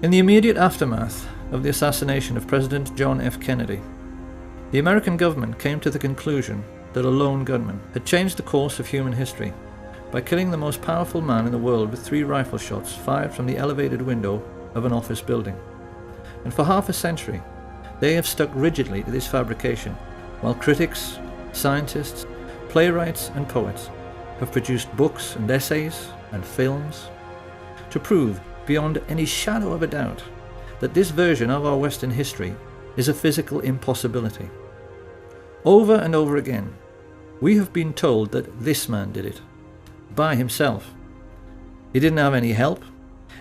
In the immediate aftermath of the assassination of President John F. Kennedy, the American government came to the conclusion that a lone gunman had changed the course of human history by killing the most powerful man in the world with 3 rifle shots fired from the elevated window of an office building. And for half a century, they have stuck rigidly to this fabrication, while critics, scientists, playwrights and poets have produced books and essays and films to prove beyond any shadow of a doubt that this version of our Western history is a physical impossibility. Over and over again, we have been told that this man did it, by himself. He didn't have any help,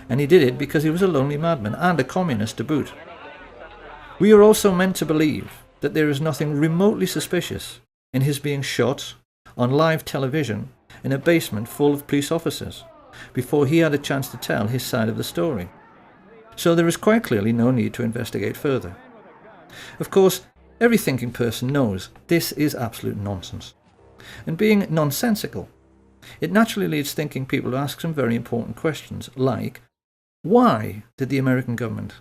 and he did it because he was a lonely madman and a communist to boot. We are also meant to believe that there is nothing remotely suspicious in his being shot on live television in a basement full of police officers before he had a chance to tell his side of the story. So there is quite clearly no need to investigate further. Of course, every thinking person knows this is absolute nonsense. And being nonsensical, it naturally leads thinking people to ask some very important questions, like, why did the American government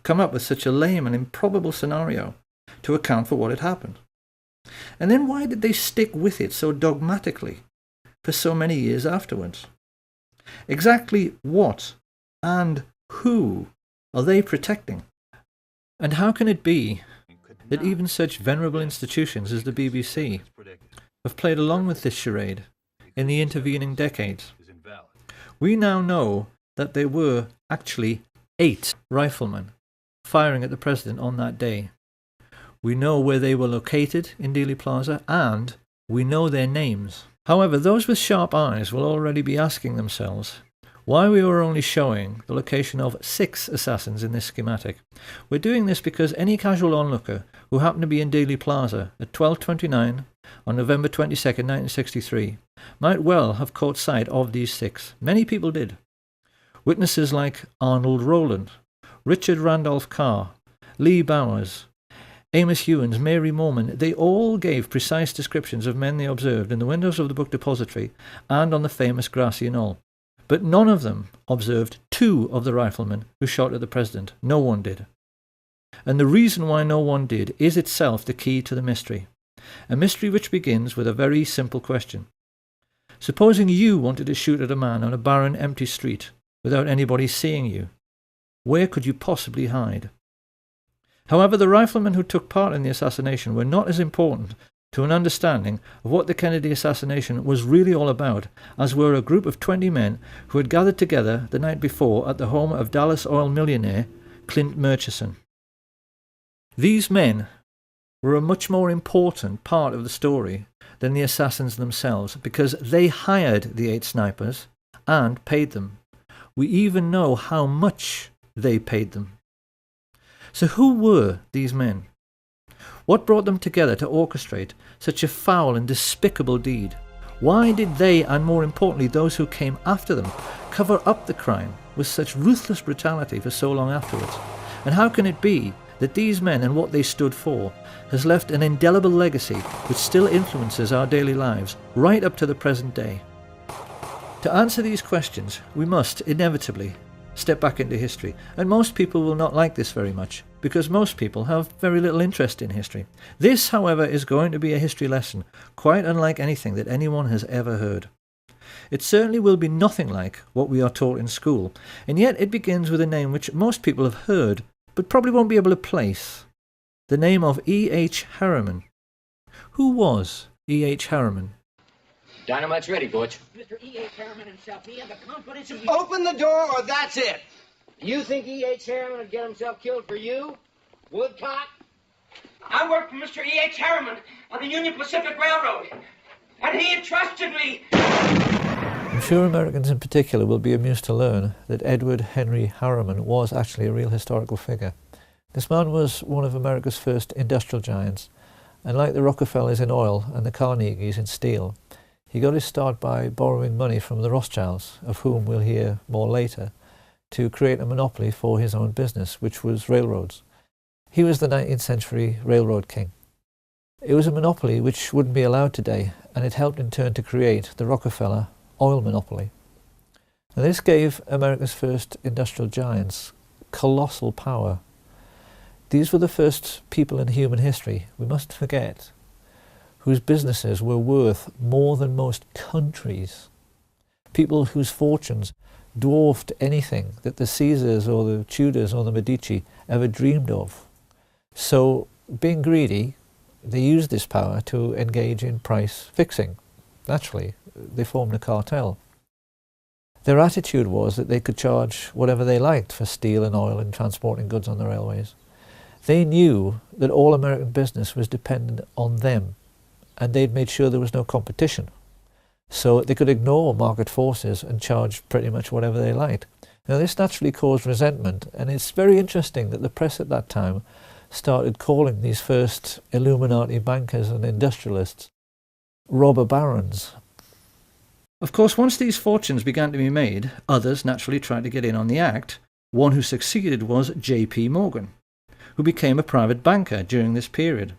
come up with such a lame and improbable scenario to account for what had happened? And then why did they stick with it so dogmatically for so many years afterwards? Exactly what and who are they protecting? And how can it be that even such venerable institutions as the BBC have played along with this charade in the intervening decades? We now know that there were actually 8 riflemen firing at the president on that day. We know where they were located in Dealey Plaza, and we know their names. However, those with sharp eyes will already be asking themselves why we were only showing the location of 6 assassins in this schematic. We're doing this because any casual onlooker who happened to be in Dealey Plaza at 12:29 on November 22nd, 1963, might well have caught sight of these 6. Many people did. Witnesses like Arnold Rowland, Richard Randolph Carr, Lee Bowers, Amos Hewins, Mary Morman, they all gave precise descriptions of men they observed in the windows of the book depository and on the famous grassy knoll. But none of them observed 2 of the riflemen who shot at the president. No one did. And the reason why no one did is itself the key to the mystery. A mystery which begins with a very simple question. Supposing you wanted to shoot at a man on a barren, empty street without anybody seeing you, where could you possibly hide? However, the riflemen who took part in the assassination were not as important to an understanding of what the Kennedy assassination was really all about as were a group of 20 men who had gathered together the night before at the home of Dallas oil millionaire Clint Murchison. These men were a much more important part of the story than the assassins themselves, because they hired the 8 snipers and paid them. We even know how much they paid them. So who were these men? What brought them together to orchestrate such a foul and despicable deed? Why did they, and more importantly those who came after them, cover up the crime with such ruthless brutality for so long afterwards? And how can it be that these men and what they stood for has left an indelible legacy which still influences our daily lives right up to the present day? To answer these questions, we must inevitably step back into history, and most people will not like this very much, because most people have very little interest in history. This, however, is going to be a history lesson, quite unlike anything that anyone has ever heard. It certainly will be nothing like what we are taught in school, and yet it begins with a name which most people have heard, but probably won't be able to place. The name of E. H. Harriman. Who was E. H. Harriman? Dynamite's ready, Butch. Mr. E.H. Harriman himself, he had the confidence of... Open the door or that's it! You think E.H. Harriman would get himself killed for you? Woodcock? I work for Mr. E.H. Harriman on the Union Pacific Railroad, and he entrusted me. I'm sure Americans in particular will be amused to learn that Edward Henry Harriman was actually a real historical figure. This man was one of America's first industrial giants, and like the Rockefellers in oil and the Carnegies in steel, he got his start by borrowing money from the Rothschilds, of whom we'll hear more later, to create a monopoly for his own business, which was railroads. He was the 19th century railroad king. It was a monopoly which wouldn't be allowed today, and it helped in turn to create the Rockefeller oil monopoly. Now, this gave America's first industrial giants colossal power. These were the first people in human history, we mustn't forget, whose businesses were worth more than most countries. People whose fortunes dwarfed anything that the Caesars or the Tudors or the Medici ever dreamed of. So, being greedy, they used this power to engage in price fixing. Naturally, they formed a cartel. Their attitude was that they could charge whatever they liked for steel and oil and transporting goods on the railways. They knew that all American business was dependent on them, and they'd made sure there was no competition. So they could ignore market forces and charge pretty much whatever they liked. Now this naturally caused resentment, and it's very interesting that the press at that time started calling these first Illuminati bankers and industrialists robber barons. Of course, once these fortunes began to be made, others naturally tried to get in on the act. One who succeeded was J.P. Morgan, who became a private banker during this period.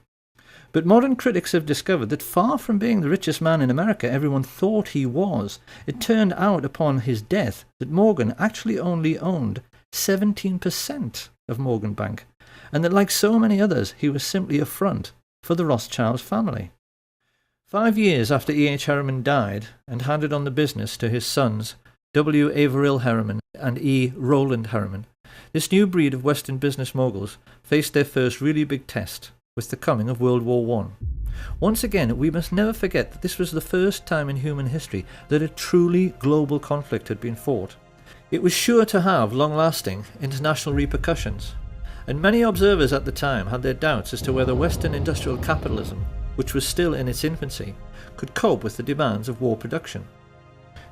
But modern critics have discovered that far from being the richest man in America everyone thought he was, it turned out upon his death that Morgan actually only owned 17% of Morgan Bank, and that like so many others, he was simply a front for the Rothschild family. 5 years after E.H. Harriman died and handed on the business to his sons, W. Averill Harriman and E. Rowland Harriman, this new breed of Western business moguls faced their first really big test with the coming of World War I. Once again, we must never forget that this was the first time in human history that a truly global conflict had been fought. It was sure to have long-lasting international repercussions, and many observers at the time had their doubts as to whether Western industrial capitalism, which was still in its infancy, could cope with the demands of war production.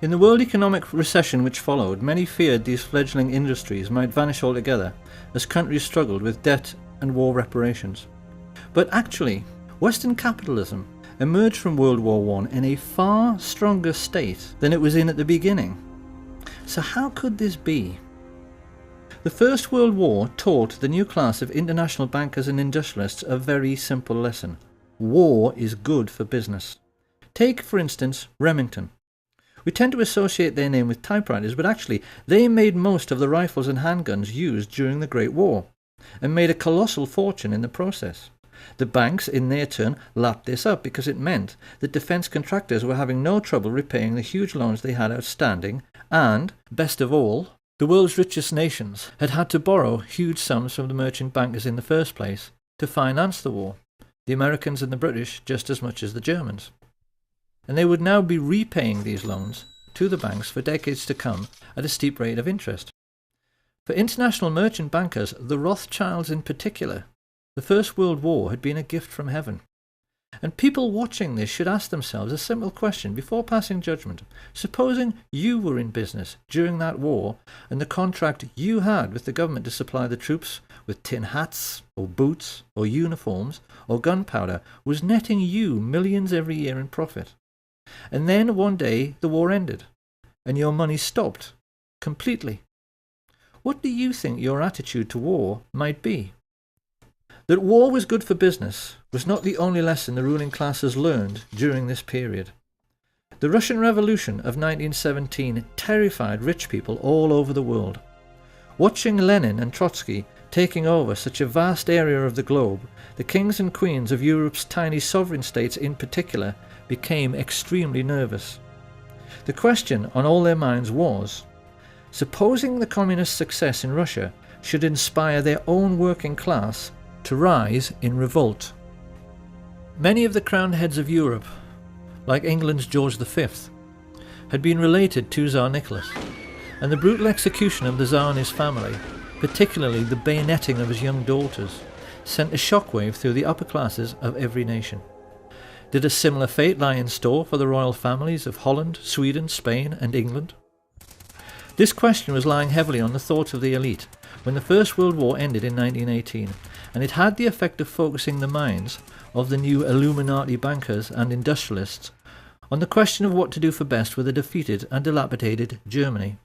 In the world economic recession which followed, many feared these fledgling industries might vanish altogether as countries struggled with debt and war reparations. But actually, Western capitalism emerged from World War I in a far stronger state than it was in at the beginning. So how could this be? The First World War taught the new class of international bankers and industrialists a very simple lesson. War is good for business. Take, for instance, Remington. We tend to associate their name with typewriters, but actually they made most of the rifles and handguns used during the Great War, and made a colossal fortune in the process. The banks, in their turn, lapped this up because it meant that defence contractors were having no trouble repaying the huge loans they had outstanding, and, best of all, the world's richest nations had had to borrow huge sums from the merchant bankers in the first place to finance the war. The Americans and the British just as much as the Germans. And they would now be repaying these loans to the banks for decades to come at a steep rate of interest. For international merchant bankers, the Rothschilds in particular, the First World War had been a gift from heaven. And people watching this should ask themselves a simple question before passing judgment. Supposing you were in business during that war, and the contract you had with the government to supply the troops with tin hats, or boots, or uniforms, or gunpowder was netting you millions every year in profit. And then one day the war ended, and your money stopped completely. What do you think your attitude to war might be? That war was good for business was not the only lesson the ruling classes learned during this period. The Russian Revolution of 1917 terrified rich people all over the world. Watching Lenin and Trotsky taking over such a vast area of the globe, the kings and queens of Europe's tiny sovereign states in particular became extremely nervous. The question on all their minds was, supposing the communist success in Russia should inspire their own working class to rise in revolt. Many of the crowned heads of Europe, like England's George V, had been related to Tsar Nicholas, and the brutal execution of the Tsar and his family, particularly the bayoneting of his young daughters, sent a shockwave through the upper classes of every nation. Did a similar fate lie in store for the royal families of Holland, Sweden, Spain and England? This question was lying heavily on the thoughts of the elite when the First World War ended in 1918, and it had the effect of focusing the minds of the new Illuminati bankers and industrialists on the question of what to do for best with a defeated and dilapidated Germany.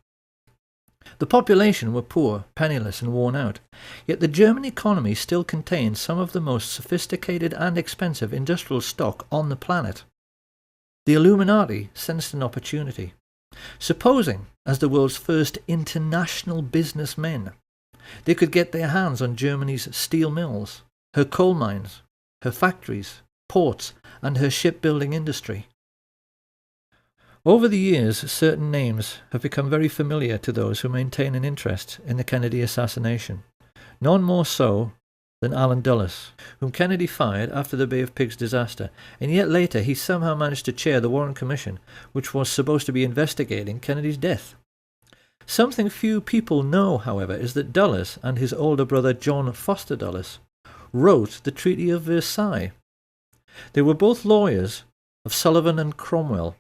The population were poor, penniless and worn out, yet the German economy still contained some of the most sophisticated and expensive industrial stock on the planet. The Illuminati sensed an opportunity. Supposing, as the world's first international businessmen, They could get their hands on Germany's steel mills, her coal mines, her factories, ports, and her shipbuilding industry. Over the years, certain names have become very familiar to those who maintain an interest in the Kennedy assassination. None more so than Allen Dulles, whom Kennedy fired after the Bay of Pigs disaster, and yet later he somehow managed to chair the Warren Commission, which was supposed to be investigating Kennedy's death. Something few people know, however, is that Dulles and his older brother John Foster Dulles wrote the Treaty of Versailles. They were both lawyers of Sullivan and Cromwell,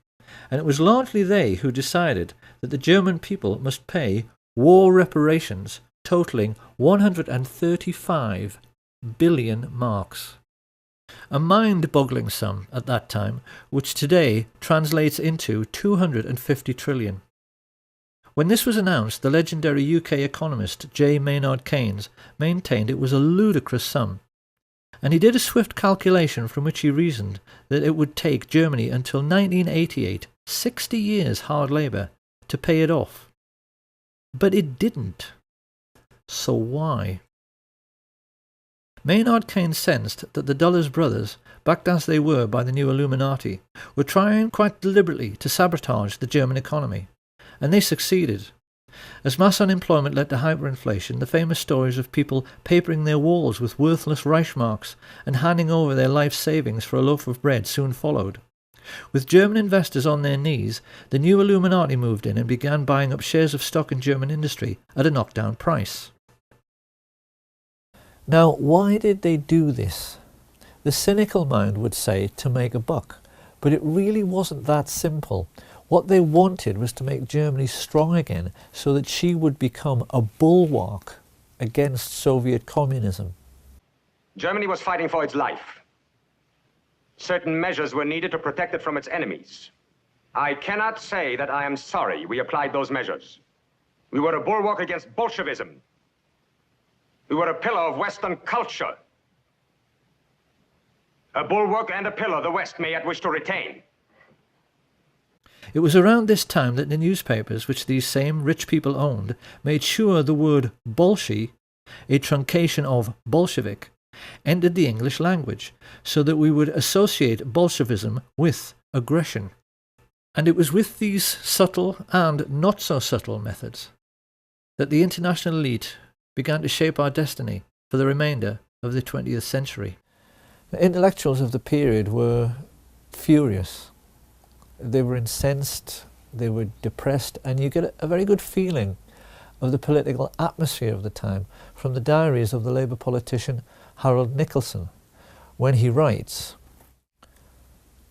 and it was largely they who decided that the German people must pay war reparations totaling 135 billion marks. A mind-boggling sum at that time, which today translates into 250 trillion. When this was announced, the legendary UK economist J. Maynard Keynes maintained it was a ludicrous sum, and he did a swift calculation from which he reasoned that it would take Germany until 1988, 60 years hard labour, to pay it off. But it didn't. So why? Maynard Keynes sensed that the Dulles brothers, backed as they were by the new Illuminati, were trying quite deliberately to sabotage the German economy, and they succeeded. As mass unemployment led to hyperinflation, the famous stories of people papering their walls with worthless Reichsmarks and handing over their life savings for a loaf of bread soon followed. With German investors on their knees, the new Illuminati moved in and began buying up shares of stock in German industry at a knockdown price. Now, why did they do this? The cynical mind would say to make a buck, but it really wasn't that simple. What they wanted was to make Germany strong again so that she would become a bulwark against Soviet communism. Germany was fighting for its life. Certain measures were needed to protect it from its enemies. I cannot say that I am sorry we applied those measures. We were a bulwark against Bolshevism. We were a pillar of Western culture. A bulwark and a pillar the West may yet wish to retain. It was around this time that the newspapers, which these same rich people owned, made sure the word Bolshi, a truncation of Bolshevik, entered the English language, so that we would associate Bolshevism with aggression. And it was with these subtle and not so subtle methods that the international elite began to shape our destiny for the remainder of the 20th century. The intellectuals of the period were furious. They were incensed, they were depressed, and you get a very good feeling of the political atmosphere of the time from the diaries of the Labour politician Harold Nicolson, when he writes,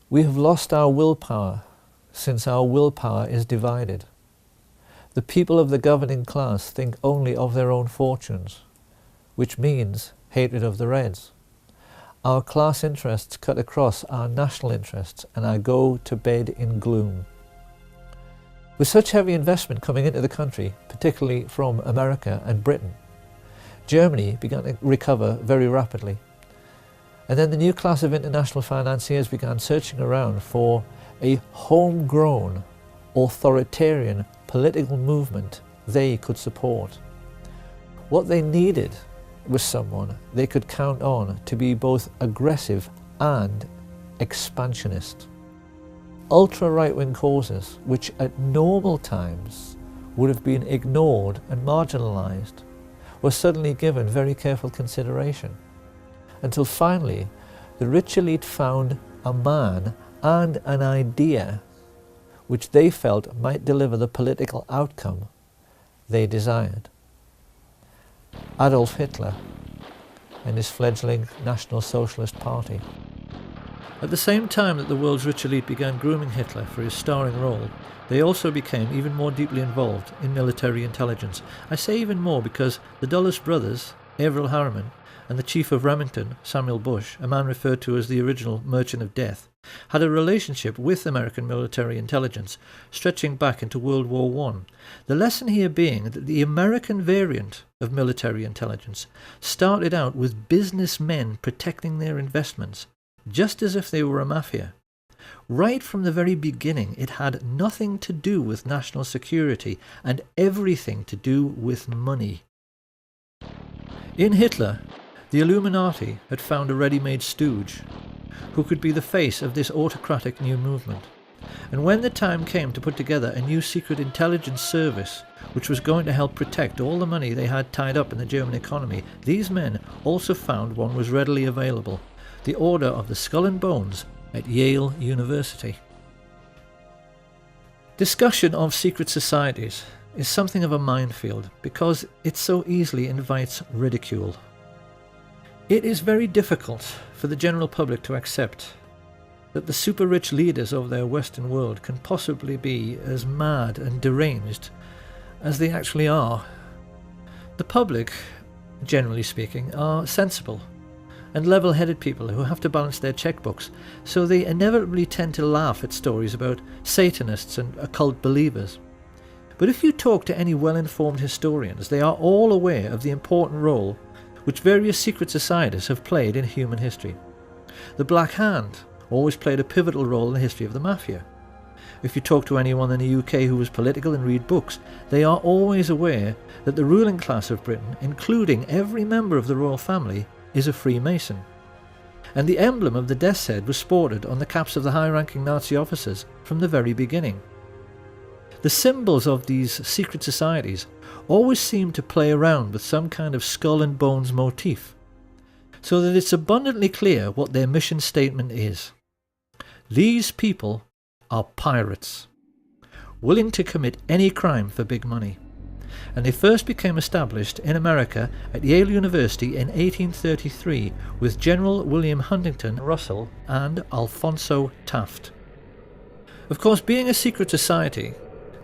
"We have lost our willpower since our willpower is divided. The people of the governing class think only of their own fortunes, which means hatred of the Reds. Our class interests cut across our national interests, and I go to bed in gloom." With such heavy investment coming into the country, particularly from America and Britain, Germany began to recover very rapidly. And then the new class of international financiers began searching around for a homegrown, authoritarian political movement they could support. What they needed was someone they could count on to be both aggressive and expansionist. Ultra-right-wing causes, which at normal times would have been ignored and marginalised, were suddenly given very careful consideration, until finally the rich elite found a man and an idea which they felt might deliver the political outcome they desired. Adolf Hitler and his fledgling National Socialist Party. At the same time that the world's rich elite began grooming Hitler for his starring role, they also became even more deeply involved in military intelligence. I say even more because the Dulles brothers, Averell Harriman, and the chief of Remington, Samuel Bush, a man referred to as the original Merchant of Death, had a relationship with American military intelligence stretching back into World War I. The lesson here being that the American variant of military intelligence started out with businessmen protecting their investments, just as if they were a mafia. Right from the very beginning, it had nothing to do with national security and everything to do with money. In Hitler, the Illuminati had found a ready-made stooge who could be the face of this autocratic new movement. And when the time came to put together a new secret intelligence service which was going to help protect all the money they had tied up in the German economy, these men also found one was readily available: the Order of the Skull and Bones at Yale University. Discussion of secret societies is something of a minefield because it so easily invites ridicule. It is very difficult for the general public to accept that the super-rich leaders of their Western world can possibly be as mad and deranged as they actually are. The public, generally speaking, are sensible and level-headed people who have to balance their checkbooks, so they inevitably tend to laugh at stories about Satanists and occult believers. But if you talk to any well-informed historians, they are all aware of the important role which various secret societies have played in human history. The Black Hand always played a pivotal role in the history of the Mafia. If you talk to anyone in the UK who is political and read books, they are always aware that the ruling class of Britain, including every member of the royal family, is a Freemason. And the emblem of the death's head was sported on the caps of the high-ranking Nazi officers from the very beginning. The symbols of these secret societies always seem to play around with some kind of skull and bones motif, so that it's abundantly clear what their mission statement is. These people are pirates, willing to commit any crime for big money. And they first became established in America at Yale University in 1833 with General William Huntington Russell and Alphonso Taft. Of course, being a secret society,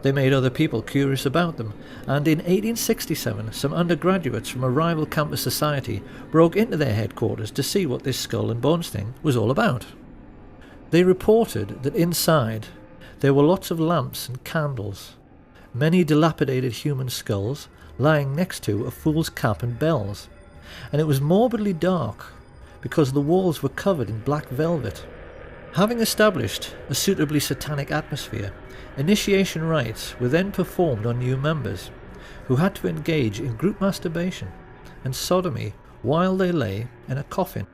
they made other people curious about them, and in 1867 some undergraduates from a rival campus society broke into their headquarters to see what this skull and bones thing was all about. They reported that inside there were lots of lamps and candles, many dilapidated human skulls lying next to a fool's cap and bells, and it was morbidly dark because the walls were covered in black velvet. Having established a suitably satanic atmosphere, initiation rites were then performed on new members, who had to engage in group masturbation and sodomy while they lay in a coffin.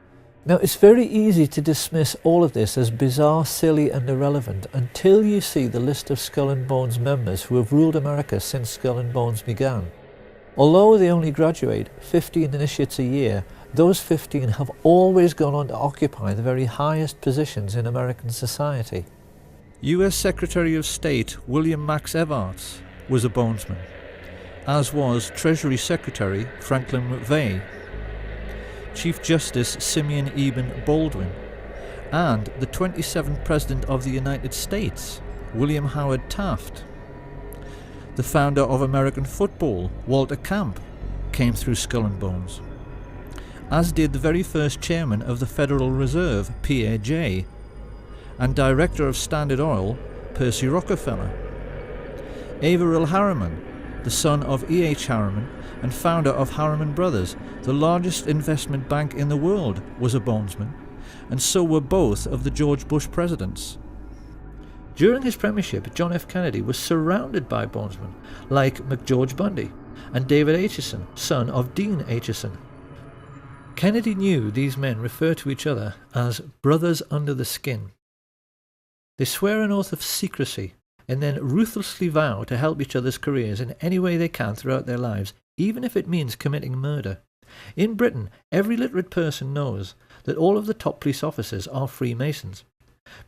Now, it's very easy to dismiss all of this as bizarre, silly and irrelevant until you see the list of Skull and Bones members who have ruled America since Skull and Bones began. Although they only graduate 15 initiates a year, those 15 have always gone on to occupy the very highest positions in American society. US Secretary of State William Max Evarts was a bonesman, as was Treasury Secretary Franklin McVeigh, Chief Justice Simeon Eben Baldwin, and the 27th President of the United States, William Howard Taft. The founder of American football, Walter Camp, came through Skull and Bones, as did the very first chairman of the Federal Reserve, Pierre Jay, and director of Standard Oil, Percy Rockefeller. Averill Harriman, the son of E.H. Harriman and founder of Harriman Brothers, the largest investment bank in the world, was a bonesman, and so were both of the George Bush presidents. During his premiership, John F. Kennedy was surrounded by bonesmen like McGeorge Bundy and David Acheson, son of Dean Acheson. Kennedy knew these men refer to each other as brothers under the skin. They swear an oath of secrecy and then ruthlessly vow to help each other's careers in any way they can throughout their lives, even if it means committing murder. In Britain, every literate person knows that all of the top police officers are Freemasons,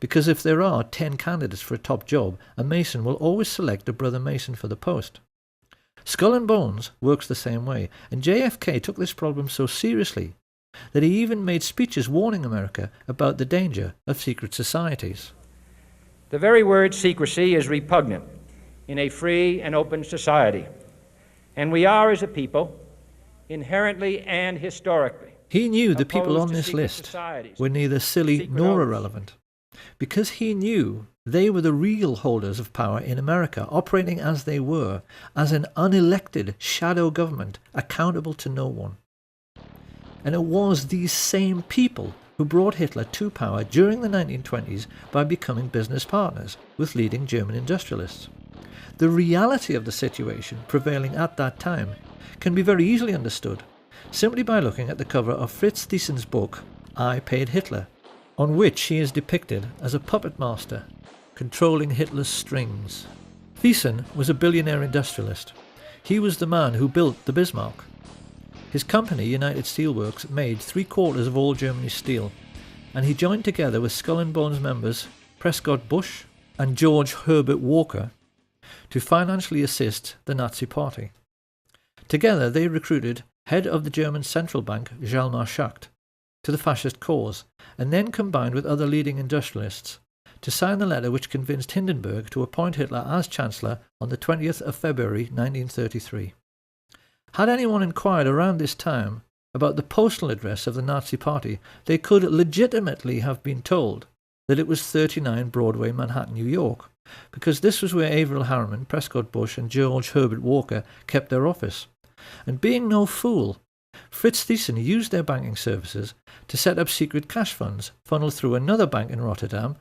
because if there are 10 candidates for a top job, a Mason will always select a brother Mason for the post. Skull and Bones works the same way, and JFK took this problem so seriously that he even made speeches warning America about the danger of secret societies. The very word secrecy is repugnant in a free and open society, and we are, as a people, inherently and historically. He knew the people on this list were neither silly nor irrelevant, because he knew they were the real holders of power in America, operating as they were, as an unelected shadow government accountable to no one. And it was these same people who brought Hitler to power during the 1920s by becoming business partners with leading German industrialists. The reality of the situation prevailing at that time can be very easily understood simply by looking at the cover of Fritz Thiesen's book, I Paid Hitler, on which he is depicted as a puppet master, controlling Hitler's strings. Thiesen was a billionaire industrialist. He was the man who built the Bismarck. His company, United Steelworks, made 3/4 of all Germany's steel, and he joined together with Skull and Bones members Prescott Bush and George Herbert Walker to financially assist the Nazi Party. Together they recruited head of the German central bank Hjalmar Schacht to the fascist cause, and then combined with other leading industrialists to sign the letter which convinced Hindenburg to appoint Hitler as Chancellor on the 20th of February 1933. Had anyone inquired around this time about the postal address of the Nazi Party, they could legitimately have been told that it was 39 Broadway, Manhattan, New York, because this was where Averell Harriman, Prescott Bush and George Herbert Walker kept their office. And being no fool, Fritz Thyssen used their banking services to set up secret cash funds funneled through another bank in Rotterdam,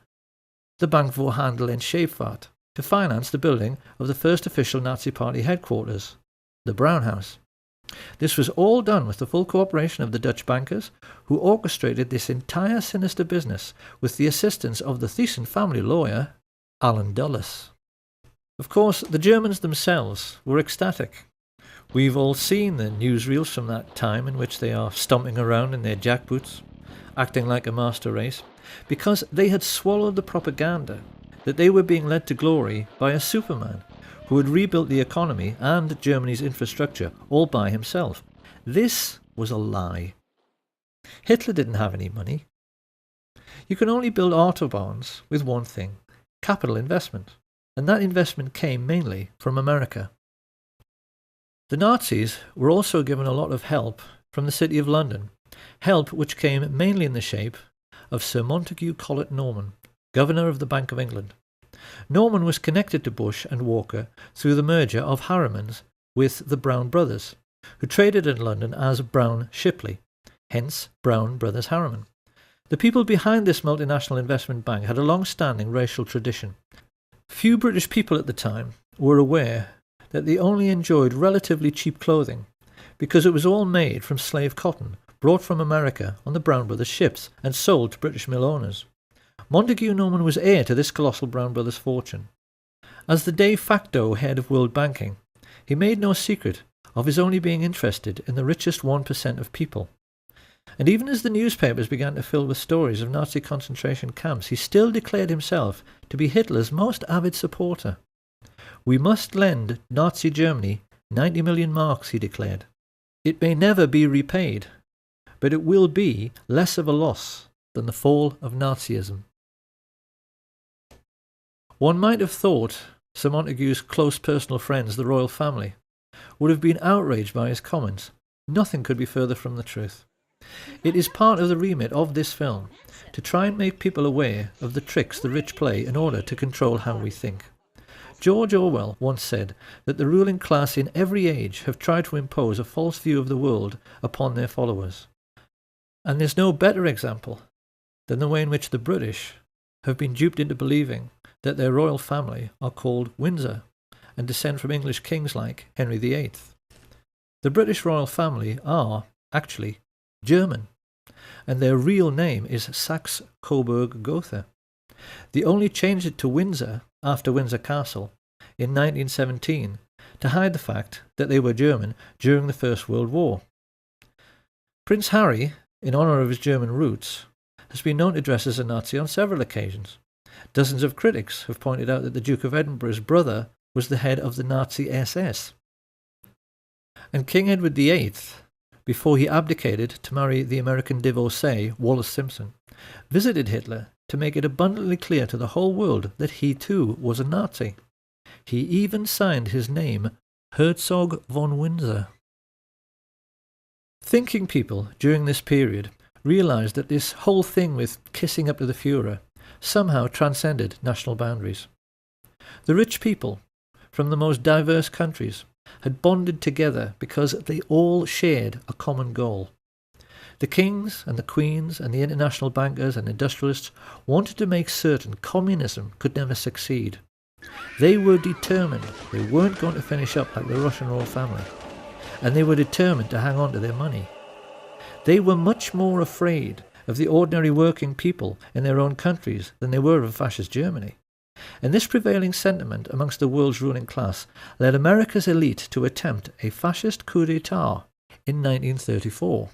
the Bank voor Handel en Scheepvaart, to finance the building of the first official Nazi Party headquarters, the Brown House. This was all done with the full cooperation of the Dutch bankers, who orchestrated this entire sinister business with the assistance of the Thyssen family lawyer, Allen Dulles. Of course, the Germans themselves were ecstatic. We've all seen the newsreels from that time in which they are stomping around in their jackboots, acting like a master race, because they had swallowed the propaganda that they were being led to glory by a Superman who had rebuilt the economy and Germany's infrastructure all by himself. This was a lie. Hitler didn't have any money. You can only build autobahns with one thing: capital investment, and that investment came mainly from America. The Nazis were also given a lot of help from the City of London, help which came mainly in the shape of Sir Montague Collett Norman, Governor of the Bank of England. Norman was connected to Bush and Walker through the merger of Harriman's with the Brown brothers, who traded in London as Brown Shipley, hence Brown Brothers Harriman. The people behind this multinational investment bank had a long-standing racial tradition. Few British people at the time were aware that they only enjoyed relatively cheap clothing, because it was all made from slave cotton brought from America on the Brown Brothers ships and sold to British mill owners. Montague Norman was heir to this colossal Brown Brothers fortune. As the de facto head of world banking, he made no secret of his only being interested in the richest 1% of people. And even as the newspapers began to fill with stories of Nazi concentration camps, he still declared himself to be Hitler's most avid supporter. "We must lend Nazi Germany 90 million marks," he declared. "It may never be repaid, but it will be less of a loss than the fall of Nazism." One might have thought Sir Montague's close personal friends, the royal family, would have been outraged by his comments. Nothing could be further from the truth. It is part of the remit of this film to try and make people aware of the tricks the rich play in order to control how we think. George Orwell once said that the ruling class in every age have tried to impose a false view of the world upon their followers. And there's no better example than the way in which the British have been duped into believing that their royal family are called Windsor and descend from English kings like Henry VIII. The British royal family are, actually, German, and their real name is Saxe-Coburg-Gotha. They only changed it to Windsor after Windsor Castle in 1917 to hide the fact that they were German during the First World War. Prince Harry, in honour of his German roots, has been known to dress as a Nazi on several occasions. Dozens of critics have pointed out that the Duke of Edinburgh's brother was the head of the Nazi SS. And King Edward VIII, before he abdicated to marry the American divorcee Wallis Simpson, visited Hitler to make it abundantly clear to the whole world that he too was a Nazi. He even signed his name Herzog von Windsor. Thinking people during this period realized that this whole thing with kissing up to the Führer somehow transcended national boundaries. The rich people from the most diverse countries had bonded together because they all shared a common goal. The kings and the queens and the international bankers and industrialists wanted to make certain communism could never succeed. They were determined they weren't going to finish up like the Russian royal family. and they were determined to hang on to their money. They were much more afraid of the ordinary working people in their own countries than they were of fascist Germany. And this prevailing sentiment amongst the world's ruling class led America's elite to attempt a fascist coup d'etat in 1934.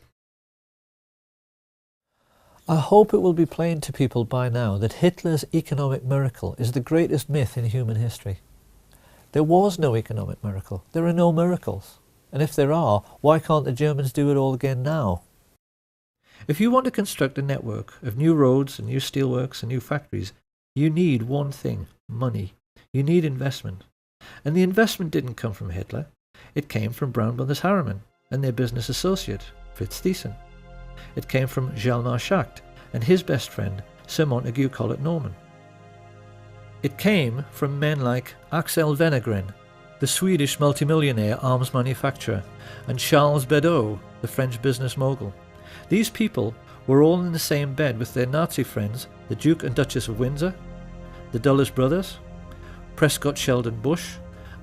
I hope it will be plain to people by now that Hitler's economic miracle is the greatest myth in human history. There was no economic miracle. There are no miracles. And if there are, why can't the Germans do it all again now? If you want to construct a network of new roads and new steelworks and new factories, you need one thing: money. You need investment. And the investment didn't come from Hitler. It came from Brown Brothers Harriman and their business associate, Fritz Thyssen. It came from Hjalmar Schacht and his best friend, Sir Montague Collett Norman. It came from men like Axel Wenner-Gren, the Swedish multimillionaire arms manufacturer, and Charles Beddoes, the French business mogul. These people were all in the same bed with their Nazi friends, the Duke and Duchess of Windsor, the Dulles brothers, Prescott Sheldon Bush,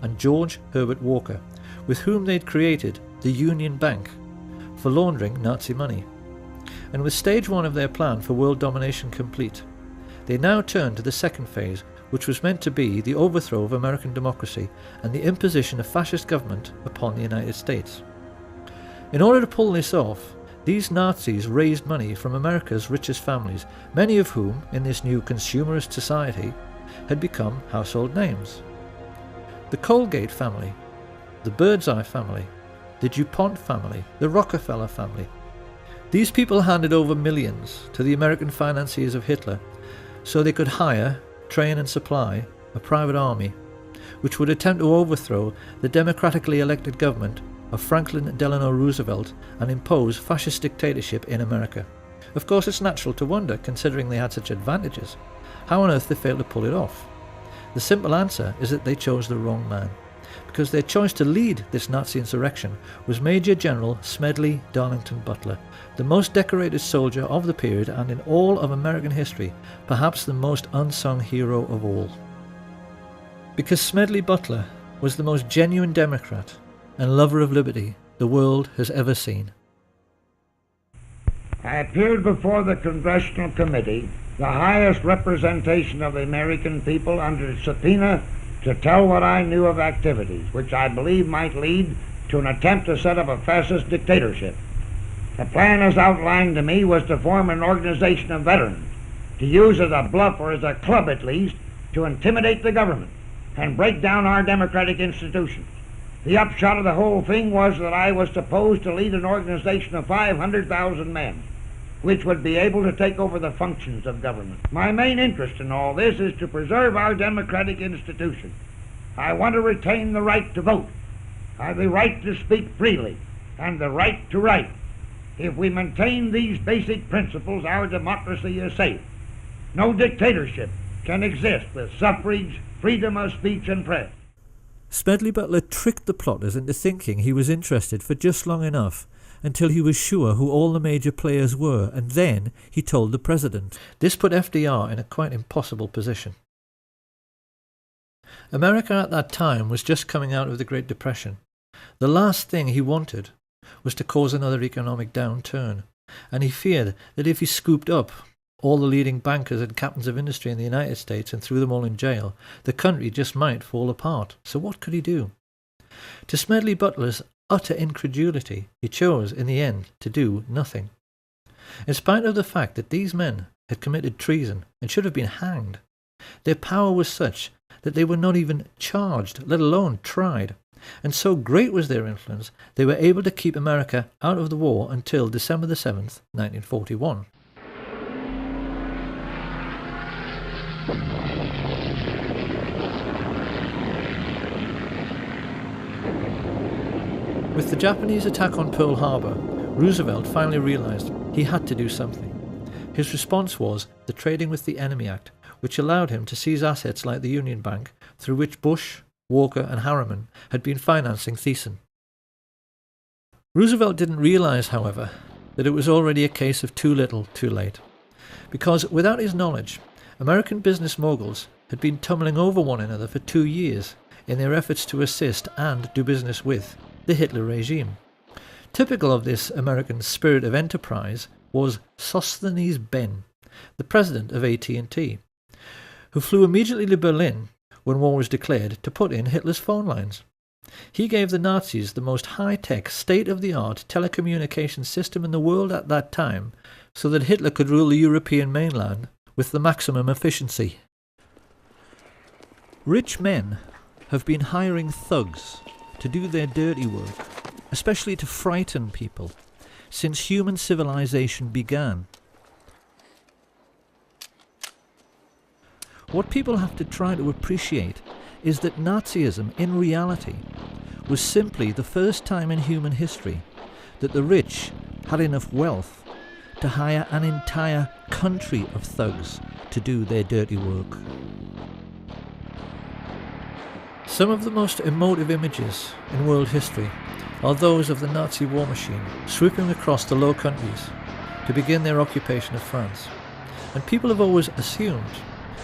and George Herbert Walker, with whom they'd created the Union Bank for laundering Nazi money. And with stage one of their plan for world domination complete, they now turned to the second phase, which was meant to be the overthrow of American democracy and the imposition of fascist government upon the United States. In order to pull this off, these Nazis raised money from America's richest families, many of whom, in this new consumerist society, had become household names. The Colgate family, the Birdseye family, the DuPont family, the Rockefeller family. These people handed over millions to the American financiers of Hitler so they could hire, train and supply a private army which would attempt to overthrow the democratically elected government of Franklin Delano Roosevelt and impose fascist dictatorship in America. Of course, it's natural to wonder, considering they had such advantages, how on earth they failed to pull it off. The simple answer is that they chose the wrong man, because their choice to lead this Nazi insurrection was Major General Smedley Darlington Butler, the most decorated soldier of the period and in all of American history, perhaps the most unsung hero of all. Because Smedley Butler was the most genuine Democrat and lover of liberty the world has ever seen. I appeared before the Congressional Committee, the highest representation of the American people, under subpoena to tell what I knew of activities which I believe might lead to an attempt to set up a fascist dictatorship. The plan as outlined to me was to form an organization of veterans, to use as a bluff, or as a club at least, to intimidate the government and break down our democratic institutions. The upshot of the whole thing was that I was supposed to lead an organization of 500,000 men, which would be able to take over the functions of government. My main interest in all this is to preserve our democratic institutions. I want to retain the right to vote, the right to speak freely, and the right to write. If we maintain these basic principles, our democracy is safe. No dictatorship can exist with suffrage, freedom of speech, and press. Smedley Butler tricked the plotters into thinking he was interested for just long enough until he was sure who all the major players were, and then he told the president. This put FDR in a quite impossible position. America at that time was just coming out of the Great Depression. The last thing he wanted was to cause another economic downturn, and he feared that if he scooped up all the leading bankers and captains of industry in the United States and threw them all in jail, the country just might fall apart. So what could he do? To Smedley Butler's utter incredulity, he chose, in the end, to do nothing. In spite of the fact that these men had committed treason and should have been hanged, their power was such that they were not even charged, let alone tried. And so great was their influence, they were able to keep America out of the war until December the 7th, 1941. With the Japanese attack on Pearl Harbor, Roosevelt finally realized he had to do something. His response was the Trading with the Enemy Act, which allowed him to seize assets like the Union Bank, through which Bush, Walker and Harriman had been financing Thyssen. Roosevelt didn't realize, however, that it was already a case of too little, too late. Because without his knowledge, American business moguls had been tumbling over one another for 2 years in their efforts to assist and do business with the Hitler regime. Typical of this American spirit of enterprise was Sosthenes Benn, the president of AT&T, who flew immediately to Berlin when war was declared to put in Hitler's phone lines. He gave the Nazis the most high-tech, state-of-the-art telecommunications system in the world at that time, so that Hitler could rule the European mainland with the maximum efficiency. Rich men have been hiring thugs to do their dirty work, especially to frighten people, since human civilization began. What people have to try to appreciate is that Nazism, in reality, was simply the first time in human history that the rich had enough wealth to hire an entire country of thugs to do their dirty work. Some of the most emotive images in world history are those of the Nazi war machine swooping across the Low Countries to begin their occupation of France, and people have always assumed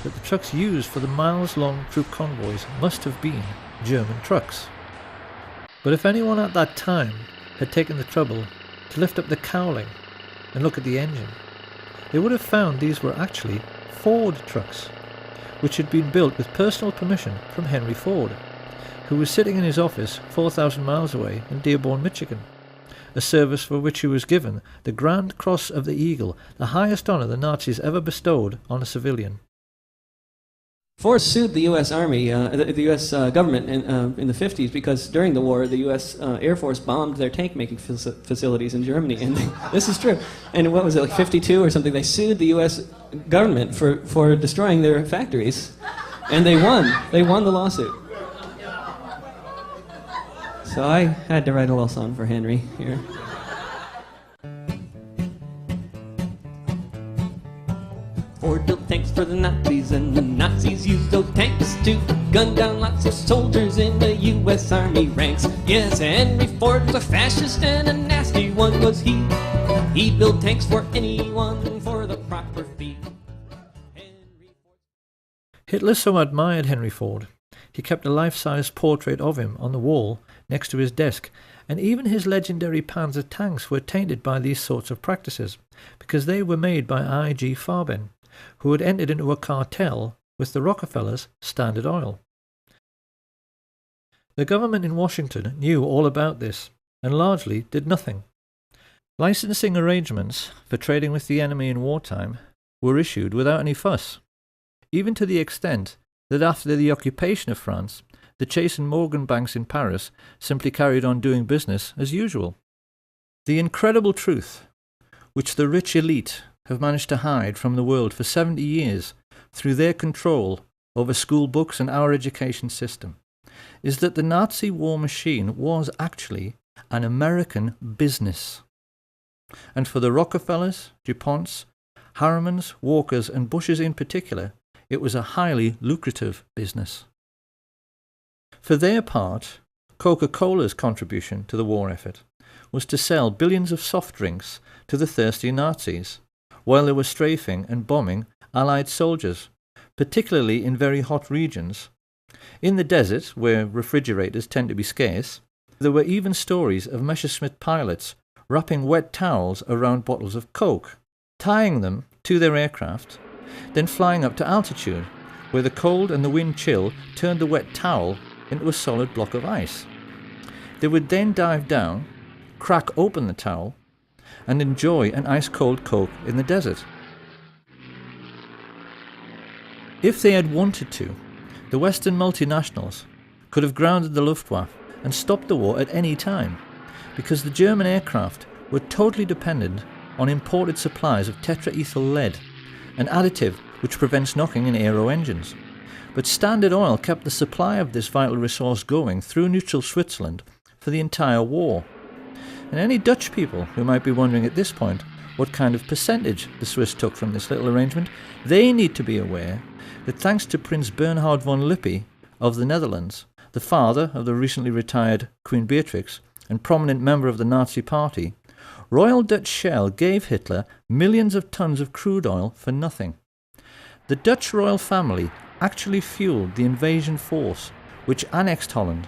that the trucks used for the miles-long troop convoys must have been German trucks. But if anyone at that time had taken the trouble to lift up the cowling and look at the engine, they would have found these were actually Ford trucks, which had been built with personal permission from Henry Ford, who was sitting in his office 4,000 miles away in Dearborn, Michigan, a service for which he was given the Grand Cross of the Eagle, the highest honor the Nazis ever bestowed on a civilian. Ford sued the U.S. Army, the U.S. government in the 50s because during the war the U.S. Air Force bombed their tank-making facilities in Germany, and this is true. And what was it, like 52 or something? They sued the U.S. government for destroying their factories, and they won. They won the lawsuit. So I had to write a little song for Henry here. Ford built tanks for the Nazis, and the Nazis used those tanks to gun down lots of soldiers in the U.S. Army ranks. Yes, Henry Ford was a fascist, and a nasty one was he. He built tanks for anyone for the proper fee. Hitler so admired Henry Ford, he kept a life-size portrait of him on the wall next to his desk, and even his legendary Panzer tanks were tainted by these sorts of practices, because they were made by I.G. Farben, who had entered into a cartel with the Rockefellers' Standard Oil. The government in Washington knew all about this, and largely did nothing. Licensing arrangements for trading with the enemy in wartime were issued without any fuss, even to the extent that after the occupation of France, the Chase and Morgan banks in Paris simply carried on doing business as usual. The incredible truth, which the rich elite have managed to hide from the world for 70 years through their control over school books and our education system, is that the Nazi war machine was actually an American business. And for the Rockefellers, DuPonts, Harrimans, Walkers and Bushes in particular, it was a highly lucrative business. For their part, Coca-Cola's contribution to the war effort was to sell billions of soft drinks to the thirsty Nazis, while they were strafing and bombing Allied soldiers, particularly in very hot regions. In the desert, where refrigerators tend to be scarce, there were even stories of Messerschmitt pilots wrapping wet towels around bottles of Coke, tying them to their aircraft, then flying up to altitude, where the cold and the wind chill turned the wet towel into a solid block of ice. They would then dive down, crack open the towel, and enjoy an ice-cold Coke in the desert. If they had wanted to, the Western multinationals could have grounded the Luftwaffe and stopped the war at any time, because the German aircraft were totally dependent on imported supplies of tetraethyl lead, an additive which prevents knocking in aero engines. But Standard Oil kept the supply of this vital resource going through neutral Switzerland for the entire war. And any Dutch people who might be wondering at this point what kind of percentage the Swiss took from this little arrangement, they need to be aware that thanks to Prince Bernhard von Lippe of the Netherlands, the father of the recently retired Queen Beatrix and prominent member of the Nazi Party, Royal Dutch Shell gave Hitler millions of tons of crude oil for nothing. The Dutch royal family actually fueled the invasion force which annexed Holland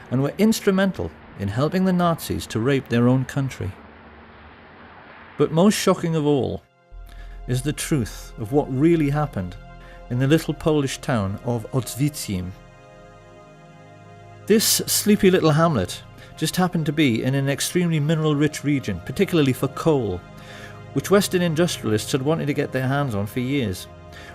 and were instrumental in helping the Nazis to rape their own country. But most shocking of all is the truth of what really happened in the little Polish town of Oświęcim. This sleepy little hamlet just happened to be in an extremely mineral-rich region, particularly for coal, which Western industrialists had wanted to get their hands on for years.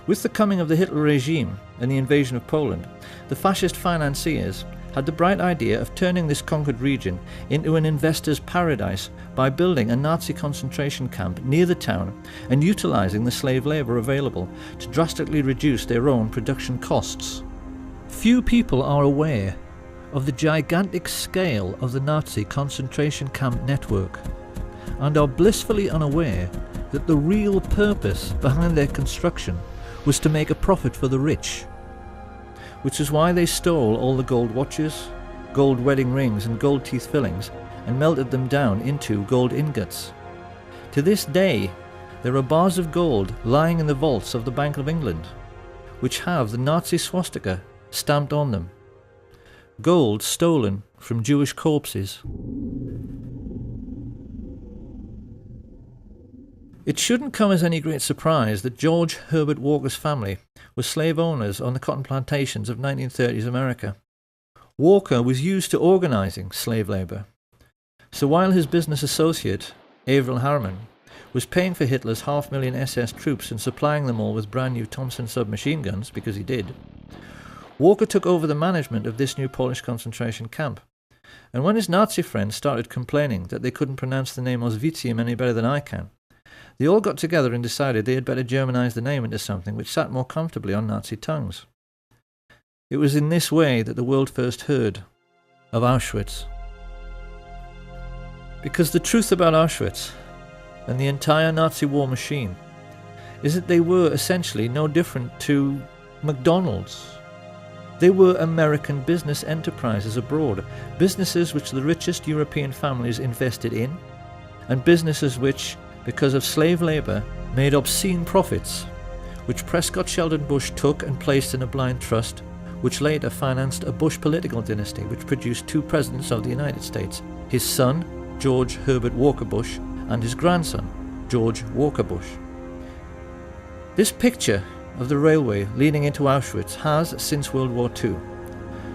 With the coming of the Hitler regime and the invasion of Poland, the fascist financiers had the bright idea of turning this conquered region into an investor's paradise by building a Nazi concentration camp near the town and utilising the slave labour available to drastically reduce their own production costs. Few people are aware of the gigantic scale of the Nazi concentration camp network, and are blissfully unaware that the real purpose behind their construction was to make a profit for the rich, which is why they stole all the gold watches, gold wedding rings and gold teeth fillings and melted them down into gold ingots. To this day, there are bars of gold lying in the vaults of the Bank of England, which have the Nazi swastika stamped on them. Gold stolen from Jewish corpses. It shouldn't come as any great surprise that George Herbert Walker's family were slave owners on the cotton plantations of 1930s America. Walker was used to organising slave labour. So while his business associate, Averell Harriman, was paying for Hitler's 500,000 SS troops and supplying them all with brand new Thompson submachine guns, because he did, Walker took over the management of this new Polish concentration camp. And when his Nazi friends started complaining that they couldn't pronounce the name Oświęcim any better than I can, they all got together and decided they had better Germanize the name into something which sat more comfortably on Nazi tongues. It was in this way that the world first heard of Auschwitz. Because the truth about Auschwitz and the entire Nazi war machine is that they were essentially no different to McDonald's. They were American business enterprises abroad, businesses which the richest European families invested in, and businesses which, because of slave labour, made obscene profits, which Prescott Sheldon Bush took and placed in a blind trust, which later financed a Bush political dynasty which produced two presidents of the United States, his son, George Herbert Walker Bush, and his grandson, George Walker Bush. This picture of the railway leading into Auschwitz has, since World War II,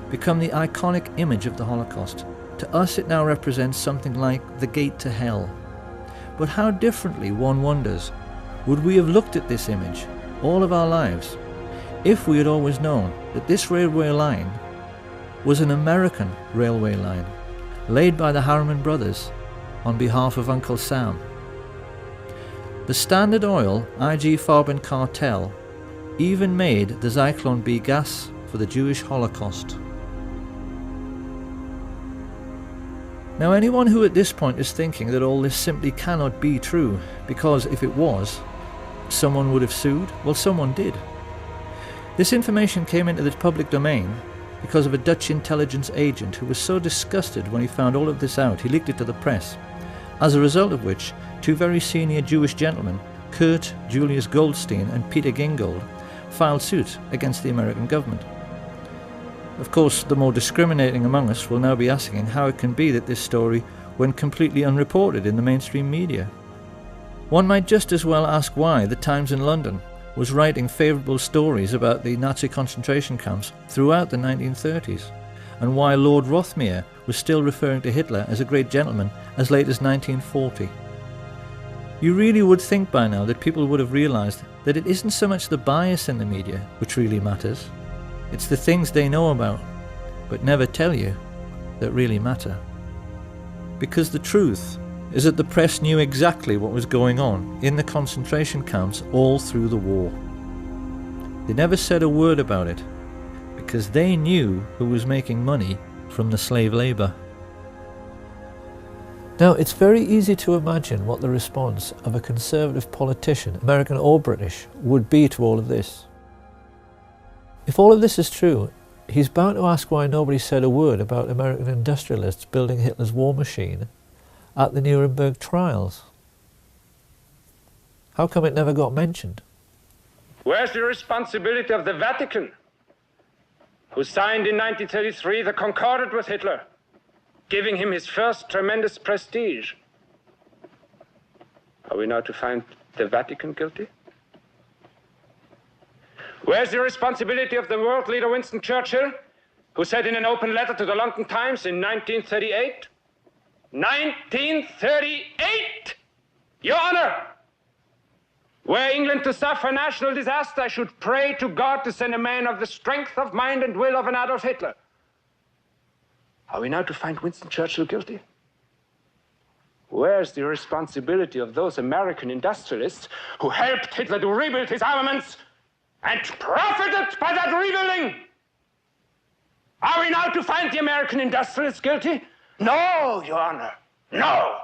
become the iconic image of the Holocaust. To us it now represents something like the gate to hell. But how differently, one wonders, would we have looked at this image all of our lives if we had always known that this railway line was an American railway line laid by the Harriman brothers on behalf of Uncle Sam. The Standard Oil IG Farben cartel even made the Zyklon B gas for the Jewish Holocaust. Now, anyone who at this point is thinking that all this simply cannot be true, because if it was, someone would have sued, well, someone did. This information came into the public domain because of a Dutch intelligence agent who was so disgusted when he found all of this out, he leaked it to the press, as a result of which two very senior Jewish gentlemen, Kurt Julius Goldstein and Peter Gingold, filed suit against the American government. Of course, the more discriminating among us will now be asking how it can be that this story went completely unreported in the mainstream media. One might just as well ask why the Times in London was writing favourable stories about the Nazi concentration camps throughout the 1930s, and why Lord Rothermere was still referring to Hitler as a great gentleman as late as 1940. You really would think by now that people would have realised that it isn't so much the bias in the media which really matters, it's the things they know about, but never tell you, that really matter. Because the truth is that the press knew exactly what was going on in the concentration camps all through the war. They never said a word about it, because they knew who was making money from the slave labour. Now, it's very easy to imagine what the response of a conservative politician, American or British, would be to all of this. If all of this is true, he's bound to ask why nobody said a word about American industrialists building Hitler's war machine at the Nuremberg trials. How come it never got mentioned? Where's the responsibility of the Vatican, who signed in 1933 the Concordat with Hitler, giving him his first tremendous prestige. Are we now to find the Vatican guilty? Where's the responsibility of the world leader Winston Churchill, who said in an open letter to the London Times in 1938, 1938, Your Honor, were England to suffer national disaster, I should pray to God to send a man of the strength of mind and will of an Adolf Hitler. Are we now to find Winston Churchill guilty? Where's the responsibility of those American industrialists who helped Hitler to rebuild his armaments and profited by that rebuilding? Are we now to find the American industrialists guilty? No, Your Honor, no.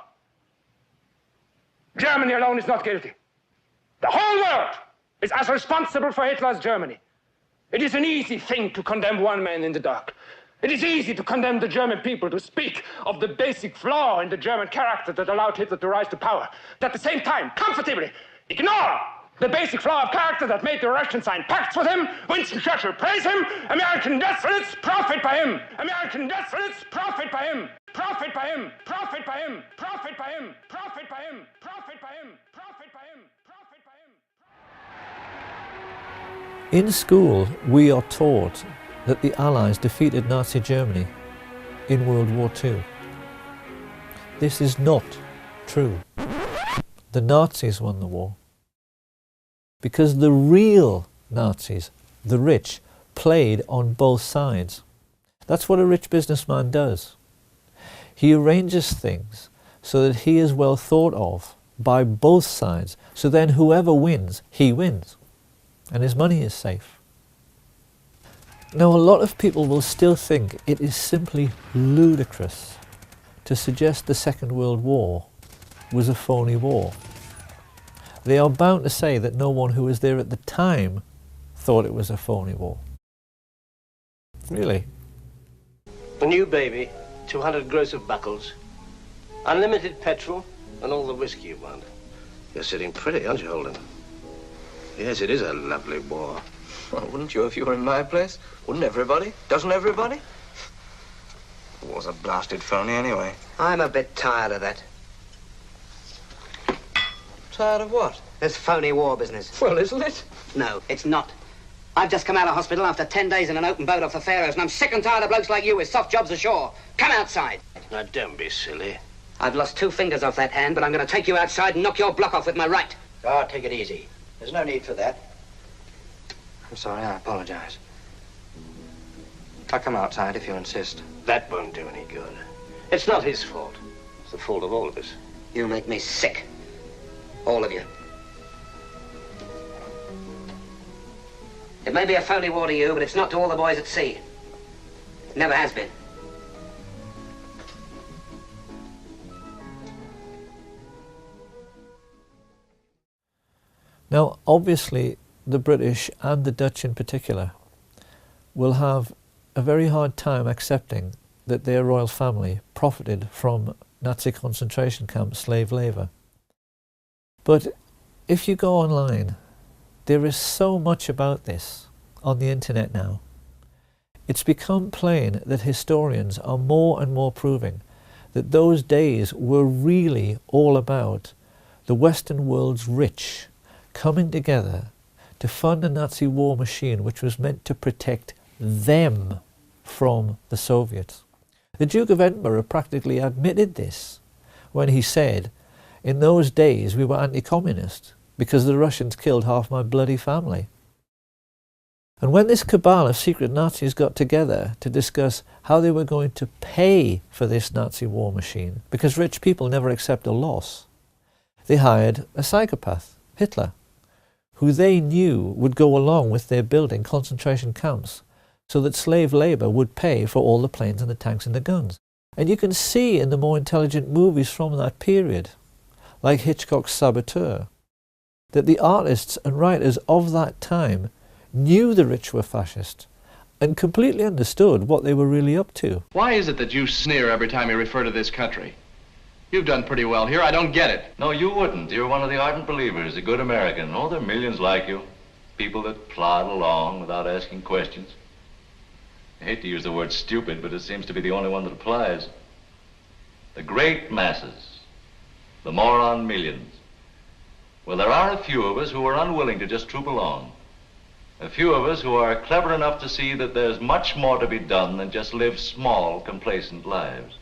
Germany alone is not guilty. The whole world is as responsible for Hitler as Germany. It is an easy thing to condemn one man in the dark. It is easy to condemn the German people, to speak of the basic flaw in the German character that allowed Hitler to rise to power. But at the same time, comfortably ignore the basic flaw of character that made the Russians sign pacts with him. Winston Churchill praise him. American industrialists profit by him. American industrialists profit by him. Profit by him. Profit by him. Profit by him. Profit by him. Profit by him. Profit by him. Profit by him. In school, we are taught that the Allies defeated Nazi Germany in World War II. This is not true. The Nazis won the war. Because the real Nazis, the rich, played on both sides. That's what a rich businessman does. He arranges things so that he is well thought of by both sides, so then whoever wins, he wins, and his money is safe. Now, a lot of people will still think it is simply ludicrous to suggest the Second World War was a phony war. They are bound to say that no one who was there at the time thought it was a phony war. Really? A new baby, 200 gross of buckles, unlimited petrol, and all the whiskey you want. You're sitting pretty, aren't you, Holden? Yes, it is a lovely war. Well, wouldn't you if you were in my place? Wouldn't everybody? Doesn't everybody? The war's a blasted phony anyway. I'm a bit tired of that. Tired of what? This phony war business. Well, isn't it? No, it's not. I've just come out of hospital after 10 days in an open boat off the Faroes, and I'm sick and tired of blokes like you with soft jobs ashore. Come outside. Now, don't be silly. I've lost 2 fingers off that hand, but I'm going to take you outside and knock your block off with my right. Ah, take it easy. There's no need for that. I'm sorry, I apologize. I'll come outside if you insist. That won't do any good. It's not his fault. It's the fault of all of us. You make me sick. All of you. It may be a phony war to you, but it's not to all the boys at sea. It never has been. Now, obviously, the British and the Dutch in particular will have a very hard time accepting that their royal family profited from Nazi concentration camp slave labour. But if you go online, there is so much about this on the internet now. It's become plain that historians are more and more proving that those days were really all about the Western world's rich coming together to fund a Nazi war machine which was meant to protect them from the Soviets. The Duke of Edinburgh practically admitted this when he said, "In those days we were anti-communist because the Russians killed half my bloody family." And when this cabal of secret Nazis got together to discuss how they were going to pay for this Nazi war machine, because rich people never accept a loss, they hired a psychopath, Hitler, who they knew would go along with their building concentration camps so that slave labour would pay for all the planes and the tanks and the guns. And you can see in the more intelligent movies from that period, like Hitchcock's Saboteur, that the artists and writers of that time knew the rich were fascist and completely understood what they were really up to. Why is it that you sneer every time you refer to this country? You've done pretty well here. I don't get it. No, you wouldn't. You're one of the ardent believers, a good American. Oh, there are millions like you. People that plod along without asking questions. I hate to use the word stupid, but it seems to be the only one that applies. the great masses, the moron millions. Well, there are a few of us who are unwilling to just troop along. A few of us who are clever enough to see that there's much more to be done than just live small, complacent lives.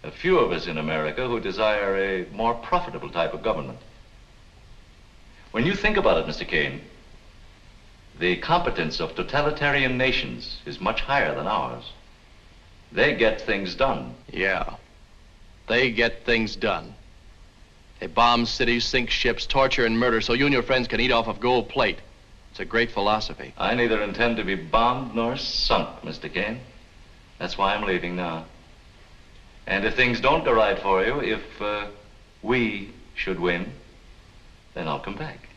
A few of us in America who desire a more profitable type of government. When you think about it, Mr. Kane, the competence of totalitarian nations is much higher than ours. They get things done. Yeah, they get things done. They bomb cities, sink ships, torture and murder so you and your friends can eat off of gold plate. It's a great philosophy. I neither intend to be bombed nor sunk, Mr. Kane. That's why I'm leaving now. And if things don't go right for you, if we should win, then I'll come back.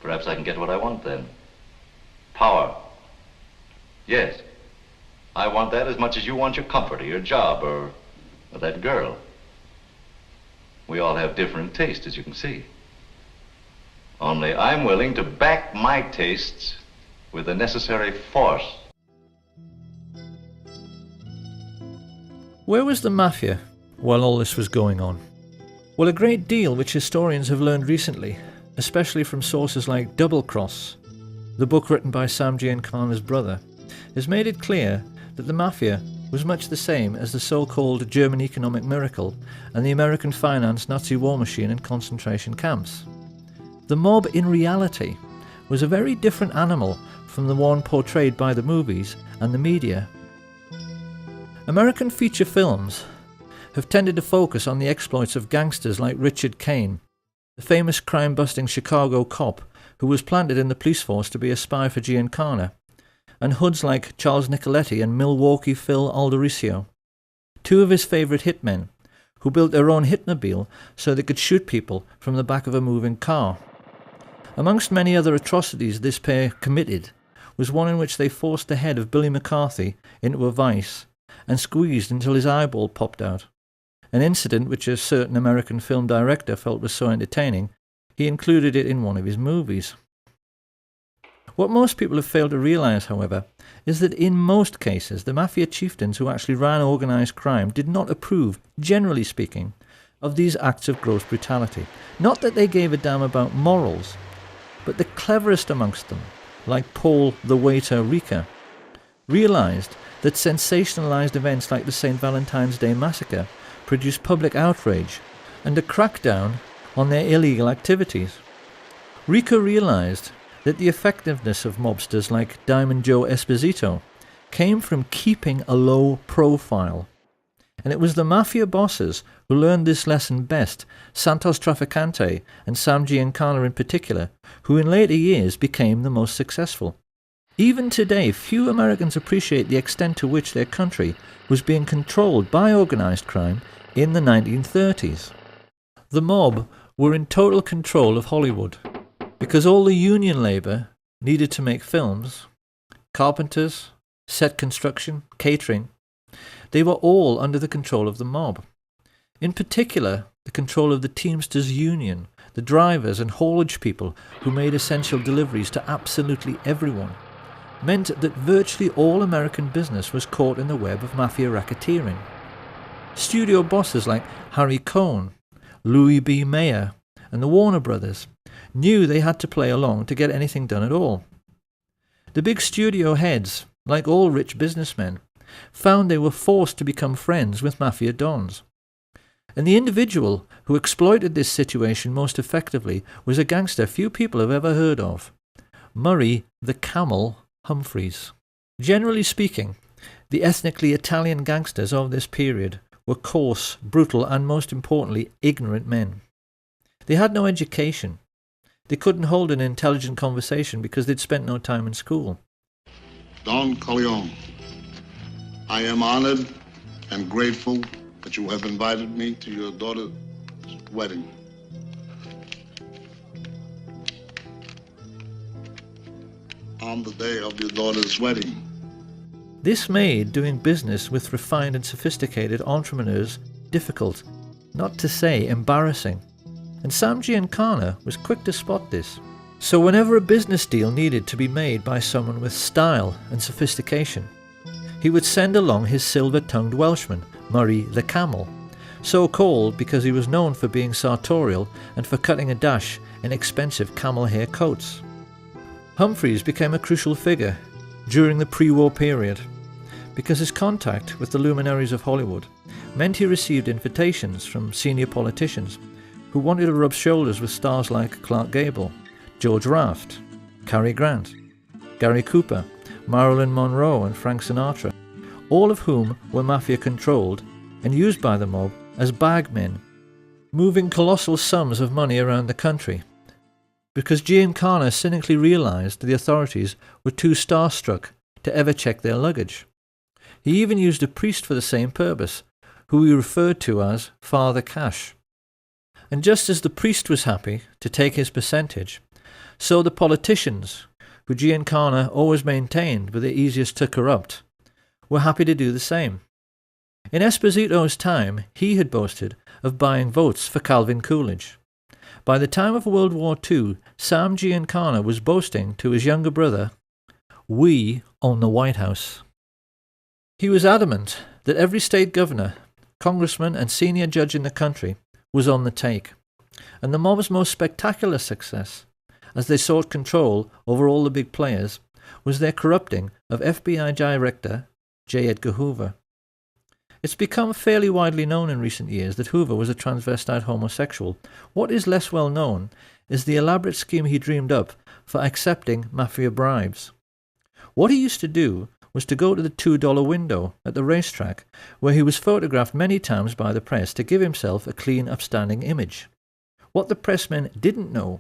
Perhaps I can get what I want then. Power. Yes. I want that as much as you want your comfort or your job or that girl. We all have different tastes, as you can see. Only I'm willing to back my tastes with the necessary force. Where was the mafia while all this was going on? Well, a great deal which historians have learned recently, especially from sources like Double Cross, the book written by Sam Giancana's brother, has made it clear that the mafia was much the same as the so-called German economic miracle and the American finance Nazi war machine in concentration camps. The mob in reality was a very different animal from the one portrayed by the movies and the media. American feature films have tended to focus on the exploits of gangsters like Richard Kane, the famous crime-busting Chicago cop who was planted in the police force to be a spy for Giancana, and hoods like Charles Nicoletti and Milwaukee Phil Aldericio, two of his favourite hitmen, who built their own hitmobile so they could shoot people from the back of a moving car. Amongst many other atrocities this pair committed was one in which they forced the head of Billy McCarthy into a vice and squeezed until his eyeball popped out, an incident which a certain American film director felt was so entertaining he included it in one of his movies. What most people have failed to realise, however, is that in most cases the mafia chieftains who actually ran organised crime did not approve, generally speaking, of these acts of gross brutality. Not that they gave a damn about morals, but the cleverest amongst them, like Paul the waiter Ricca, realised that sensationalised events like the St. Valentine's Day massacre produced public outrage and a crackdown on their illegal activities. Ricca realised that the effectiveness of mobsters like Diamond Joe Esposito came from keeping a low profile. And it was the mafia bosses who learned this lesson best, Santos Trafficante and Sam Giancana in particular, who in later years became the most successful. Even today, few Americans appreciate the extent to which their country was being controlled by organised crime in the 1930s. The mob were in total control of Hollywood, because all the union labour needed to make films, carpenters, set construction, catering, they were all under the control of the mob. In particular, the control of the Teamsters Union, the drivers and haulage people who made essential deliveries to absolutely everyone, meant that virtually all American business was caught in the web of mafia racketeering. Studio bosses like Harry Cohn, Louis B. Mayer, and the Warner Brothers knew they had to play along to get anything done at all. The big studio heads, like all rich businessmen, found they were forced to become friends with mafia dons. And the individual who exploited this situation most effectively was a gangster few people have ever heard of, Murray the Camel Humphreys. Generally speaking, the ethnically Italian gangsters of this period were coarse, brutal, and most importantly, ignorant men. They had no education. They couldn't hold an intelligent conversation because they'd spent no time in school. Don Corleone, I am honored and grateful that you have invited me to your daughter's wedding. On the day of your daughter's wedding. This made doing business with refined and sophisticated entrepreneurs difficult, not to say embarrassing. And Sam Giancana was quick to spot this. So whenever a business deal needed to be made by someone with style and sophistication, he would send along his silver-tongued Welshman, Murray the Camel, so called because he was known for being sartorial and for cutting a dash in expensive camel hair coats. Humphreys became a crucial figure during the pre-war period because his contact with the luminaries of Hollywood meant he received invitations from senior politicians who wanted to rub shoulders with stars like Clark Gable, George Raft, Cary Grant, Gary Cooper, Marilyn Monroe and Frank Sinatra, all of whom were mafia-controlled and used by the mob as bagmen, moving colossal sums of money around the country, because Giancana cynically realized the authorities were too starstruck to ever check their luggage. He even used a priest for the same purpose, who he referred to as Father Cash. And just as the priest was happy to take his percentage, so the politicians, who Giancana always maintained were the easiest to corrupt, were happy to do the same. In Esposito's time, he had boasted of buying votes for Calvin Coolidge. By the time of World War II, Sam Giancana was boasting to his younger brother, "We own the White House." He was adamant that every state governor, congressman and senior judge in the country was on the take, and the mob's most spectacular success, as they sought control over all the big players, was their corrupting of FBI Director J. Edgar Hoover. It's become fairly widely known in recent years that Hoover was a transvestite homosexual. What is less well known is the elaborate scheme he dreamed up for accepting mafia bribes. What he used to do was to go to the $2 window at the racetrack, where he was photographed many times by the press to give himself a clean, upstanding image. What the pressmen didn't know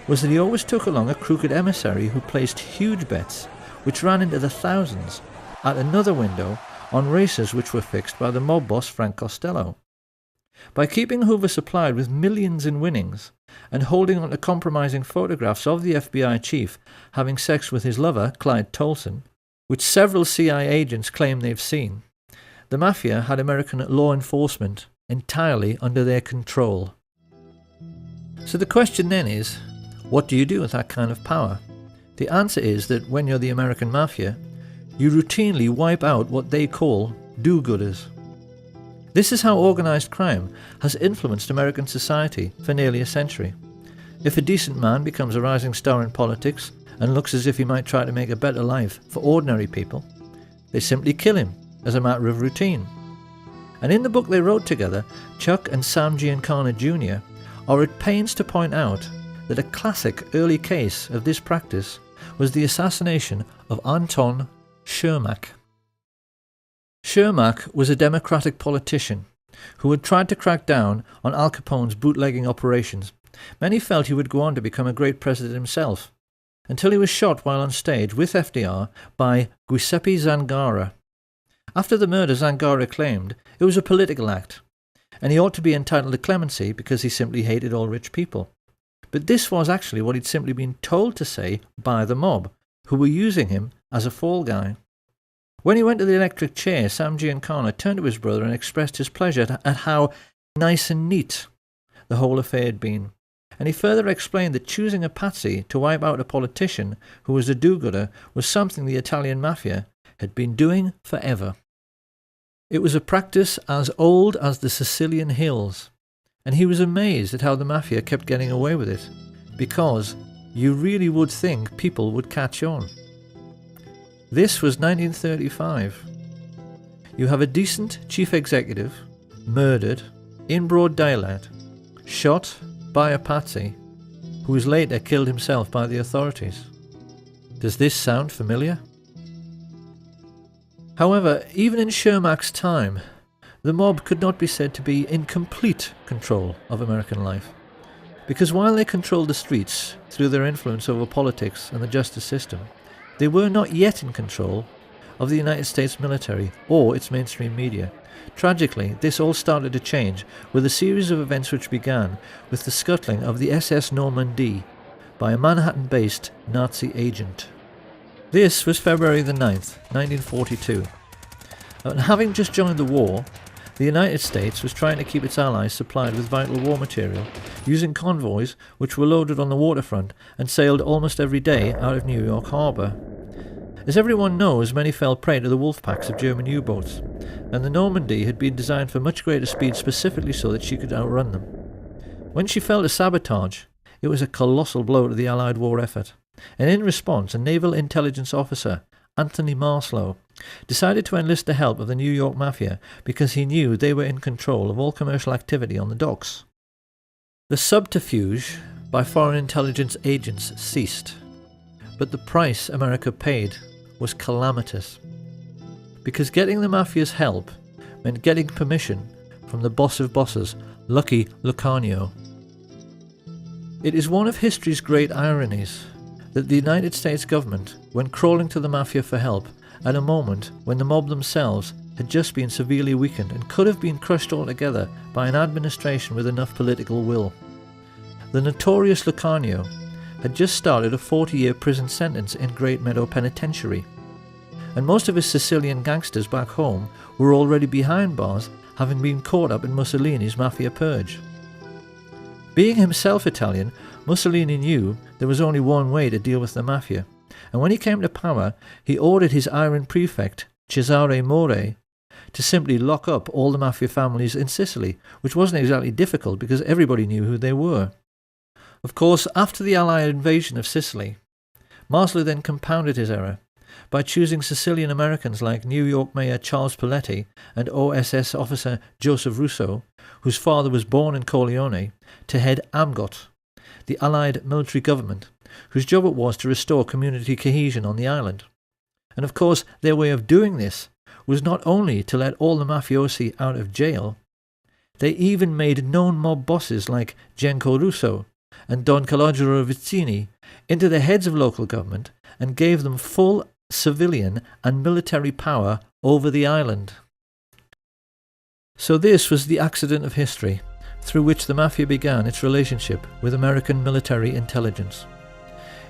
was that he always took along a crooked emissary who placed huge bets, which ran into the thousands, at another window on races which were fixed by the mob boss Frank Costello. By keeping Hoover supplied with millions in winnings and holding on to compromising photographs of the FBI chief having sex with his lover, Clyde Tolson, which several CIA agents claim they've seen, the mafia had American law enforcement entirely under their control. So the question then is, what do you do with that kind of power? The answer is that when you're the American mafia, you routinely wipe out what they call do-gooders. This is how organized crime has influenced American society for nearly a century. If a decent man becomes a rising star in politics and looks as if he might try to make a better life for ordinary people, they simply kill him as a matter of routine. And in the book they wrote together, Chuck and Sam Giancana Jr. are at pains to point out that a classic early case of this practice was the assassination of Anton Shermack. Shermack was a Democratic politician who had tried to crack down on Al Capone's bootlegging operations. Many felt he would go on to become a great president himself, until he was shot while on stage with FDR by Giuseppe Zangara. After the murder, Zangara claimed it was a political act, and he ought to be entitled to clemency because he simply hated all rich people. But this was actually what he'd simply been told to say by the mob, who were using him as a fall guy. When he went to the electric chair, Sam Giancana turned to his brother and expressed his pleasure at how nice and neat the whole affair had been. And he further explained that choosing a patsy to wipe out a politician who was a do-gooder was something the Italian mafia had been doing forever. It was a practice as old as the Sicilian hills, and he was amazed at how the mafia kept getting away with it, because you really would think people would catch on. This was 1935. You have a decent chief executive murdered in broad daylight, shot by a patsy, who was later killed himself by the authorities. Does this sound familiar? However, even in Shermack's time, the mob could not be said to be in complete control of American life, because while they controlled the streets through their influence over politics and the justice system, they were not yet in control of the United States military or its mainstream media. Tragically, this all started to change with a series of events which began with the scuttling of the SS Normandie by a Manhattan-based Nazi agent. This was February the 9th, 1942. And having just joined the war, the United States was trying to keep its allies supplied with vital war material, using convoys which were loaded on the waterfront and sailed almost every day out of New York Harbor. As everyone knows, many fell prey to the wolf packs of German U-boats, and the Normandy had been designed for much greater speed specifically so that she could outrun them. When she fell to sabotage, it was a colossal blow to the Allied war effort, and in response a naval intelligence officer, Anthony Marslow, decided to enlist the help of the New York Mafia because he knew they were in control of all commercial activity on the docks. The subterfuge by foreign intelligence agents ceased, but the price America paid was calamitous, because getting the Mafia's help meant getting permission from the boss of bosses, Lucky Lucanio. It is one of history's great ironies that the United States government went crawling to the Mafia for help at a moment when the mob themselves had just been severely weakened and could have been crushed altogether by an administration with enough political will. The notorious Lucanio had just started a 40-year prison sentence in Great Meadow Penitentiary, and most of his Sicilian gangsters back home were already behind bars, having been caught up in Mussolini's Mafia purge. Being himself Italian, Mussolini knew there was only one way to deal with the Mafia, and when he came to power, he ordered his iron prefect, Cesare More, to simply lock up all the Mafia families in Sicily, which wasn't exactly difficult because everybody knew who they were. Of course, after the Allied invasion of Sicily, Marslow then compounded his error by choosing Sicilian Americans like New York Mayor Charles Paletti and OSS officer Joseph Russo, whose father was born in Corleone, to head AMGOT, the Allied military government, whose job it was to restore community cohesion on the island. And of course, their way of doing this was not only to let all the mafiosi out of jail, they even made known mob bosses like Genco Russo and Don Calogero Vizzini into the heads of local government and gave them full civilian and military power over the island. So this was the accident of history through which the Mafia began its relationship with American military intelligence.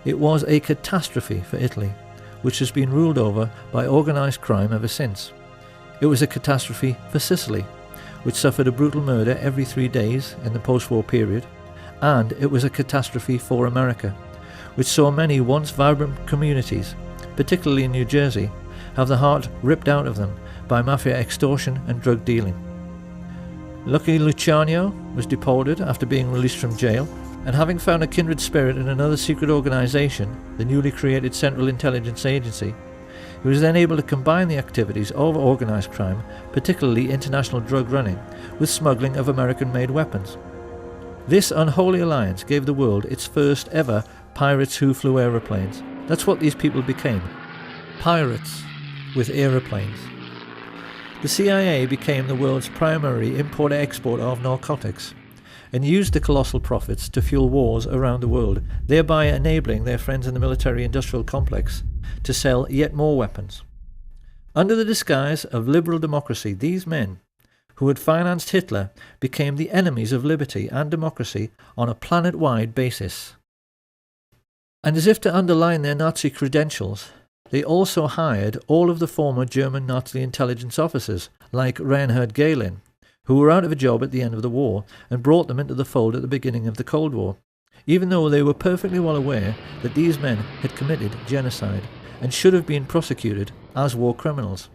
It was a catastrophe for Italy, which has been ruled over by organised crime ever since. It was a catastrophe for Sicily, which suffered a brutal murder every 3 days in the post-war period, and it was a catastrophe for America, which saw many once vibrant communities, particularly in New Jersey, have the heart ripped out of them by Mafia extortion and drug dealing. Lucky Lucanio was deported after being released from jail, and having found a kindred spirit in another secret organisation, the newly created Central Intelligence Agency, he was then able to combine the activities of organised crime, particularly international drug running, with smuggling of American-made weapons. This unholy alliance gave the world its first ever pirates who flew aeroplanes. That's what these people became. Pirates with aeroplanes. The CIA became the world's primary import-export of narcotics, and used the colossal profits to fuel wars around the world, thereby enabling their friends in the military-industrial complex to sell yet more weapons. Under the disguise of liberal democracy, these men, who had financed Hitler, became the enemies of liberty and democracy on a planet-wide basis. And as if to underline their Nazi credentials, they also hired all of the former German Nazi intelligence officers, like Reinhard Gehlen, who were out of a job at the end of the war, and brought them into the fold at the beginning of the Cold War, even though they were perfectly well aware that these men had committed genocide and should have been prosecuted as war criminals.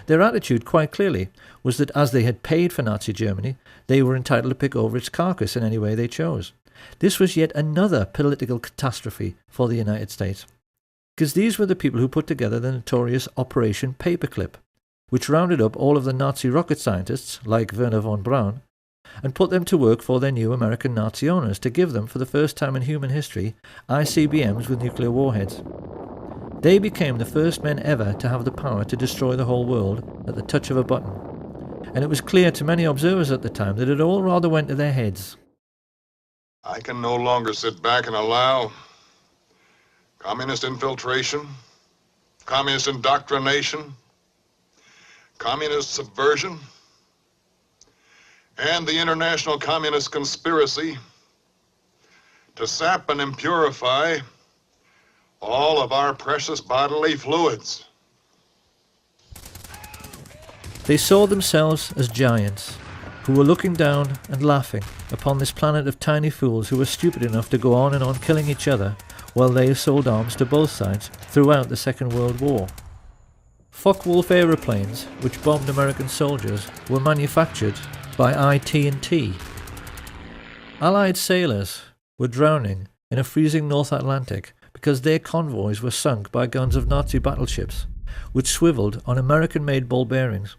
Their attitude, quite clearly, was that as they had paid for Nazi Germany, they were entitled to pick over its carcass in any way they chose. This was yet another political catastrophe for the United States, because these were the people who put together the notorious Operation Paperclip, which rounded up all of the Nazi rocket scientists, like Werner von Braun, and put them to work for their new American Nazi owners to give them, for the first time in human history, ICBMs with nuclear warheads. They became the first men ever to have the power to destroy the whole world at the touch of a button, and it was clear to many observers at the time that it all rather went to their heads. I can no longer sit back and allow communist infiltration, communist indoctrination, communist subversion, and the international communist conspiracy to sap and impurify all of our precious bodily fluids. They saw themselves as giants, who were looking down and laughing upon this planet of tiny fools who were stupid enough to go on and on killing each other, while they sold arms to both sides throughout the Second World War. Focke-Wulf aeroplanes, which bombed American soldiers, were manufactured by IT&T. Allied sailors were drowning in a freezing North Atlantic because their convoys were sunk by guns of Nazi battleships, which swiveled on American-made ball bearings.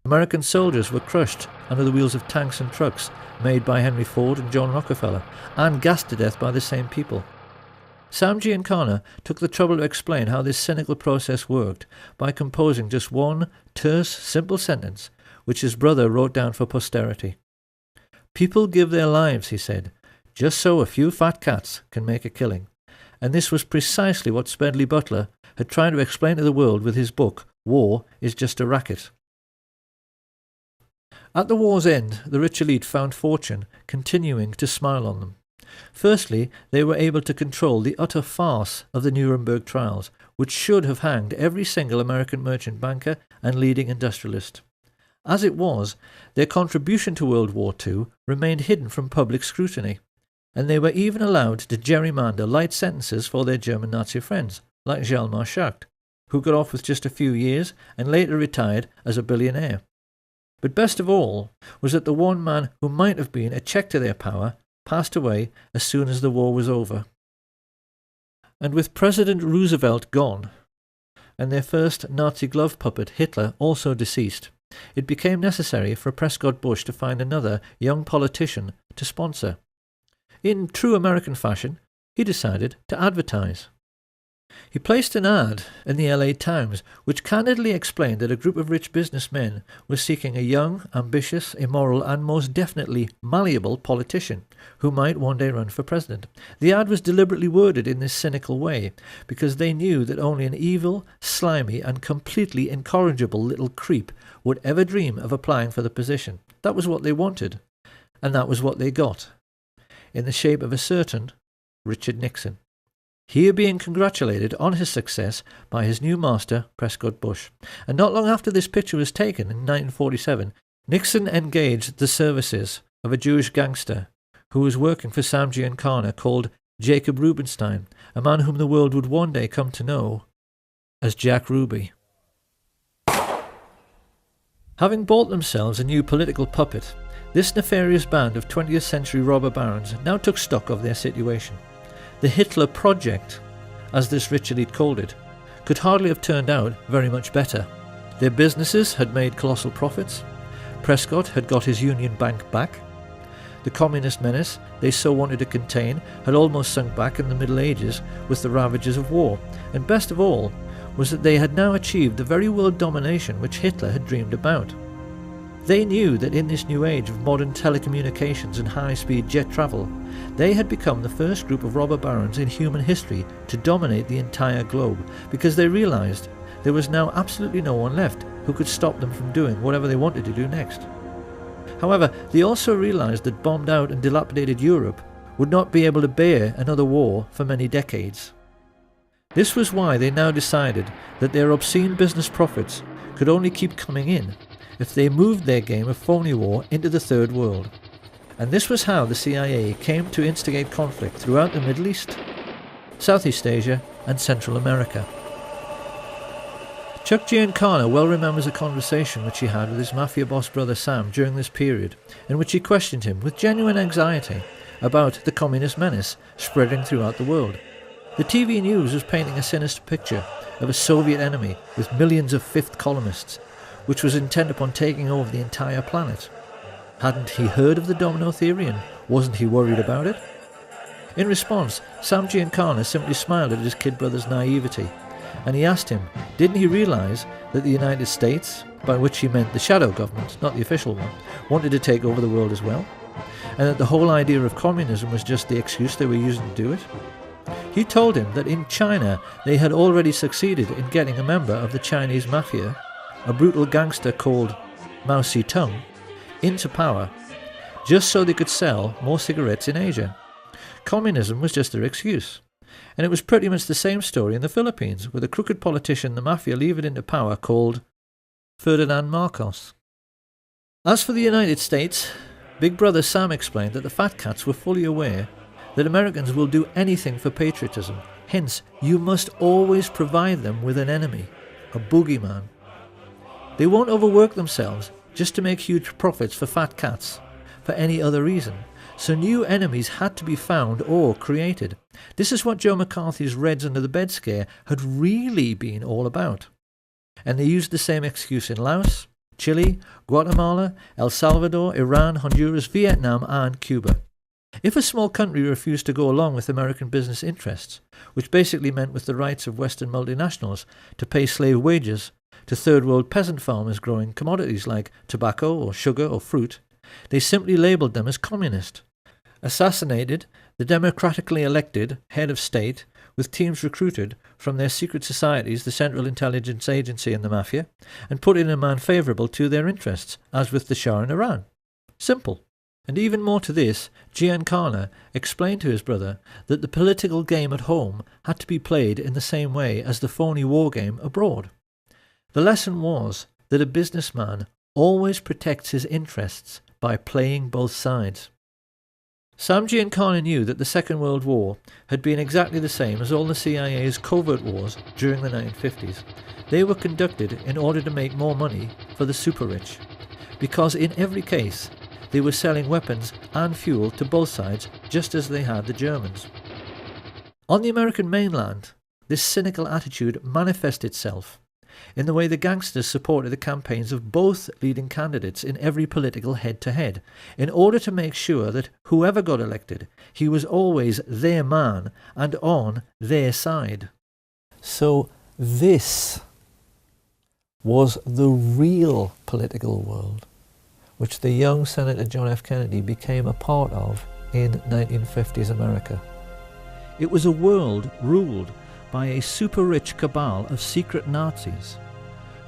American soldiers were crushed under the wheels of tanks and trucks made by Henry Ford and John Rockefeller, and gassed to death by the same people. Sam Giancana took the trouble to explain how this cynical process worked by composing just one terse, simple sentence, which his brother wrote down for posterity. "People give their lives," he said, "just so a few fat cats can make a killing." And this was precisely what Smedley Butler had tried to explain to the world with his book, War is Just a Racket. At the war's end, the rich elite found fortune continuing to smile on them. Firstly, they were able to control the utter farce of the Nuremberg trials, which should have hanged every single American merchant banker and leading industrialist. As it was, their contribution to World War II remained hidden from public scrutiny, and they were even allowed to gerrymander light sentences for their German Nazi friends, like Hjalmar Schacht, who got off with just a few years and later retired as a billionaire. But best of all was that the one man who might have been a check to their power passed away as soon as the war was over. And with President Roosevelt gone, and their first Nazi glove puppet Hitler also deceased, it became necessary for Prescott Bush to find another young politician to sponsor. In true American fashion, he decided to advertise. He placed an ad in the LA Times which candidly explained that a group of rich businessmen was seeking a young, ambitious, immoral and most definitely malleable politician who might one day run for president. The ad was deliberately worded in this cynical way because they knew that only an evil, slimy and completely incorrigible little creep would ever dream of applying for the position. That was what they wanted, and that was what they got, in the shape of a certain Richard Nixon. Here being congratulated on his success by his new master, Prescott Bush. And not long after this picture was taken in 1947, Nixon engaged the services of a Jewish gangster who was working for Sam Giancana called Jacob Rubenstein, a man whom the world would one day come to know as Jack Ruby. Having bought themselves a new political puppet, this nefarious band of 20th century robber barons now took stock of their situation. The Hitler Project, as this rich elite called it, could hardly have turned out very much better. Their businesses had made colossal profits. Prescott had got his Union Bank back. The communist menace they so wanted to contain had almost sunk back in the Middle Ages with the ravages of war. And best of all was that they had now achieved the very world domination which Hitler had dreamed about. They knew that in this new age of modern telecommunications and high-speed jet travel, they had become the first group of robber barons in human history to dominate the entire globe, because they realized there was now absolutely no one left who could stop them from doing whatever they wanted to do next. However, they also realized that bombed out and dilapidated Europe would not be able to bear another war for many decades. This was why they now decided that their obscene business profits could only keep coming in if they moved their game of phony war into the Third World. And this was how the CIA came to instigate conflict throughout the Middle East, Southeast Asia and Central America. Chuck Giancana well remembers a conversation which he had with his mafia boss brother Sam during this period, in which he questioned him with genuine anxiety about the communist menace spreading throughout the world. The TV news was painting a sinister picture of a Soviet enemy with millions of fifth columnists, which was intent upon taking over the entire planet. Hadn't he heard of the domino theory and wasn't he worried about it? In response, Sam Giancana simply smiled at his kid brother's naivety, and he asked him, didn't he realize that the United States, by which he meant the shadow government, not the official one, wanted to take over the world as well, and that the whole idea of communism was just the excuse they were using to do it? He told him that in China they had already succeeded in getting a member of the Chinese mafia, a brutal gangster called Mao Zedong, into power, just so they could sell more cigarettes in Asia. Communism was just their excuse. And it was pretty much the same story in the Philippines, with a crooked politician the mafia levered into power called Ferdinand Marcos. As for the United States, Big Brother Sam explained that the fat cats were fully aware that Americans will do anything for patriotism. Hence, you must always provide them with an enemy, a boogeyman. They won't overwork themselves just to make huge profits for fat cats, for any other reason. So new enemies had to be found or created. This is what Joe McCarthy's Reds Under the Bed scare had really been all about. And they used the same excuse in Laos, Chile, Guatemala, El Salvador, Iran, Honduras, Vietnam and Cuba. If a small country refused to go along with American business interests, which basically meant with the rights of Western multinationals to pay slave wages to third world peasant farmers growing commodities like tobacco or sugar or fruit, they simply labelled them as communist, assassinated the democratically elected head of state with teams recruited from their secret societies, the Central Intelligence Agency and the Mafia, and put in a man favourable to their interests, as with the Shah in Iran. Simple. And even more to this, Giancana explained to his brother that the political game at home had to be played in the same way as the phony war game abroad. The lesson was that a businessman always protects his interests by playing both sides. Sam Giancana knew that the Second World War had been exactly the same as all the CIA's covert wars during the 1950s. They were conducted in order to make more money for the super-rich, because in every case they were selling weapons and fuel to both sides just as they had the Germans. On the American mainland, this cynical attitude manifested itself in the way the gangsters supported the campaigns of both leading candidates in every political head-to-head, in order to make sure that whoever got elected, he was always their man and on their side. So this was the real political world which the young Senator John F. Kennedy became a part of in 1950s America. It was a world ruled by a super-rich cabal of secret Nazis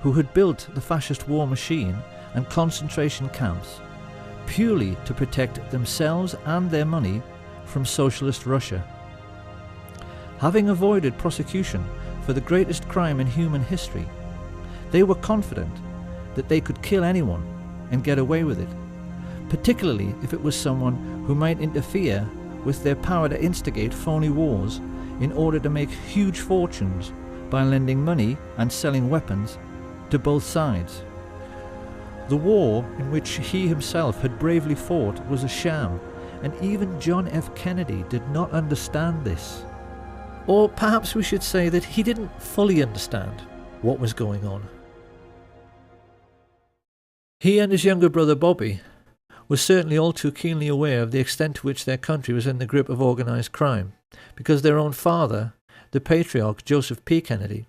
who had built the fascist war machine and concentration camps purely to protect themselves and their money from socialist Russia. Having avoided prosecution for the greatest crime in human history, they were confident that they could kill anyone and get away with it, particularly if it was someone who might interfere with their power to instigate phony wars in order to make huge fortunes by lending money and selling weapons to both sides. The war in which he himself had bravely fought was a sham, and even John F. Kennedy did not understand this. Or perhaps we should say that he didn't fully understand what was going on. He and his younger brother Bobby were certainly all too keenly aware of the extent to which their country was in the grip of organised crime, because their own father, the patriarch Joseph P. Kennedy,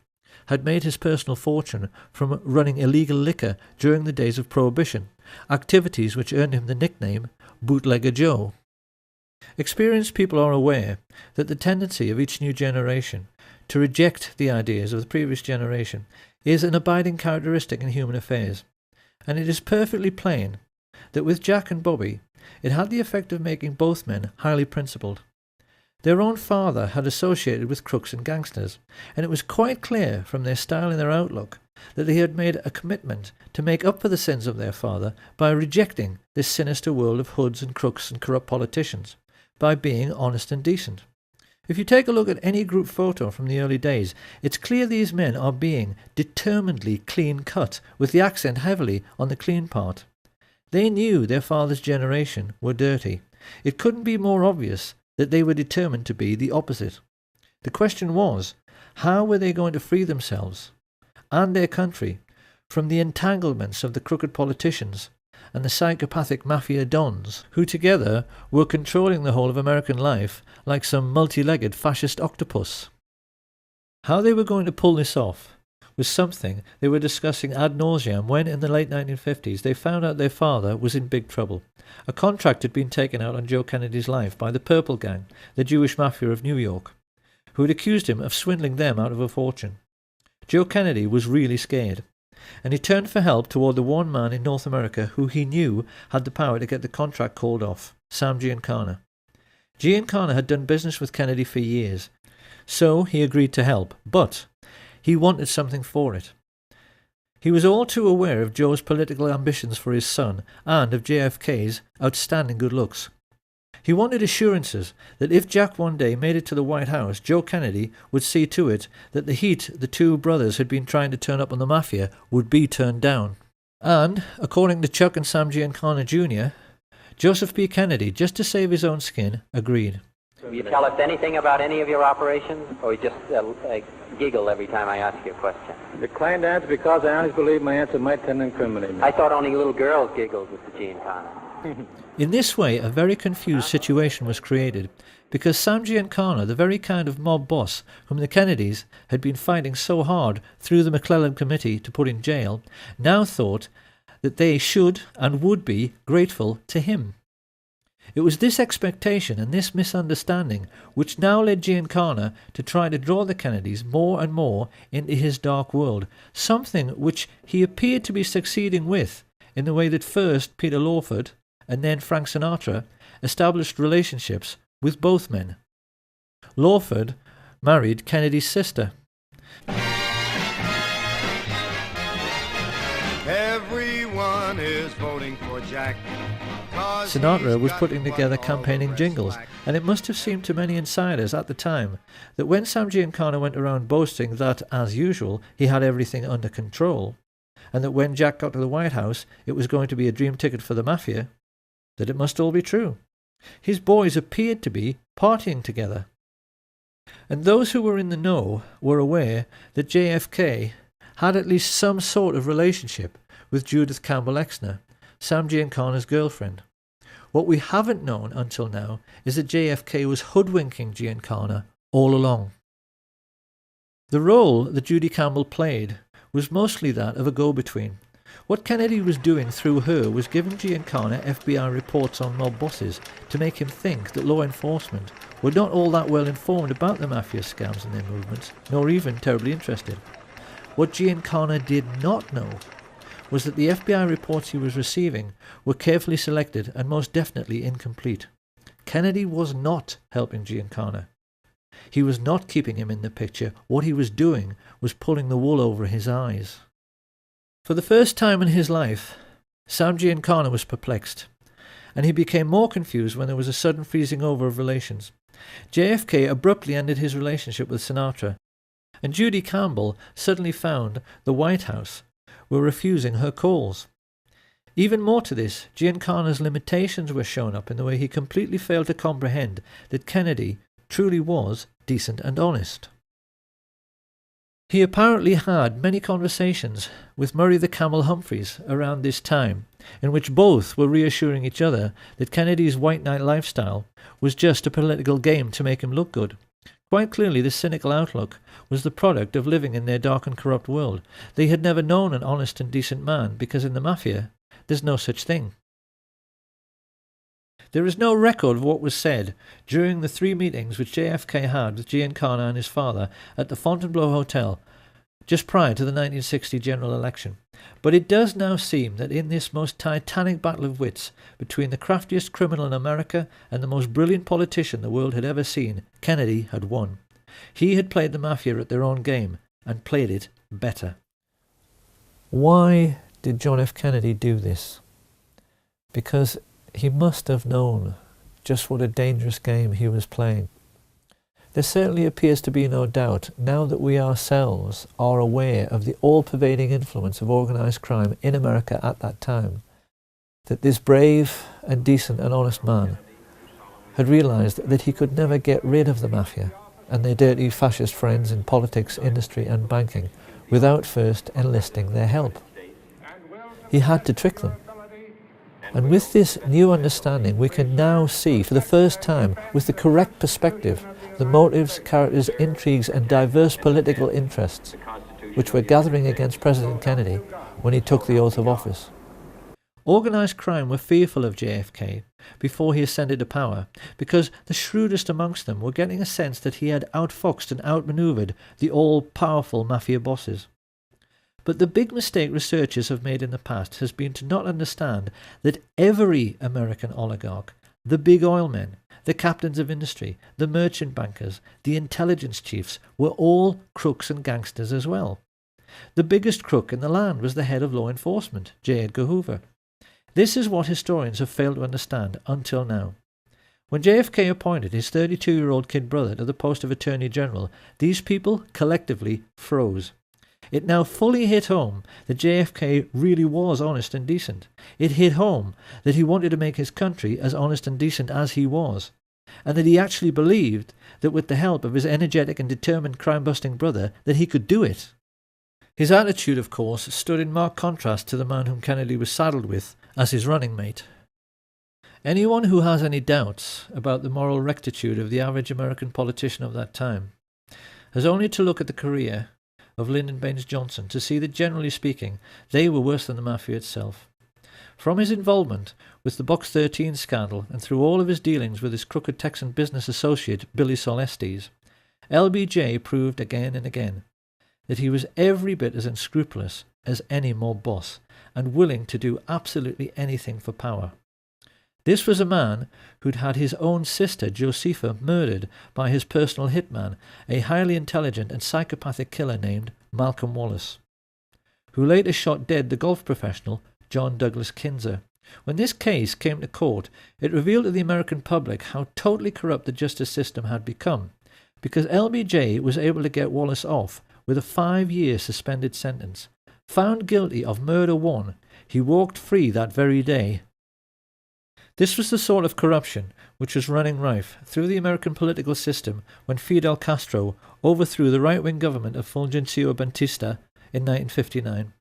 had made his personal fortune from running illegal liquor during the days of Prohibition, activities which earned him the nickname Bootlegger Joe. Experienced people are aware that the tendency of each new generation to reject the ideas of the previous generation is an abiding characteristic in human affairs, and it is perfectly plain that with Jack and Bobby it had the effect of making both men highly principled. Their own father had associated with crooks and gangsters, and it was quite clear from their style and their outlook that they had made a commitment to make up for the sins of their father by rejecting this sinister world of hoods and crooks and corrupt politicians, by being honest and decent. If you take a look at any group photo from the early days, it's clear these men are being determinedly clean-cut, with the accent heavily on the clean part. They knew their father's generation were dirty. It couldn't be more obvious that they were determined to be the opposite. The question was, how were they going to free themselves and their country from the entanglements of the crooked politicians and the psychopathic mafia dons, who together were controlling the whole of American life like some multi-legged fascist octopus? How they were going to pull this off was something they were discussing ad nauseam when, in the late 1950s, they found out their father was in big trouble. A contract had been taken out on Joe Kennedy's life by the Purple Gang, the Jewish mafia of New York, who had accused him of swindling them out of a fortune. Joe Kennedy was really scared, and he turned for help toward the one man in North America who he knew had the power to get the contract called off, Sam Giancana. Giancana had done business with Kennedy for years, so he agreed to help, but he wanted something for it. He was all too aware of Joe's political ambitions for his son and of JFK's outstanding good looks. He wanted assurances that if Jack one day made it to the White House, Joe Kennedy would see to it that the heat the two brothers had been trying to turn up on the mafia would be turned down. And, according to Chuck and Sam Giancana Jr., Joseph P. Kennedy, just to save his own skin, agreed. Will you tell us anything about any of your operations, or you just giggle every time I ask you a question? Decline to answer because I honestly believe my answer might tend to incriminate me. I thought only little girls giggled, Mr. Giancana. In this way, a very confused situation was created, because Sam Giancana, the very kind of mob boss whom the Kennedys had been fighting so hard through the McClellan Committee to put in jail, now thought that they should and would be grateful to him. It was this expectation and this misunderstanding which now led Giancana to try to draw the Kennedys more and more into his dark world, something which he appeared to be succeeding with, in the way that first Peter Lawford and then Frank Sinatra established relationships with both men. Lawford married Kennedy's sister. Everyone is voting for Jack. Sinatra was putting together campaigning jingles, and it must have seemed to many insiders at the time that when Sam Giancana went around boasting that, as usual, he had everything under control, and that when Jack got to the White House it was going to be a dream ticket for the mafia, that it must all be true. His boys appeared to be partying together. And those who were in the know were aware that JFK had at least some sort of relationship with Judith Campbell Exner, Sam Giancana's girlfriend. What we haven't known until now is that JFK was hoodwinking Giancana all along. The role that Judy Campbell played was mostly that of a go-between. What Kennedy was doing through her was giving Giancana FBI reports on mob bosses to make him think that law enforcement were not all that well informed about the mafia scams and their movements, nor even terribly interested. What Giancana did not know was that the FBI reports he was receiving were carefully selected and most definitely incomplete. Kennedy was not helping Giancana. He was not keeping him in the picture. What he was doing was pulling the wool over his eyes. For the first time in his life, Sam Giancana was perplexed, and he became more confused when there was a sudden freezing over of relations. JFK abruptly ended his relationship with Sinatra, and Judy Campbell suddenly found the White House were refusing her calls. Even more to this, Giancana's limitations were shown up in the way he completely failed to comprehend that Kennedy truly was decent and honest. He apparently had many conversations with Murray the Camel Humphreys around this time, in which both were reassuring each other that Kennedy's white knight lifestyle was just a political game to make him look good. Quite clearly, this cynical outlook was the product of living in their dark and corrupt world. They had never known an honest and decent man, because in the mafia there's no such thing. There is no record of what was said during the 3 meetings which JFK had with Giancana and his father at the Fontainebleau Hotel just prior to the 1960 general election. But it does now seem that in this most titanic battle of wits between the craftiest criminal in America and the most brilliant politician the world had ever seen, Kennedy had won. He had played the mafia at their own game, and played it better. Why did John F. Kennedy do this? Because he must have known just what a dangerous game he was playing. There certainly appears to be no doubt, now that we ourselves are aware of the all-pervading influence of organised crime in America at that time, that this brave and decent and honest man had realised that he could never get rid of the mafia and their dirty fascist friends in politics, industry and banking without first enlisting their help. He had to trick them. And with this new understanding, we can now see, for the first time, with the correct perspective, the motives, characters, intrigues and diverse political interests which were gathering against President Kennedy when he took the oath of office. Organised crime were fearful of JFK before he ascended to power, because the shrewdest amongst them were getting a sense that he had outfoxed and outmanoeuvred the all-powerful mafia bosses. But the big mistake researchers have made in the past has been to not understand that every American oligarch, the big oil men, the captains of industry, the merchant bankers, the intelligence chiefs, were all crooks and gangsters as well. The biggest crook in the land was the head of law enforcement, J. Edgar Hoover. This is what historians have failed to understand until now. When JFK appointed his 32-year-old kid brother to the post of Attorney General, these people collectively froze. It now fully hit home that JFK really was honest and decent. It hit home that he wanted to make his country as honest and decent as he was, and that he actually believed that with the help of his energetic and determined crime-busting brother that he could do it. His attitude, of course, stood in marked contrast to the man whom Kennedy was saddled with as his running mate. Anyone who has any doubts about the moral rectitude of the average American politician of that time has only to look at the career of Lyndon Baines Johnson to see that, generally speaking, they were worse than the Mafia itself. From his involvement with the Box 13 scandal and through all of his dealings with his crooked Texan business associate Billy Solestes, LBJ proved again and again that he was every bit as unscrupulous as any mob boss and willing to do absolutely anything for power. This was a man who'd had his own sister, Josepha, murdered by his personal hitman, a highly intelligent and psychopathic killer named Malcolm Wallace, who later shot dead the golf professional John Douglas Kinzer. When this case came to court, it revealed to the American public how totally corrupt the justice system had become, because LBJ was able to get Wallace off with a 5-year suspended sentence. Found guilty of murder one, he walked free that very day. This was the sort of corruption which was running rife through the American political system when Fidel Castro overthrew the right-wing government of Fulgencio Batista in 1959.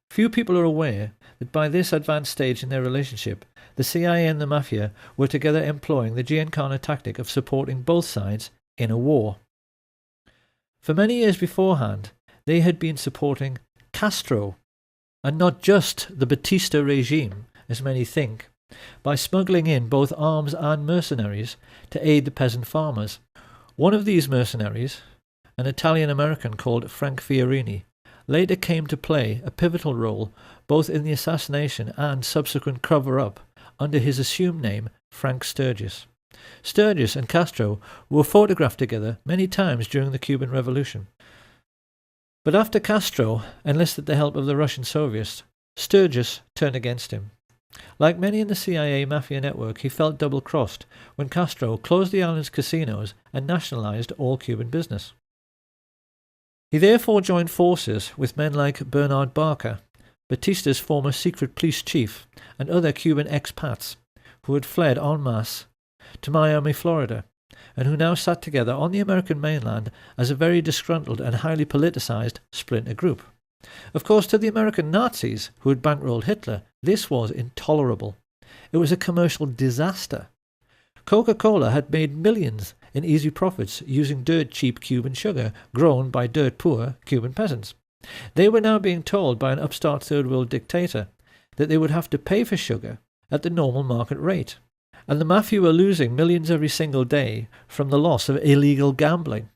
Few people are aware that by this advanced stage in their relationship, the CIA and the Mafia were together employing the Giancana tactic of supporting both sides in a war. For many years beforehand, they had been supporting Castro, and not just the Batista regime, as many think, by smuggling in both arms and mercenaries to aid the peasant farmers. One of these mercenaries, an Italian-American called Frank Fiorini, later came to play a pivotal role both in the assassination and subsequent cover-up under his assumed name Frank Sturgis. Sturgis and Castro were photographed together many times during the Cuban Revolution. But after Castro enlisted the help of the Russian Soviets, Sturgis turned against him. Like many in the CIA Mafia network, he felt double-crossed when Castro closed the island's casinos and nationalized all Cuban business. He therefore joined forces with men like Bernard Barker, Batista's former secret police chief, and other Cuban expats who had fled en masse to Miami, Florida, and who now sat together on the American mainland as a very disgruntled and highly politicized splinter group. Of course, to the American Nazis who had bankrolled Hitler, this was intolerable. It was a commercial disaster. Coca-Cola had made millions in easy profits using dirt-cheap Cuban sugar grown by dirt-poor Cuban peasants. They were now being told by an upstart third-world dictator that they would have to pay for sugar at the normal market rate, and the Mafia were losing millions every single day from the loss of illegal gambling.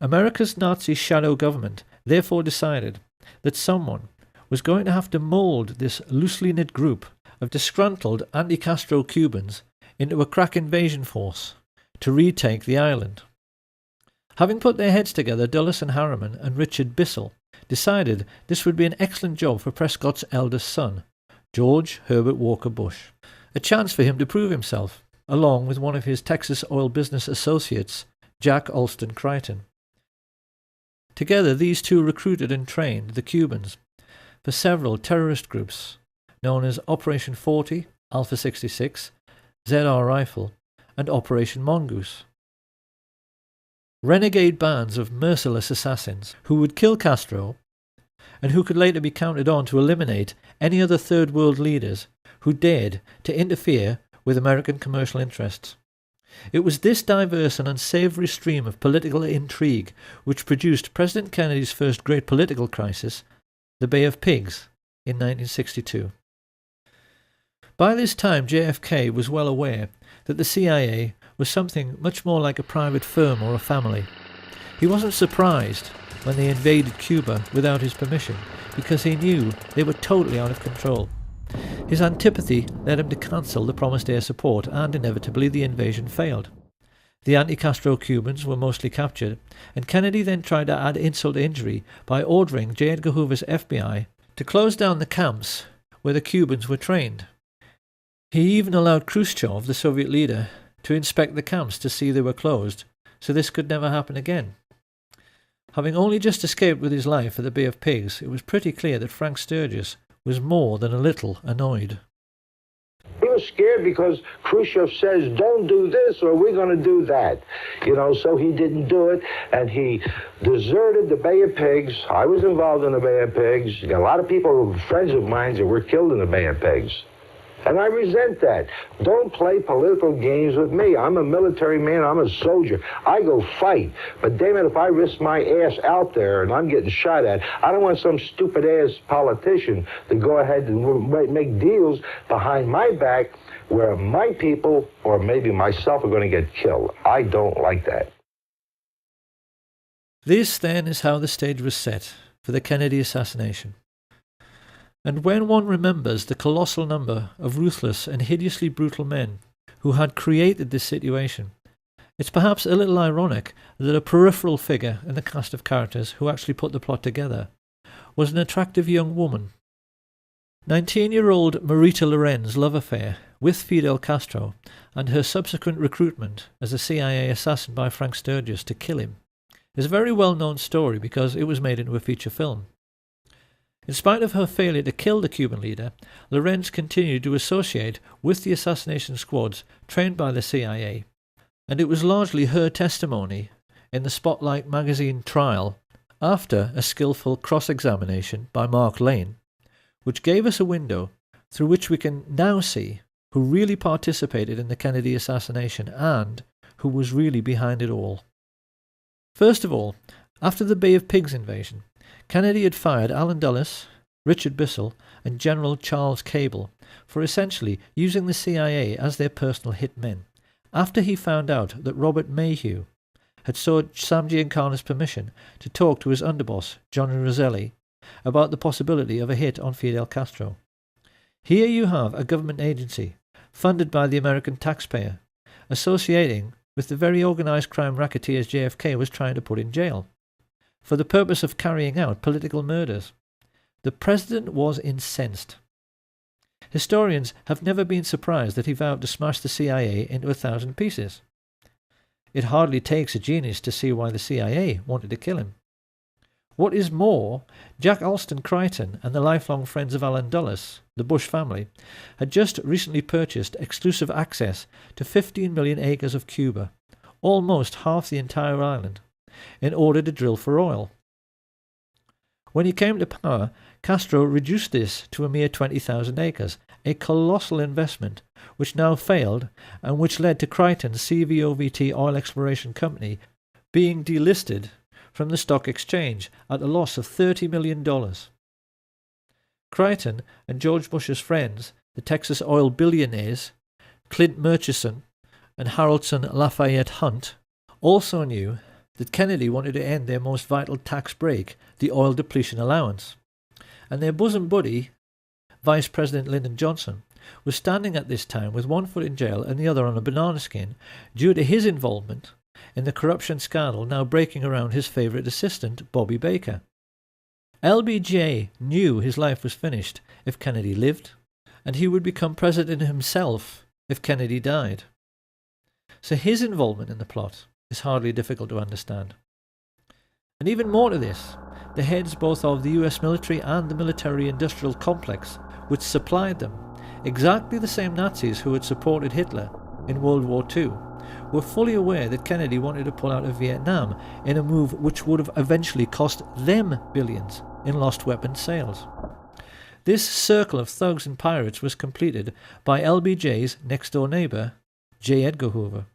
America's Nazi shadow government therefore decided that someone was going to have to mould this loosely knit group of disgruntled anti-Castro Cubans into a crack invasion force to retake the island. Having put their heads together, Dulles and Harriman and Richard Bissell decided this would be an excellent job for Prescott's eldest son, George Herbert Walker Bush, a chance for him to prove himself, along with one of his Texas oil business associates, Jack Alston Crichton. Together, these two recruited and trained the Cubans for several terrorist groups known as Operation 40, Alpha 66, ZR Rifle, and Operation Mongoose. Renegade bands of merciless assassins who would kill Castro and who could later be counted on to eliminate any other third world leaders who dared to interfere with American commercial interests. It was this diverse and unsavory stream of political intrigue which produced President Kennedy's first great political crisis, the Bay of Pigs, in 1962. By this time, JFK was well aware that the CIA was something much more like a private firm or a family. He wasn't surprised when they invaded Cuba without his permission, because he knew they were totally out of control. His antipathy led him to cancel the promised air support, and inevitably the invasion failed. The anti-Castro Cubans were mostly captured, and Kennedy then tried to add insult to injury by ordering J. Edgar Hoover's FBI to close down the camps where the Cubans were trained. He even allowed Khrushchev, the Soviet leader, to inspect the camps to see they were closed, so this could never happen again. Having only just escaped with his life at the Bay of Pigs, it was pretty clear that Frank Sturgis was more than a little annoyed. He was scared because Khrushchev says, don't do this or we're going to do that. So he didn't do it, and he deserted the Bay of Pigs. I was involved in the Bay of Pigs. A lot of people, friends of mine, that were killed in the Bay of Pigs. And I resent that. Don't play political games with me. I'm a military man. I'm a soldier. I go fight. But damn it, if I risk my ass out there and I'm getting shot at, I don't want some stupid-ass politician to go ahead and make deals behind my back where my people or maybe myself are going to get killed. I don't like that. This, then, is how the stage was set for the Kennedy assassination. And when one remembers the colossal number of ruthless and hideously brutal men who had created this situation, it's perhaps a little ironic that a peripheral figure in the cast of characters who actually put the plot together was an attractive young woman. 19-year-old Marita Loren's love affair with Fidel Castro and her subsequent recruitment as a CIA assassin by Frank Sturgis to kill him is a very well-known story because it was made into a feature film. In spite of her failure to kill the Cuban leader, Lorenz continued to associate with the assassination squads trained by the CIA, and it was largely her testimony in the Spotlight magazine trial after a skillful cross-examination by Mark Lane, which gave us a window through which we can now see who really participated in the Kennedy assassination and who was really behind it all. First of all, after the Bay of Pigs invasion, Kennedy had fired Allen Dulles, Richard Bissell, and General Charles Cable for essentially using the CIA as their personal hitmen, after he found out that Robert Mayhew had sought Sam Giancana's permission to talk to his underboss, Johnny Roselli, about the possibility of a hit on Fidel Castro. Here you have a government agency, funded by the American taxpayer, associating with the very organized crime racketeers JFK was trying to put in jail, for the purpose of carrying out political murders. The president was incensed. Historians have never been surprised that he vowed to smash the CIA into 1,000 pieces. It hardly takes a genius to see why the CIA wanted to kill him. What is more, Jack Alston Crichton and the lifelong friends of Allen Dulles, the Bush family, had just recently purchased exclusive access to 15 million acres of Cuba, almost half the entire island, in order to drill for oil. When he came to power, Castro reduced this to a mere 20,000 acres, a colossal investment which now failed and which led to Crichton's CVOVT Oil Exploration Company being delisted from the stock exchange at a loss of $30 million. Crichton and George Bush's friends, the Texas oil billionaires, Clint Murchison and Haroldson Lafayette Hunt, also knew that Kennedy wanted to end their most vital tax break, the oil depletion allowance, and their bosom buddy, Vice President Lyndon Johnson, was standing at this time with one foot in jail and the other on a banana skin due to his involvement in the corruption scandal now breaking around his favourite assistant, Bobby Baker. LBJ knew his life was finished if Kennedy lived, and he would become president himself if Kennedy died. So his involvement in the plot is hardly difficult to understand. And even more to this, the heads both of the US military and the military-industrial complex which supplied them, exactly the same Nazis who had supported Hitler in World War II, were fully aware that Kennedy wanted to pull out of Vietnam in a move which would have eventually cost them billions in lost weapons sales. This circle of thugs and pirates was completed by LBJ's next-door neighbour, J. Edgar Hoover,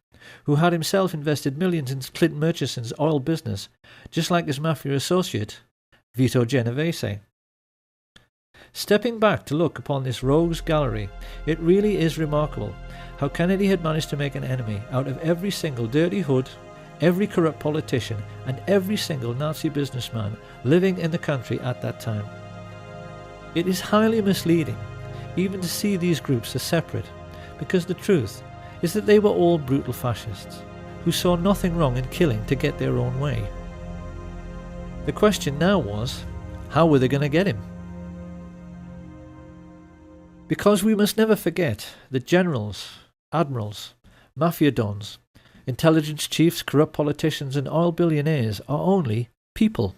who had himself invested millions in Clint Murchison's oil business, just like his mafia associate, Vito Genovese. Stepping back to look upon this rogues gallery, it really is remarkable how Kennedy had managed to make an enemy out of every single dirty hood, every corrupt politician, and every single Nazi businessman living in the country at that time. It is highly misleading even to see these groups as separate, because the truth is that they were all brutal fascists, who saw nothing wrong in killing to get their own way. The question now was, how were they going to get him? Because we must never forget that generals, admirals, mafia dons, intelligence chiefs, corrupt politicians, and oil billionaires are only people.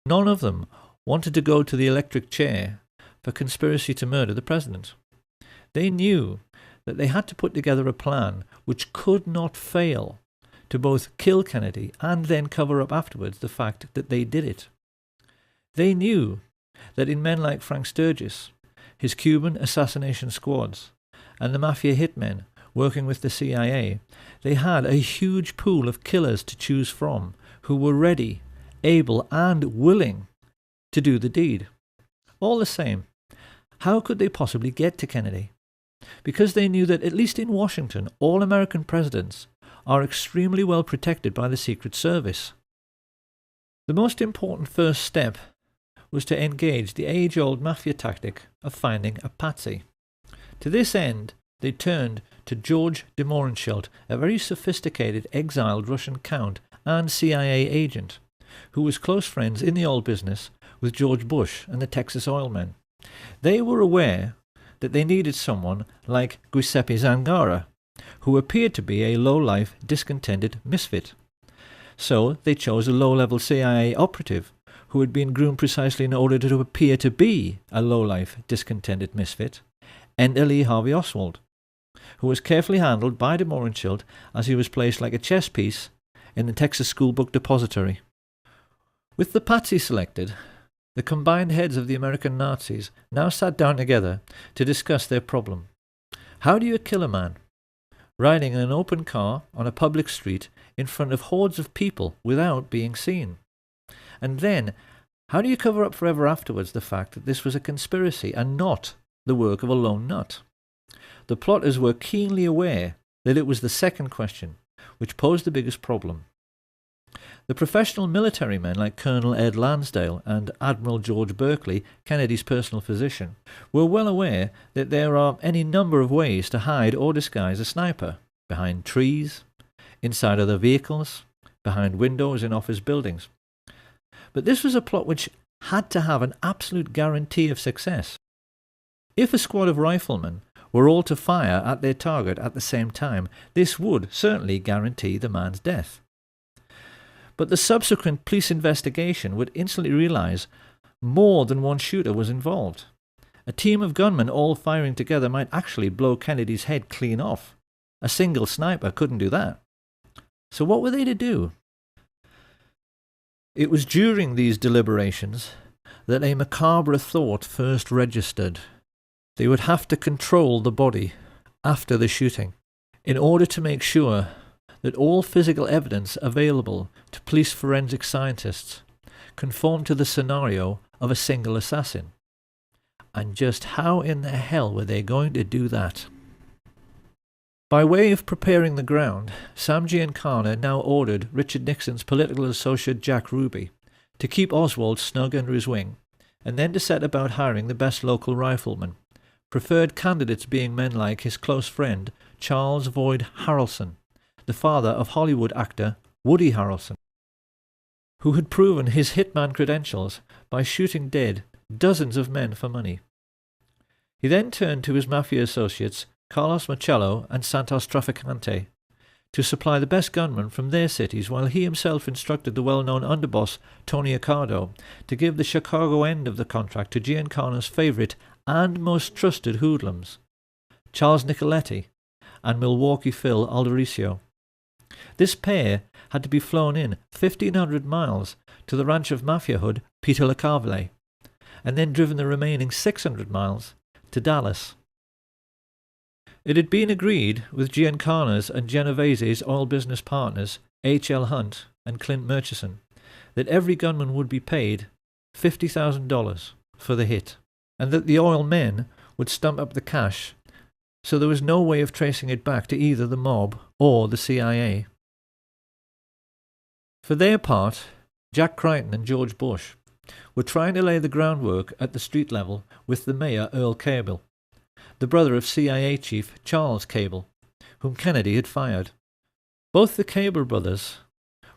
None of them wanted to go to the electric chair for conspiracy to murder the president. They knew that they had to put together a plan which could not fail to both kill Kennedy and then cover up afterwards the fact that they did it. They knew that in men like Frank Sturgis, his Cuban assassination squads, and the mafia hitmen working with the CIA, they had a huge pool of killers to choose from who were ready, able, and willing to do the deed. All the same, how could they possibly get to Kennedy? Because they knew that, at least in Washington, all American presidents are extremely well protected by the Secret Service. The most important first step was to engage the age-old mafia tactic of finding a patsy. To this end, they turned to George de Mohrenschildt, a very sophisticated exiled Russian count and CIA agent, who was close friends in the oil business with George Bush and the Texas oil men. They were aware that they needed someone like Giuseppe Zangara, who appeared to be a low-life, discontented misfit. So they chose a low-level CIA operative who had been groomed precisely in order to appear to be a low-life, discontented misfit, Enter Lee Harvey Oswald, who was carefully handled by de Mohrenschildt as he was placed like a chess piece in the Texas schoolbook depository. With the patsy selected, the combined heads of the American Nazis now sat down together to discuss their problem. How do you kill a man riding in an open car on a public street in front of hordes of people without being seen? And then, how do you cover up forever afterwards the fact that this was a conspiracy and not the work of a lone nut? The plotters were keenly aware that it was the second question which posed the biggest problem. The professional military men like Colonel Ed Lansdale and Admiral George Berkeley, Kennedy's personal physician, were well aware that there are any number of ways to hide or disguise a sniper: behind trees, inside other vehicles, behind windows in office buildings. But this was a plot which had to have an absolute guarantee of success. If a squad of riflemen were all to fire at their target at the same time, this would certainly guarantee the man's death. But the subsequent police investigation would instantly realize more than one shooter was involved. A team of gunmen all firing together might actually blow Kennedy's head clean off. A single sniper couldn't do that. So what were they to do? It was during these deliberations that a macabre thought first registered. They would have to control the body after the shooting in order to make sure that all physical evidence available to police forensic scientists conformed to the scenario of a single assassin. And just how in the hell were they going to do that? By way of preparing the ground, Sam Giancana now ordered Richard Nixon's political associate Jack Ruby to keep Oswald snug under his wing, and then to set about hiring the best local riflemen, preferred candidates being men like his close friend Charles Boyd Harrelson, the father of Hollywood actor Woody Harrelson, who had proven his hitman credentials by shooting dead dozens of men for money. He then turned to his mafia associates Carlos Marcello and Santos Trafficante to supply the best gunmen from their cities, while he himself instructed the well-known underboss Tony Accardo to give the Chicago end of the contract to Giancana's favourite and most trusted hoodlums, Charles Nicoletti and Milwaukee Phil Aldericio. This pair had to be flown in 1,500 miles to the ranch of mafia hood Peter LeCarvelet, and then driven the remaining 600 miles to Dallas. It had been agreed with Giancana's and Genovese's oil business partners, H.L. Hunt and Clint Murchison, that every gunman would be paid $50,000 for the hit, and that the oil men would stump up the cash, so there was no way of tracing it back to either the mob or the CIA. For their part, Jack Crichton and George Bush were trying to lay the groundwork at the street level with the mayor Earl Cable, the brother of CIA chief Charles Cable, whom Kennedy had fired. Both the Cable brothers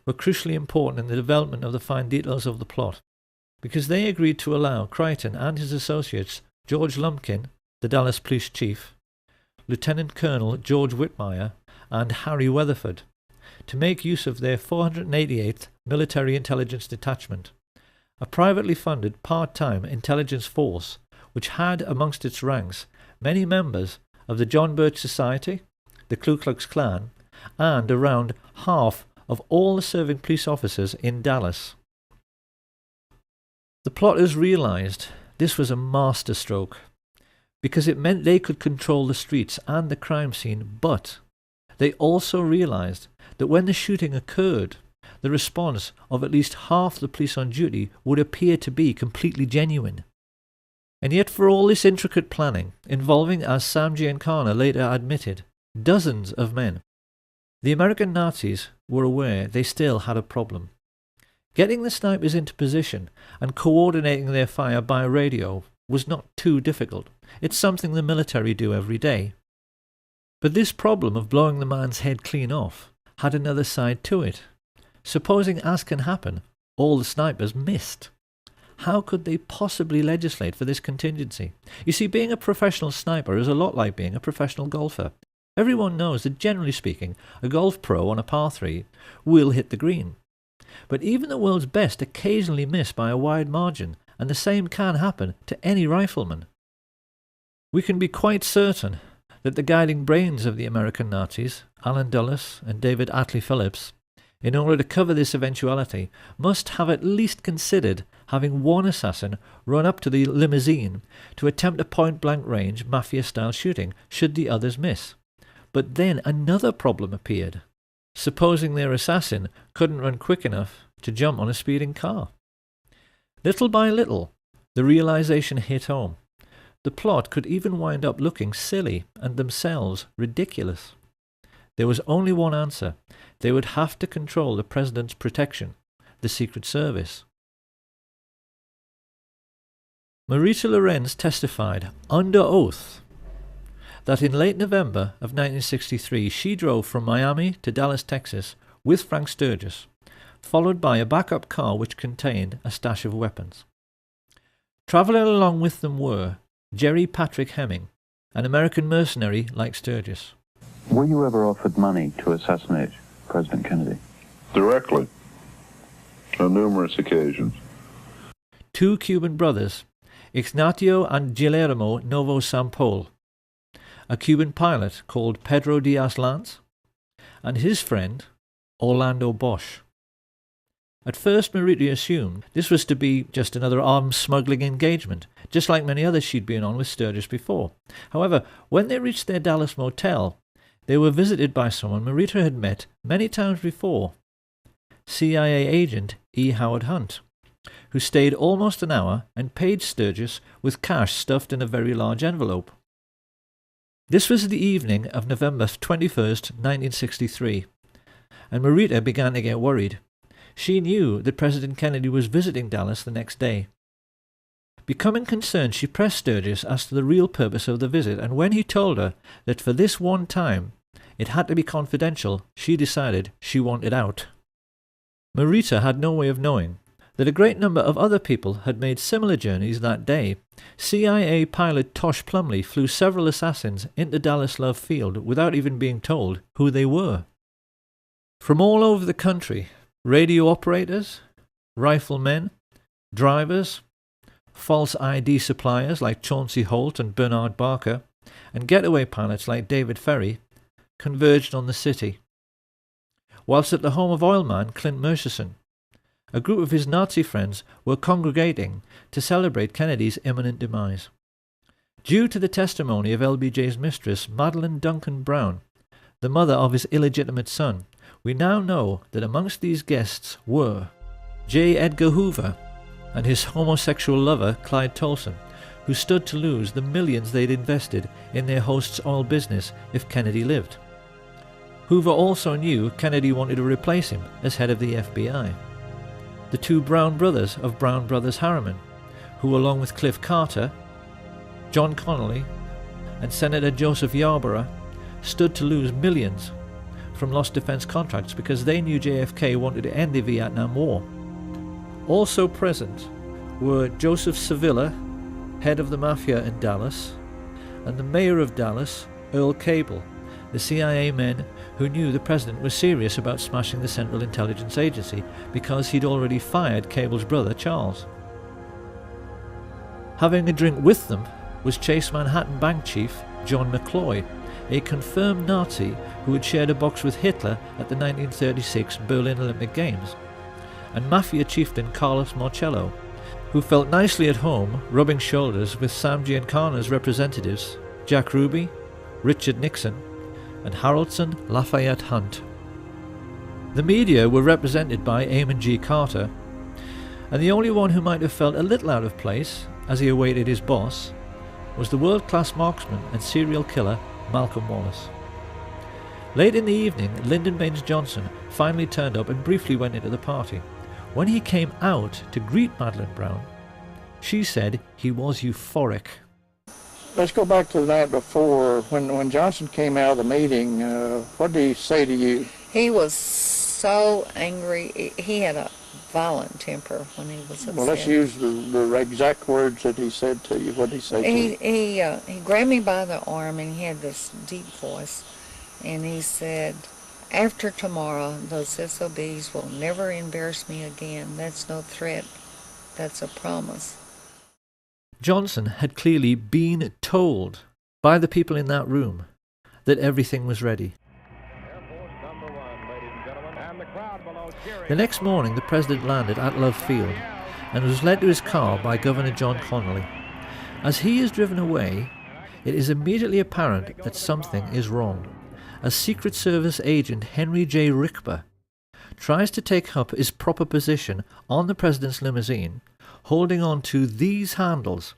were crucially important in the development of the fine details of the plot, because they agreed to allow Crichton and his associates, George Lumpkin, the Dallas police chief, Lieutenant Colonel George Whitmire and Harry Weatherford, to make use of their 488th Military Intelligence Detachment, a privately funded part-time intelligence force which had amongst its ranks many members of the John Birch Society, the Ku Klux Klan, and around half of all the serving police officers in Dallas. The plotters realized this was a masterstroke, because it meant they could control the streets and the crime scene, but they also realized that when the shooting occurred, the response of at least half the police on duty would appear to be completely genuine. And yet for all this intricate planning, involving, as Sam Giancana later admitted, dozens of men, the American Nazis were aware they still had a problem. Getting the snipers into position and coordinating their fire by radio was not too difficult. It's something the military do every day. But this problem of blowing the man's head clean off had another side to it. Supposing, as can happen, all the snipers missed. How could they possibly legislate for this contingency? You see, being a professional sniper is a lot like being a professional golfer. Everyone knows that, generally speaking, a golf pro on a par 3 will hit the green. But even the world's best occasionally miss by a wide margin, and the same can happen to any rifleman. We can be quite certain that the guiding brains of the American Nazis, Allen Dulles and David Atlee Phillips, in order to cover this eventuality, must have at least considered having one assassin run up to the limousine to attempt a point-blank range mafia-style shooting should the others miss. But then another problem appeared. Supposing their assassin couldn't run quick enough to jump on a speeding car. Little by little, the realization hit home. The plot could even wind up looking silly and themselves ridiculous. There was only one answer. They would have to control the president's protection, the Secret Service. Marita Lorenz testified under oath that in late November of 1963 she drove from Miami to Dallas, Texas with Frank Sturgis, followed by a backup car which contained a stash of weapons. Travelling along with them were Jerry Patrick Hemming, an American mercenary like Sturgis. Were you ever offered money to assassinate President Kennedy? Directly, on numerous occasions. Two Cuban brothers, Ignacio and Guillermo Novo Sampol, a Cuban pilot called Pedro Diaz-Lance, and his friend Orlando Bosch. At first, Marita assumed this was to be just another arms smuggling engagement, just like many others she'd been on with Sturgis before. However, when they reached their Dallas motel, they were visited by someone Marita had met many times before, CIA agent E. Howard Hunt, who stayed almost an hour and paid Sturgis with cash stuffed in a very large envelope. This was the evening of November 21st, 1963, and Marita began to get worried. She knew that President Kennedy was visiting Dallas the next day. Becoming concerned, she pressed Sturgis as to the real purpose of the visit, and when he told her that for this one time it had to be confidential, she decided she wanted out. Marita had no way of knowing that a great number of other people had made similar journeys that day. CIA pilot Tosh Plumley flew several assassins into Dallas Love Field without even being told who they were. From all over the country, radio operators, riflemen, drivers, false ID suppliers like Chauncey Holt and Bernard Barker, and getaway pilots like David Ferry converged on the city. Whilst at the home of oilman Clint Murchison, a group of his Nazi friends were congregating to celebrate Kennedy's imminent demise. Due to the testimony of LBJ's mistress, Madeline Duncan Brown, the mother of his illegitimate son, we now know that amongst these guests were J. Edgar Hoover and his homosexual lover Clyde Tolson, who stood to lose the millions they'd invested in their host's oil business if Kennedy lived. Hoover also knew Kennedy wanted to replace him as head of the FBI. The two Brown brothers of Brown Brothers Harriman, who along with Cliff Carter, John Connolly, and Senator Joseph Yarborough stood to lose millions from lost defense contracts because they knew JFK wanted to end the Vietnam War. Also present were Joseph Sevilla, head of the Mafia in Dallas, and the mayor of Dallas, Earl Cable, the CIA men who knew the president was serious about smashing the Central Intelligence Agency because he'd already fired Cable's brother Charles. Having a drink with them was Chase Manhattan Bank chief John McCloy, a confirmed Nazi who had shared a box with Hitler at the 1936 Berlin Olympic Games, and Mafia chieftain Carlos Marcello, who felt nicely at home rubbing shoulders with Sam Giancana's representatives Jack Ruby, Richard Nixon, and Haroldson Lafayette Hunt. The media were represented by Eamon G. Carter, and the only one who might have felt a little out of place as he awaited his boss was the world-class marksman and serial killer Malcolm Wallace. Late in the evening, Lyndon Baines Johnson finally turned up and briefly went into the party. When he came out to greet Madeleine Brown, she said he was euphoric. Let's go back to the night before. When Johnson came out of the meeting, what did he say to you? He was so angry. He had a violent temper when he was upset. Well, let's use the exact words that he said to you. What did he say to you? He grabbed me by the arm, and he had this deep voice, and he said, "After tomorrow, those SOBs will never embarrass me again. That's no threat. That's a promise." Johnson had clearly been told by the people in that room that everything was ready. The next morning, the president landed at Love Field and was led to his car by Governor John Connolly. As he is driven away, it is immediately apparent that something is wrong. As Secret Service agent Henry J. Rickber tries to take up his proper position on the president's limousine, holding on to these handles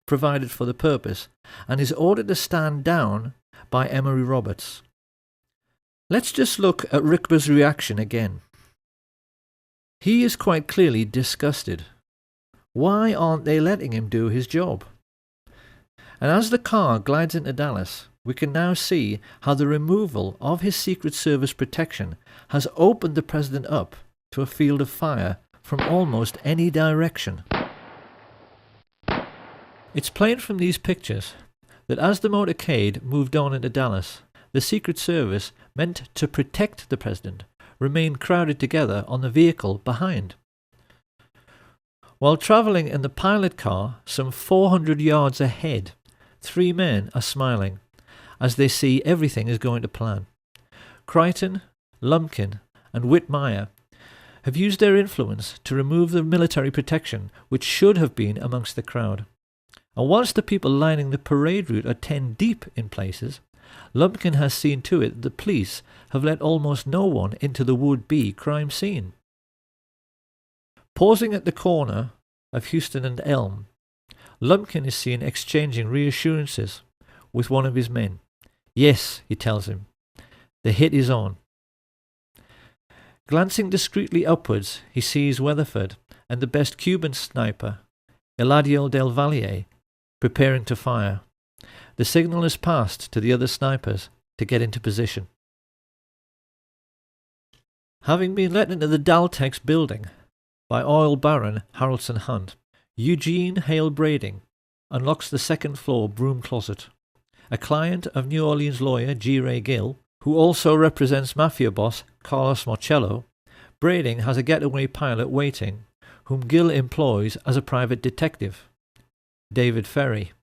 provided for the purpose, and is ordered to stand down by Emory Roberts. Let's just look at Rickber's reaction again. He is quite clearly disgusted. Why aren't they letting him do his job? And as the car glides into Dallas, we can now see how the removal of his Secret Service protection has opened the president up to a field of fire from almost any direction. It's plain from these pictures that as the motorcade moved on into Dallas, the Secret Service, meant to protect the president, remained crowded together on the vehicle behind. While travelling in the pilot car some 400 yards ahead, 3 men are smiling as they see everything is going to plan. Crichton, Lumpkin, and Whitmire have used their influence to remove the military protection which should have been amongst the crowd. And whilst the people lining the parade route are 10 deep in places, Lumpkin has seen to it that the police have let almost no one into the would-be crime scene. Pausing at the corner of Houston and Elm, Lumpkin is seen exchanging reassurances with one of his men. Yes, he tells him, the hit is on. Glancing discreetly upwards, he sees Weatherford and the best Cuban sniper, Eladio del Valle, preparing to fire. The signal is passed to the other snipers to get into position. Having been let into the Daltex building by oil baron Haroldson Hunt, Eugene Hale Brading unlocks the second-floor broom closet. A client of New Orleans lawyer G. Ray Gill, who also represents mafia boss Carlos Marcello, Brading has a getaway pilot waiting, whom Gill employs as a private detective, David Ferry.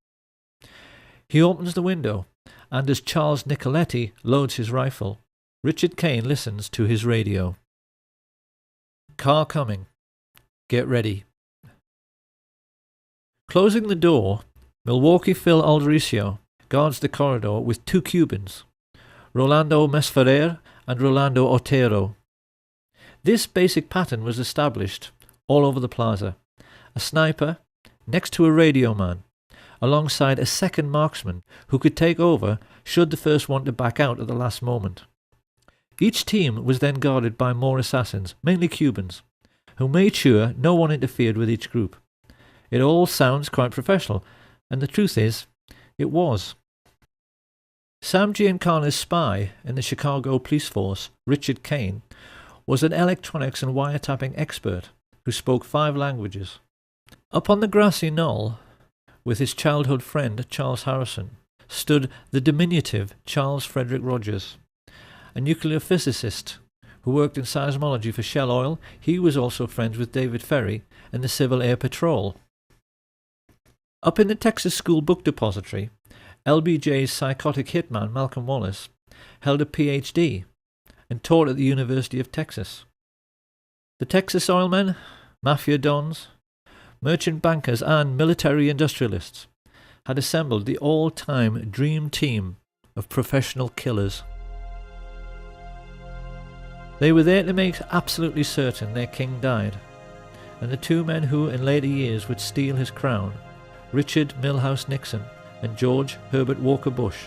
He opens the window, and as Charles Nicoletti loads his rifle, Richard Kane listens to his radio. Car coming. Get ready. Closing the door, Milwaukee Phil Aldericio guards the corridor with 2 Cubans, Rolando Mesferrer and Rolando Otero. This basic pattern was established all over the plaza. A sniper next to a radio man, alongside a second marksman who could take over should the first want to back out at the last moment. Each team was then guarded by more assassins, mainly Cubans, who made sure no one interfered with each group. It all sounds quite professional, and the truth is, it was. Sam Giancana's spy in the Chicago police force, Richard Kane, was an electronics and wiretapping expert who spoke 5 languages. Up on the grassy knoll, with his childhood friend Charles Harrison, stood the diminutive Charles Frederick Rogers, a nuclear physicist who worked in seismology for Shell Oil. He was also friends with David Ferry and the Civil Air Patrol. Up in the Texas School Book Depository, LBJ's psychotic hitman Malcolm Wallace held a PhD and taught at the University of Texas. The Texas oilmen, mafia dons, merchant bankers and military industrialists had assembled the all-time dream team of professional killers. They were there to make absolutely certain their king died, and the two men who in later years would steal his crown, Richard Milhous Nixon and George Herbert Walker Bush,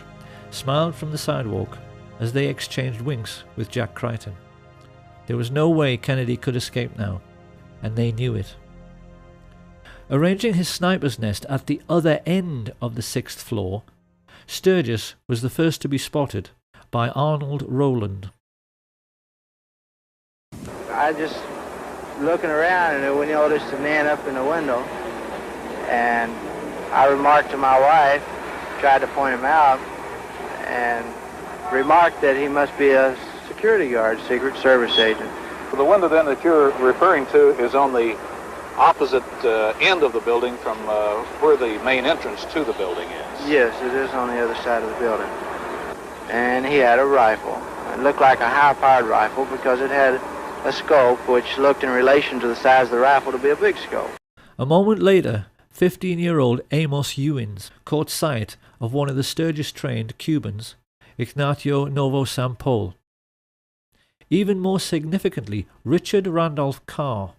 smiled from the sidewalk as they exchanged winks with Jack Crichton. There was no way Kennedy could escape now, and they knew it. Arranging his sniper's nest at the other end of the 6th floor, Sturgis was the first to be spotted by Arnold Rowland. I just looking around and we noticed a man up in the window, and I remarked to my wife, tried to point him out, and remarked that he must be a security guard, Secret Service agent. The window then that you're referring to is on the opposite end of the building from where the main entrance to the building is. Yes, it is on the other side of the building. And he had a rifle. It looked like a high-powered rifle because it had a scope which looked in relation to the size of the rifle to be a big scope. A moment later, 15-year-old Amos Ewins caught sight of one of the Sturgis-trained Cubans, Ignacio Novosampol. Even more significantly, Richard Randolph Carr,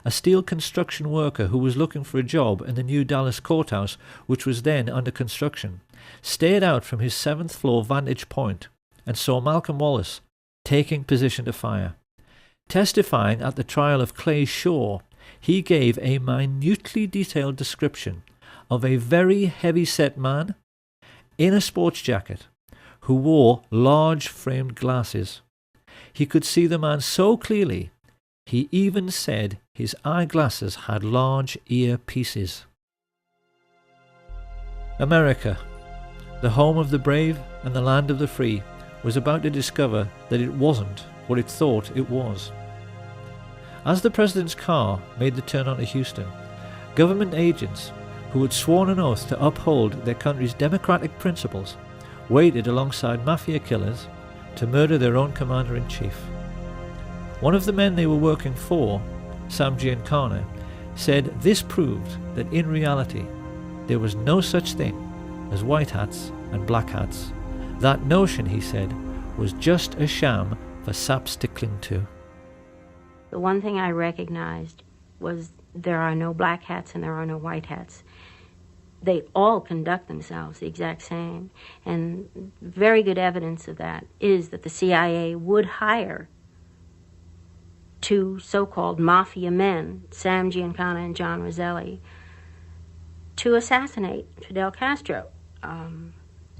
a steel construction worker who was looking for a job in the new Dallas courthouse, which was then under construction, stared out from his 7th floor vantage point and saw Malcolm Wallace taking position to fire. Testifying at the trial of Clay Shaw, he gave a minutely detailed description of a very heavy-set man in a sports jacket who wore large framed glasses. He could see the man so clearly, he even said his eyeglasses had large earpieces. America, the home of the brave and the land of the free, was about to discover that it wasn't what it thought it was. As the president's car made the turn onto Houston, government agents who had sworn an oath to uphold their country's democratic principles waited alongside mafia killers to murder their own commander-in-chief. One of the men they were working for, Sam Giancana, said this proved that in reality there was no such thing as white hats and black hats. That notion, he said, was just a sham for saps to cling to. The one thing I recognized was there are no black hats and there are no white hats. They all conduct themselves the exact same. And very good evidence of that is that the CIA would hire two so-called mafia men, Sam Giancana and John Roselli, to assassinate Fidel Castro.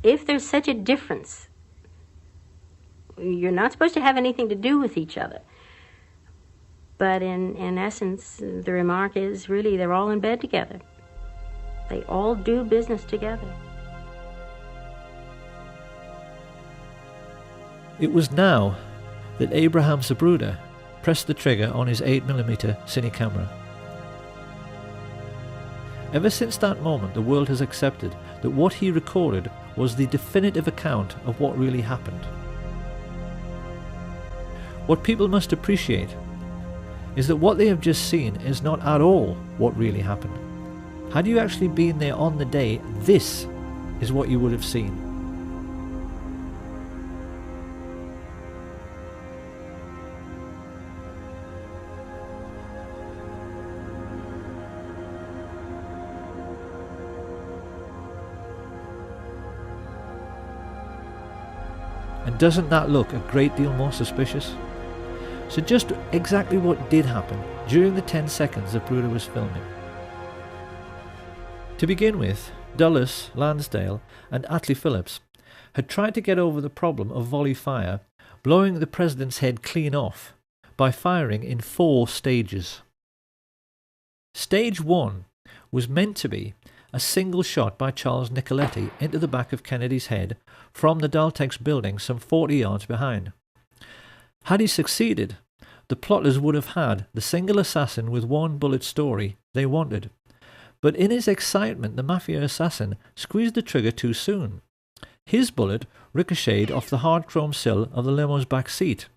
If there's such a difference, you're not supposed to have anything to do with each other. But in essence, the remark is really they're all in bed together. They all do business together. It was now that Abraham Zapruder pressed the trigger on his 8mm cine camera. Ever since that moment, the world has accepted that what he recorded was the definitive account of what really happened. What people must appreciate is that what they have just seen is not at all what really happened. Had you actually been there on the day, this is what you would have seen. And doesn't that look a great deal more suspicious? So just exactly what did happen during the 10 seconds Zapruder was filming. To begin with, Dulles, Lansdale and Atlee Phillips had tried to get over the problem of volley fire, blowing the president's head clean off by firing in 4 stages. Stage 1 was meant to be a single shot by Charles Nicoletti into the back of Kennedy's head from the Daltex building some 40 yards behind. Had he succeeded, the plotters would have had the single assassin with one bullet story they wanted. But in his excitement, the Mafia assassin squeezed the trigger too soon. His bullet ricocheted off the hard chrome sill of the limo's back seat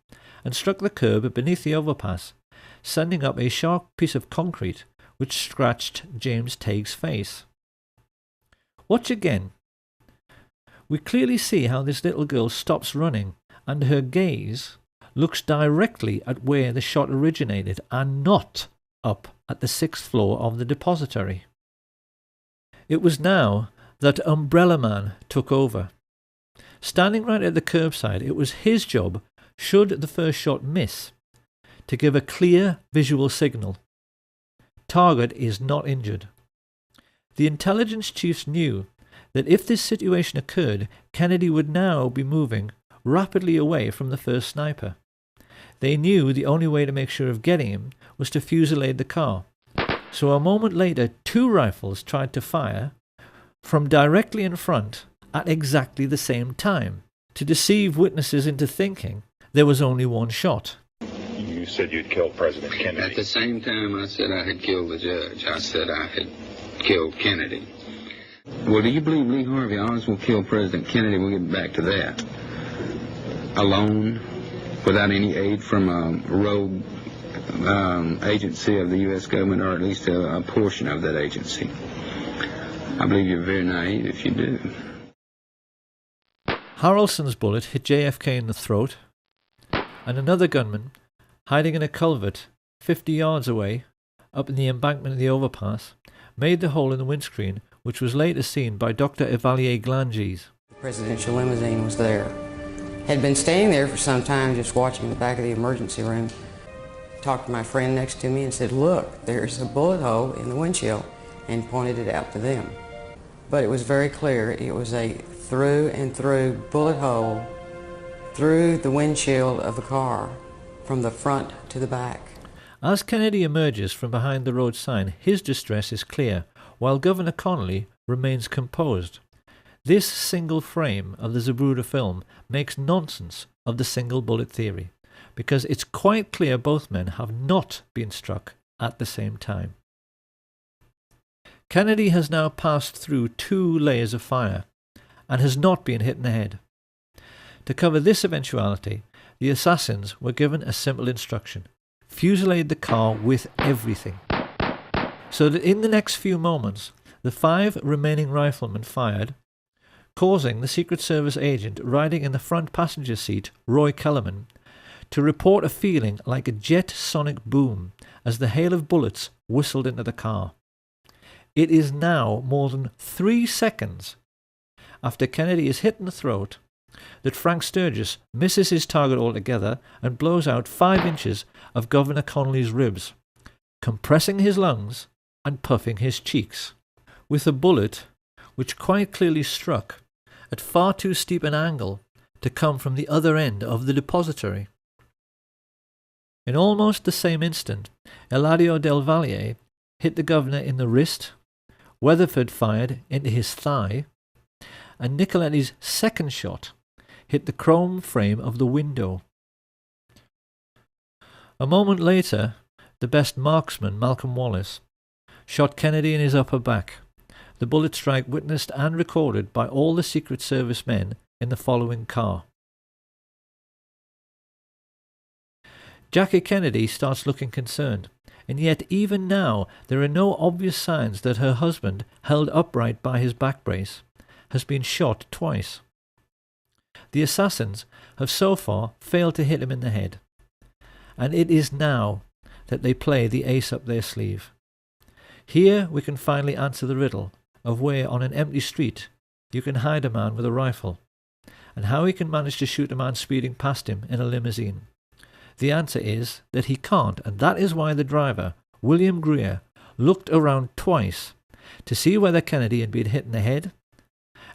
and struck the curb beneath the overpass, sending up a sharp piece of concrete which scratched James Taig's face. Watch again. We clearly see how this little girl stops running and her gaze looks directly at where the shot originated and not up at the 6th floor of the depository. It was now that Umbrella Man took over. Standing right at the curbside, it was his job, should the first shot miss, to give a clear visual signal. Target is not injured. The intelligence chiefs knew that if this situation occurred, Kennedy would now be moving rapidly away from the first sniper. They knew the only way to make sure of getting him was to fusillade the car. So a moment later, 2 rifles tried to fire from directly in front at exactly the same time, to deceive witnesses into thinking there was only one shot. You said you'd killed President Kennedy. At the same time I said I had killed the judge, I said I had killed Kennedy. Well, do you believe Lee Harvey Oswald killed President Kennedy? We'll get back to that. Alone, without any aid from a rogue agency of the U.S. government, or at least a portion of that agency. I believe you're very naive if you do. Harrelson's bullet hit JFK in the throat, and another gunman, hiding in a culvert 50 yards away, up in the embankment of the overpass, made the hole in the windscreen, which was later seen by Dr. Evalier Glanges. The presidential limousine was there. Had been standing there for some time just watching the back of the emergency room. Talked to my friend next to me and said, "Look, there's a bullet hole in the windshield," and pointed it out to them. But it was very clear it was a through and through bullet hole through the windshield of the car from the front to the back. As Kennedy emerges from behind the road sign, his distress is clear, while Governor Connolly remains composed. This single frame of the Zapruder film makes nonsense of the single bullet theory, because it's quite clear both men have not been struck at the same time. Kennedy has now passed through 2 layers of fire and has not been hit in the head. To cover this eventuality, the assassins were given a simple instruction: fusillade the car with everything. So that in the next few moments, the 5 remaining riflemen fired, causing the Secret Service agent riding in the front passenger seat, Roy Kellerman, to report a feeling like a jet sonic boom as the hail of bullets whistled into the car. It is now more than 3 seconds after Kennedy is hit in the throat that Frank Sturgis misses his target altogether and blows out 5 inches of Governor Connolly's ribs, compressing his lungs and puffing his cheeks, with a bullet which quite clearly struck at far too steep an angle to come from the other end of the depository. In almost the same instant, Eladio Del Valle hit the governor in the wrist, Weatherford fired into his thigh, and Nicoletti's second shot hit the chrome frame of the window. A moment later, the best marksman, Malcolm Wallace, shot Kennedy in his upper back, the bullet strike witnessed and recorded by all the Secret Service men in the following car. Jackie Kennedy starts looking concerned, and yet even now there are no obvious signs that her husband, held upright by his back brace, has been shot twice. The assassins have so far failed to hit him in the head, and it is now that they play the ace up their sleeve. Here we can finally answer the riddle of where on an empty street you can hide a man with a rifle, and how he can manage to shoot a man speeding past him in a limousine. The answer is that he can't, and that is why the driver, William Greer, looked around twice to see whether Kennedy had been hit in the head,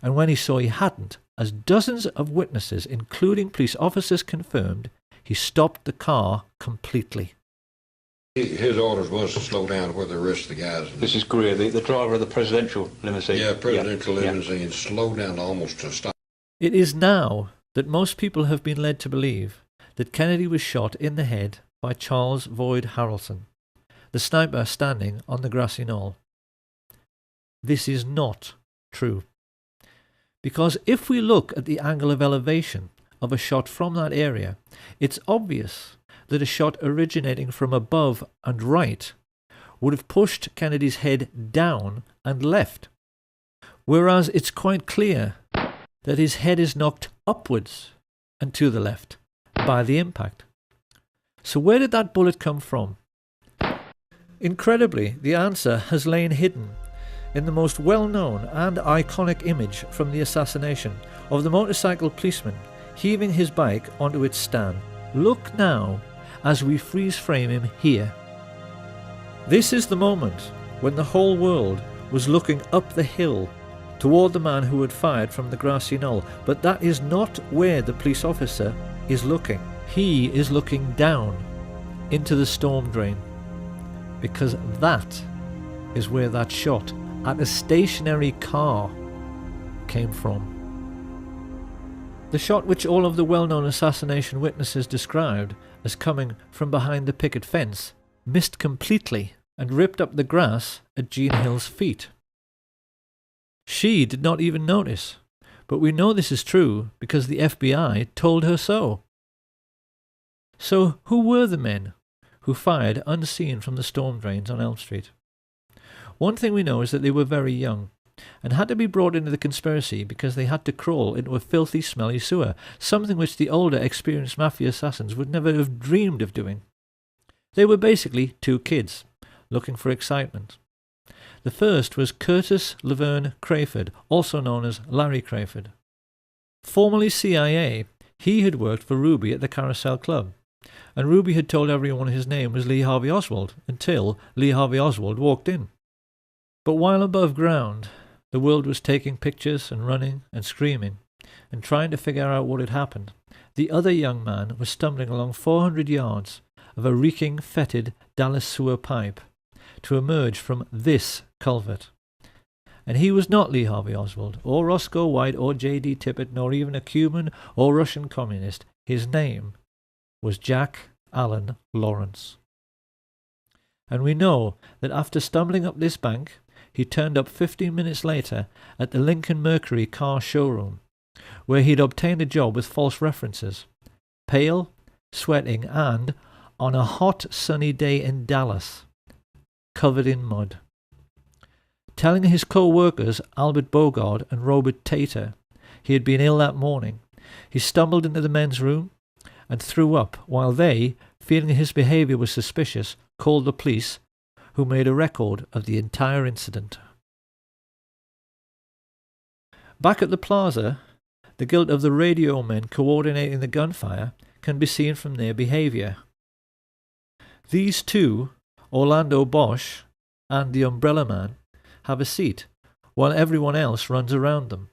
and when he saw he hadn't, as dozens of witnesses, including police officers, confirmed, he stopped the car completely. His orders was to slow down where the rest of the guys. This is Greer, the driver of the presidential limousine. Yeah, presidential limousine. Slow down almost to a stop. It is now that most people have been led to believe that Kennedy was shot in the head by Charles Boyd Harrelson, the sniper standing on the grassy knoll. This is not true. Because if we look at the angle of elevation of a shot from that area, it's obvious that a shot originating from above and right would have pushed Kennedy's head down and left, whereas it's quite clear that his head is knocked upwards and to the left by the impact. So where did that bullet come from? Incredibly, the answer has lain hidden in the most well-known and iconic image from the assassination of the motorcycle policeman heaving his bike onto its stand. Look now as we freeze frame him here. This is the moment when the whole world was looking up the hill toward the man who had fired from the grassy knoll, but that is not where the police officer is looking. He is looking down into the storm drain, because that is where that shot at a stationary car came from. The shot which all of the well-known assassination witnesses described as coming from behind the picket fence missed completely and ripped up the grass at Jean Hill's feet. She did not even notice, but we know this is true because the FBI told her so. So who were the men who fired unseen from the storm drains on Elm Street? One thing we know is that they were very young and had to be brought into the conspiracy because they had to crawl into a filthy, smelly sewer, something which the older, experienced mafia assassins would never have dreamed of doing. They were basically two kids, looking for excitement. The first was Curtis Laverne Crayford, also known as Larry Crayford. Formerly CIA, he had worked for Ruby at the Carousel Club, and Ruby had told everyone his name was Lee Harvey Oswald until Lee Harvey Oswald walked in. But while above ground, the world was taking pictures and running and screaming and trying to figure out what had happened, the other young man was stumbling along 400 yards of a reeking, fetid Dallas sewer pipe to emerge from this culvert. And he was not Lee Harvey Oswald, or Roscoe White, or J.D. Tippit, nor even a Cuban or Russian communist. His name was Jack Allen Lawrence. And we know that after stumbling up this bank, he turned up 15 minutes later at the Lincoln Mercury car showroom, where he'd obtained a job with false references, pale, sweating, and, on a hot sunny day in Dallas, covered in mud. Telling his co-workers Albert Bogard and Robert Tater he had been ill that morning, he stumbled into the men's room and threw up while they, feeling his behaviour was suspicious, called the police, who made a record of the entire incident. Back at the plaza, the guilt of the radio men coordinating the gunfire can be seen from their behaviour. These two, Orlando Bosch and the Umbrella Man, have a seat, while everyone else runs around them.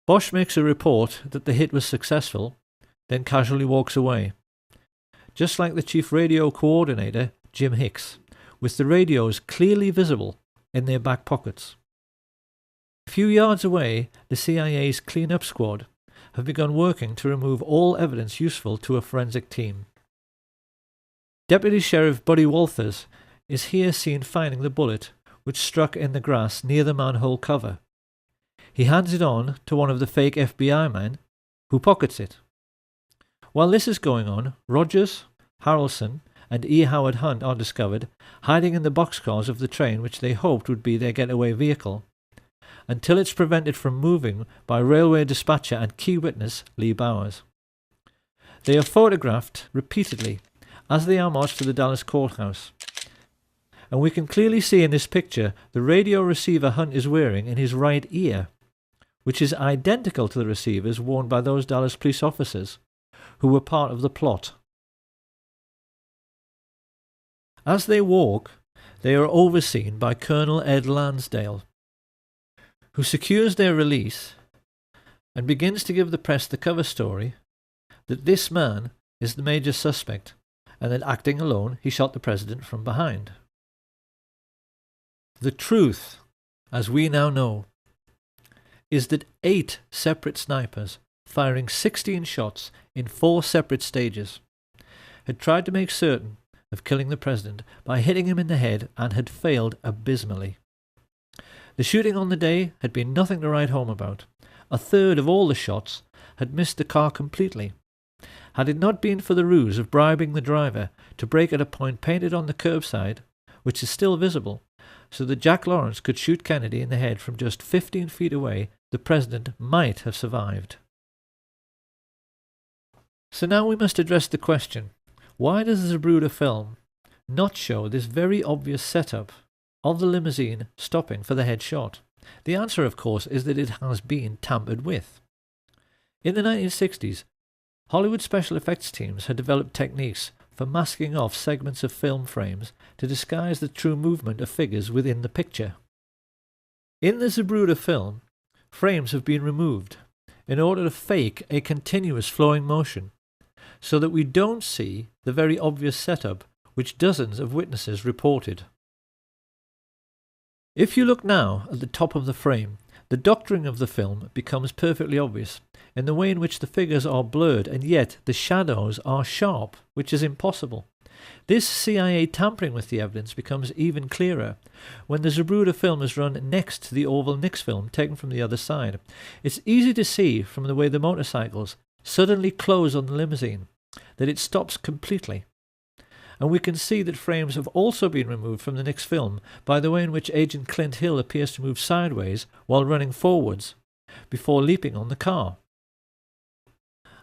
Bosch makes a report that the hit was successful, then casually walks away, just like the chief radio coordinator, Jim Hicks, with the radios clearly visible in their back pockets. A few yards away, the CIA's clean-up squad have begun working to remove all evidence useful to a forensic team. Deputy Sheriff Buddy Walters is here seen finding the bullet which struck in the grass near the manhole cover. He hands it on to one of the fake FBI men, who pockets it. While this is going on, Rogers, Harrelson, and E. Howard Hunt are discovered hiding in the boxcars of the train which they hoped would be their getaway vehicle, until it's prevented from moving by railway dispatcher and key witness Lee Bowers. They are photographed repeatedly as they are marched to the Dallas courthouse, and we can clearly see in this picture the radio receiver Hunt is wearing in his right ear, which is identical to the receivers worn by those Dallas police officers who were part of the plot. As they walk, they are overseen by Colonel Ed Lansdale, who secures their release and begins to give the press the cover story that this man is the major suspect and that acting alone, he shot the president from behind. The truth, as we now know, is that 8 separate snipers, firing 16 shots in 4 separate stages, had tried to make certain of killing the president by hitting him in the head and had failed abysmally. The shooting on the day had been nothing to write home about. A third of all the shots had missed the car completely. Had it not been for the ruse of bribing the driver to brake at a point painted on the curbside, which is still visible, so that Jack Lawrence could shoot Kennedy in the head from just 15 feet away, the president might have survived. So now we must address the question, why does the Zapruder film not show this very obvious setup of the limousine stopping for the headshot? The answer, of course, is that it has been tampered with. In the 1960s, Hollywood special effects teams had developed techniques for masking off segments of film frames to disguise the true movement of figures within the picture. In the Zapruder film, frames have been removed in order to fake a continuous flowing motion, so that we don't see the very obvious setup which dozens of witnesses reported. If you look now at the top of the frame, the doctoring of the film becomes perfectly obvious in the way in which the figures are blurred and yet the shadows are sharp, which is impossible. This CIA tampering with the evidence becomes even clearer when the Zapruder film is run next to the Orville Nix film taken from the other side. It's easy to see from the way the motorcycles suddenly close on the limousine that it stops completely. And we can see that frames have also been removed from the Nix film by the way in which Agent Clint Hill appears to move sideways while running forwards before leaping on the car.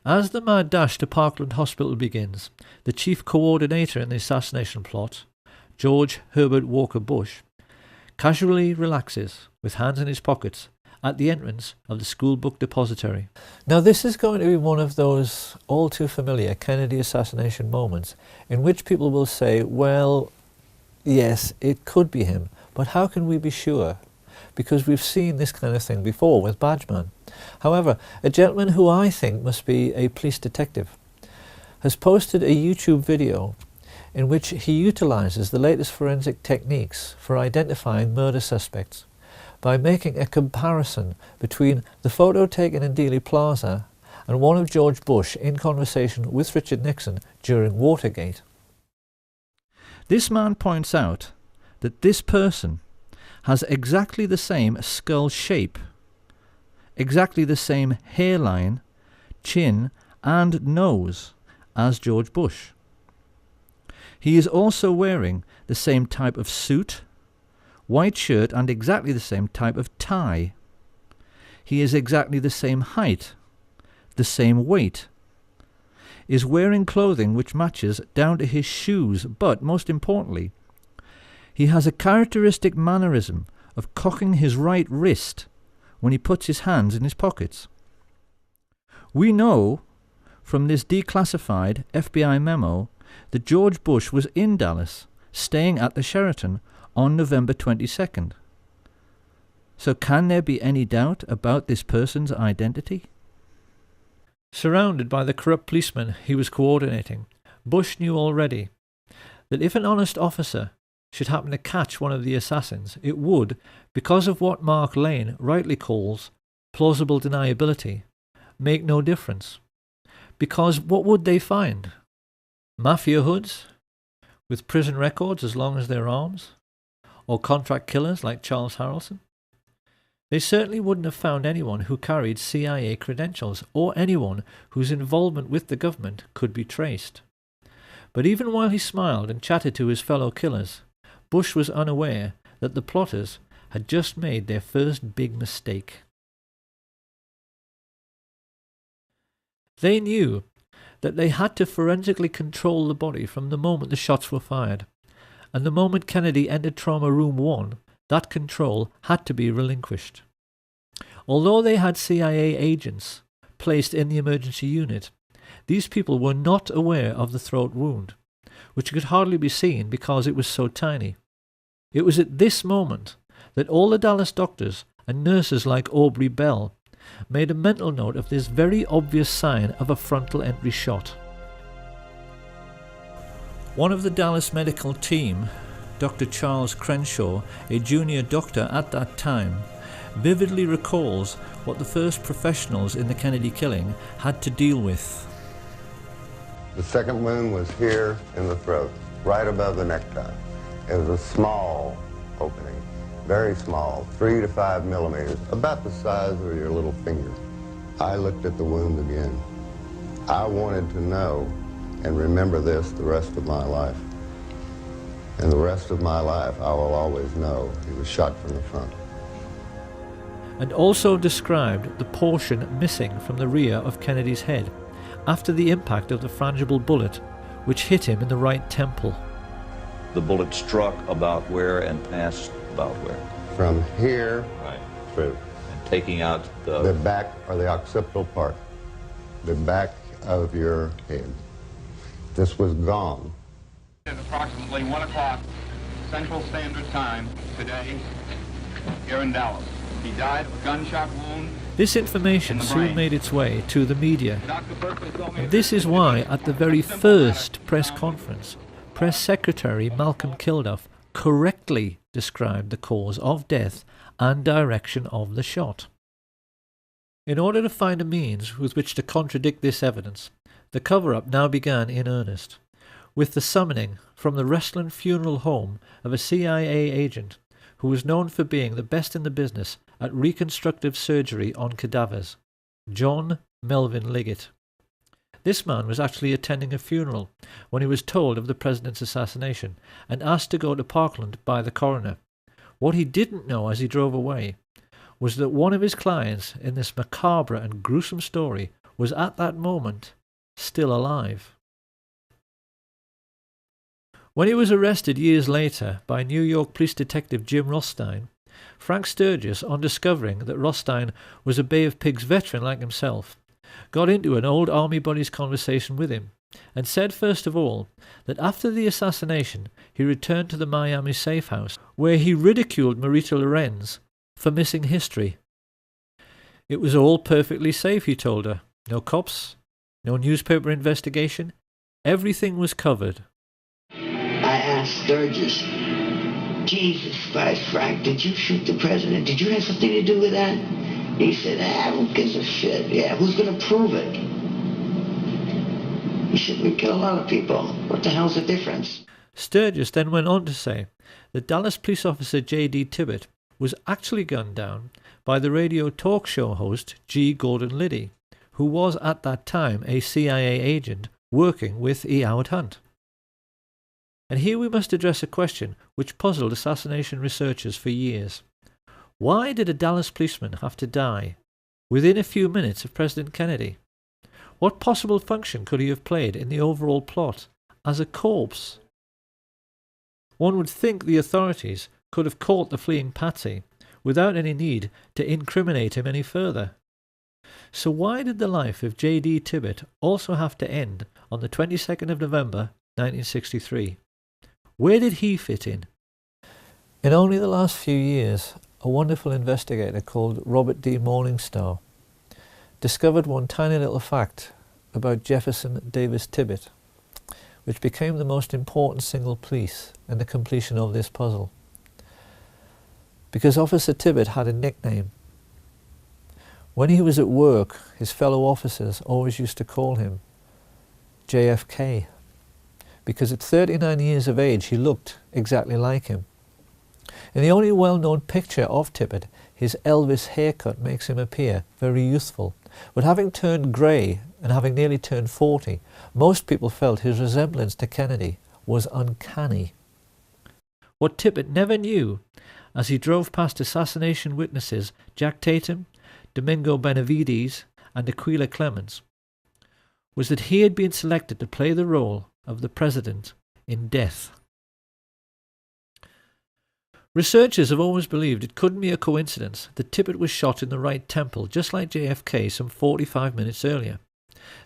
As the mad dash to Parkland Hospital begins, the chief coordinator in the assassination plot, George Herbert Walker Bush, casually relaxes with hands in his pockets at the entrance of the school book depository. Now this is going to be one of those all too familiar Kennedy assassination moments in which people will say, well, yes, it could be him, but how can we be sure? Because we've seen this kind of thing before with Badgeman. However, a gentleman who I think must be a police detective has posted a YouTube video in which he utilizes the latest forensic techniques for identifying murder suspects by making a comparison between the photo taken in Dealey Plaza and one of George Bush in conversation with Richard Nixon during Watergate. This man points out that this person has exactly the same skull shape, exactly the same hairline, chin and nose as George Bush. He is also wearing the same type of suit, white shirt and exactly the same type of tie. He is exactly the same height, the same weight, is wearing clothing which matches down to his shoes, but most importantly, he has a characteristic mannerism of cocking his right wrist when he puts his hands in his pockets. We know from this declassified FBI memo that George Bush was in Dallas, staying at the Sheraton on November 22nd. So can there be any doubt about this person's identity? Surrounded by the corrupt policemen he was coordinating, Bush knew already that if an honest officer should happen to catch one of the assassins, it would, because of what Mark Lane rightly calls plausible deniability, make no difference. Because what would they find? Mafia hoods with prison records as long as their arms? Or contract killers like Charles Harrelson? They certainly wouldn't have found anyone who carried CIA credentials or anyone whose involvement with the government could be traced. But even while he smiled and chatted to his fellow killers, Bush was unaware that the plotters had just made their first big mistake. They knew that they had to forensically control the body from the moment the shots were fired, and the moment Kennedy entered Trauma Room 1, that control had to be relinquished. Although they had CIA agents placed in the emergency unit, these people were not aware of the throat wound, which could hardly be seen because it was so tiny. It was at this moment that all the Dallas doctors and nurses like Aubrey Bell made a mental note of this very obvious sign of a frontal entry shot. One of the Dallas medical team, Dr. Charles Crenshaw, a junior doctor at that time, vividly recalls what the first professionals in the Kennedy killing had to deal with. The second wound was here in the throat, right above the necktie. It was a small opening, very small, 3 to 5 millimeters, about the size of your little finger. I looked at the wound again. I wanted to know and remember this the rest of my life. And the rest of my life, I will always know he was shot from the front. And also described the portion missing from the rear of Kennedy's head after the impact of the frangible bullet, which hit him in the right temple. The bullet struck about where and passed about where? From here right through. And taking out the back or the occipital part, the back of your head. This was gone. At approximately 1 o'clock Central Standard Time today here in Dallas. He died of a gunshot wound. This information soon made its way to the media. And this is why, at the very first press conference, Press Secretary Malcolm Kilduff correctly described the cause of death and direction of the shot. In order to find a means with which to contradict this evidence, the cover-up now began in earnest, with the summoning from the Restland Funeral Home of a CIA agent who was known for being the best in the business at reconstructive surgery on cadavers, John Melvin Liggett. This man was actually attending a funeral when he was told of the president's assassination and asked to go to Parkland by the coroner. What he didn't know as he drove away was that one of his clients in this macabre and gruesome story was at that moment still alive. When he was arrested years later by New York police detective Jim Rothstein, Frank Sturgis, on discovering that Rothstein was a Bay of Pigs veteran like himself, got into an old army buddy's conversation with him and said first of all that after the assassination he returned to the Miami safe house where he ridiculed Marita Lorenz for missing history. It was all perfectly safe, he told her. No cops, no newspaper investigation, everything was covered. I asked Sturgis, Jesus Christ, Frank, did you shoot the president? Did you have something to do with that? He said, who gives a shit? Yeah, who's going to prove it? He said, we kill a lot of people. What the hell's the difference? Sturgis then went on to say that Dallas police officer J.D. Tibbet was actually gunned down by the radio talk show host G. Gordon Liddy, who was at that time a CIA agent working with E. Howard Hunt. And here we must address a question which puzzled assassination researchers for years. Why did a Dallas policeman have to die within a few minutes of President Kennedy? What possible function could he have played in the overall plot as a corpse? One would think the authorities could have caught the fleeing patsy without any need to incriminate him any further. So why did the life of J.D. Tibbet also have to end on the 22nd of November 1963? Where did he fit in? In only the last few years, a wonderful investigator called Robert D. Morningstar discovered one tiny little fact about Jefferson Davis Tibbet, which became the most important single piece in the completion of this puzzle. Because Officer Tibbet had a nickname. When he was at work, his fellow officers always used to call him JFK, because at 39 years of age he looked exactly like him. In the only well-known picture of Tibbet, his Elvis haircut makes him appear very youthful, but having turned grey and having nearly turned 40, most people felt his resemblance to Kennedy was uncanny. What Tibbet never knew, as he drove past assassination witnesses Jack Tatum, Domingo Benavides and Aquila Clemens, was that he had been selected to play the role of the president in death. Researchers have always believed it couldn't be a coincidence that Tibbet was shot in the right temple just like JFK some 45 minutes earlier.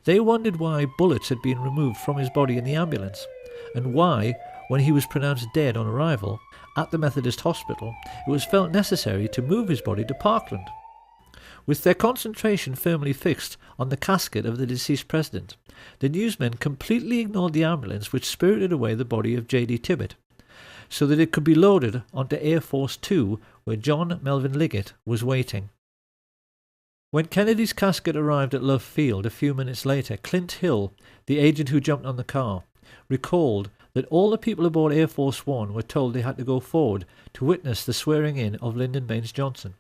They wondered why bullets had been removed from his body in the ambulance, and why, when he was pronounced dead on arrival at the Methodist Hospital, it was felt necessary to move his body to Parkland. With their concentration firmly fixed on the casket of the deceased president, the newsmen completely ignored the ambulance which spirited away the body of J.D. Tippit, so that it could be loaded onto Air Force 2 where John Melvin Liggett was waiting. When Kennedy's casket arrived at Love Field a few minutes later, Clint Hill, the agent who jumped on the car, recalled that all the people aboard Air Force One were told they had to go forward to witness the swearing-in of Lyndon Baines Johnson.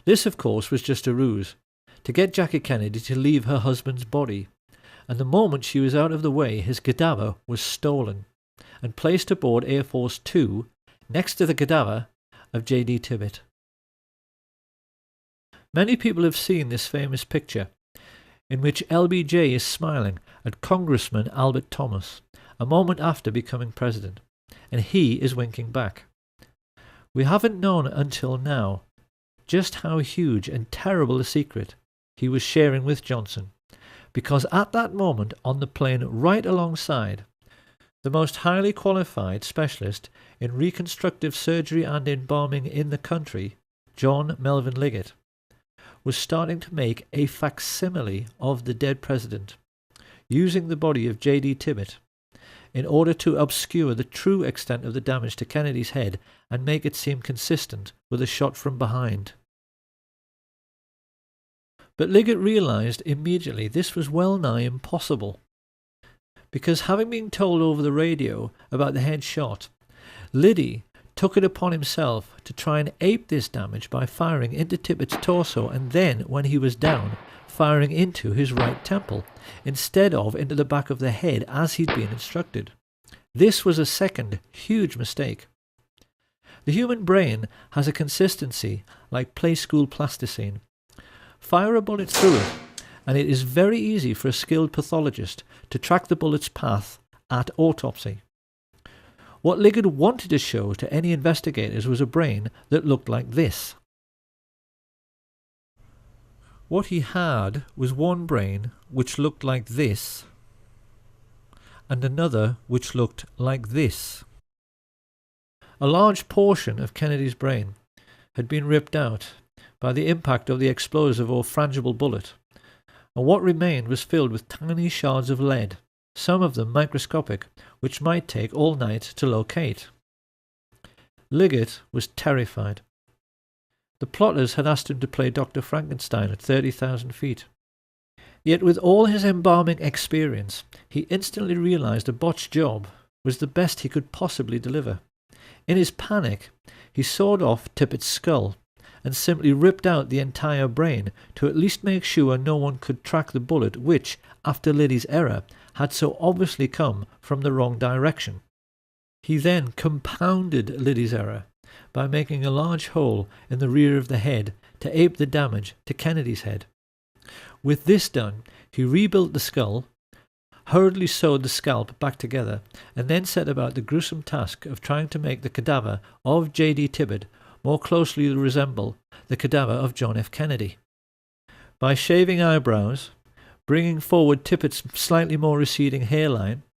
This, of course, was just a ruse, to get Jackie Kennedy to leave her husband's body, and the moment she was out of the way, his cadaver was stolen and placed aboard Air Force 2 next to the cadaver of J.D. Tippit. Many people have seen this famous picture, in which LBJ is smiling at Congressman Albert Thomas, a moment after becoming president, and he is winking back. We haven't known until now just how huge and terrible a secret he was sharing with Johnson, because at that moment on the plane right alongside, the most highly qualified specialist in reconstructive surgery and embalming in the country, John Melvin Liggett, was starting to make a facsimile of the dead president, using the body of J.D. Tippit in order to obscure the true extent of the damage to Kennedy's head and make it seem consistent with a shot from behind. But Liggett realized immediately this was well nigh impossible, because having been told over the radio about the head shot, Liddy took it upon himself to try and ape this damage by firing into Tippit's torso and then, when he was down, firing into his right temple, instead of into the back of the head as he'd been instructed. This was a second huge mistake. The human brain has a consistency like play school plasticine. Fire a bullet through it, and it is very easy for a skilled pathologist to track the bullet's path at autopsy. What Liggett wanted to show to any investigators was a brain that looked like this. What he had was one brain which looked like this, and another which looked like this. A large portion of Kennedy's brain had been ripped out by the impact of the explosive or frangible bullet, and what remained was filled with tiny shards of lead, some of them microscopic, which might take all night to locate. Liggett was terrified. The plotters had asked him to play Dr. Frankenstein at 30,000 feet. Yet with all his embalming experience, he instantly realized a botched job was the best he could possibly deliver. In his panic, he sawed off Tippit's skull and simply ripped out the entire brain to at least make sure no one could track the bullet which, after Liddy's error, had so obviously come from the wrong direction. He then compounded Liddy's error by making a large hole in the rear of the head to ape the damage to Kennedy's head. With this done, he rebuilt the skull, hurriedly sewed the scalp back together, and then set about the gruesome task of trying to make the cadaver of J.D. Tippit more closely resemble the cadaver of John F. Kennedy. By shaving eyebrows, bringing forward Tippit's slightly more receding hairline,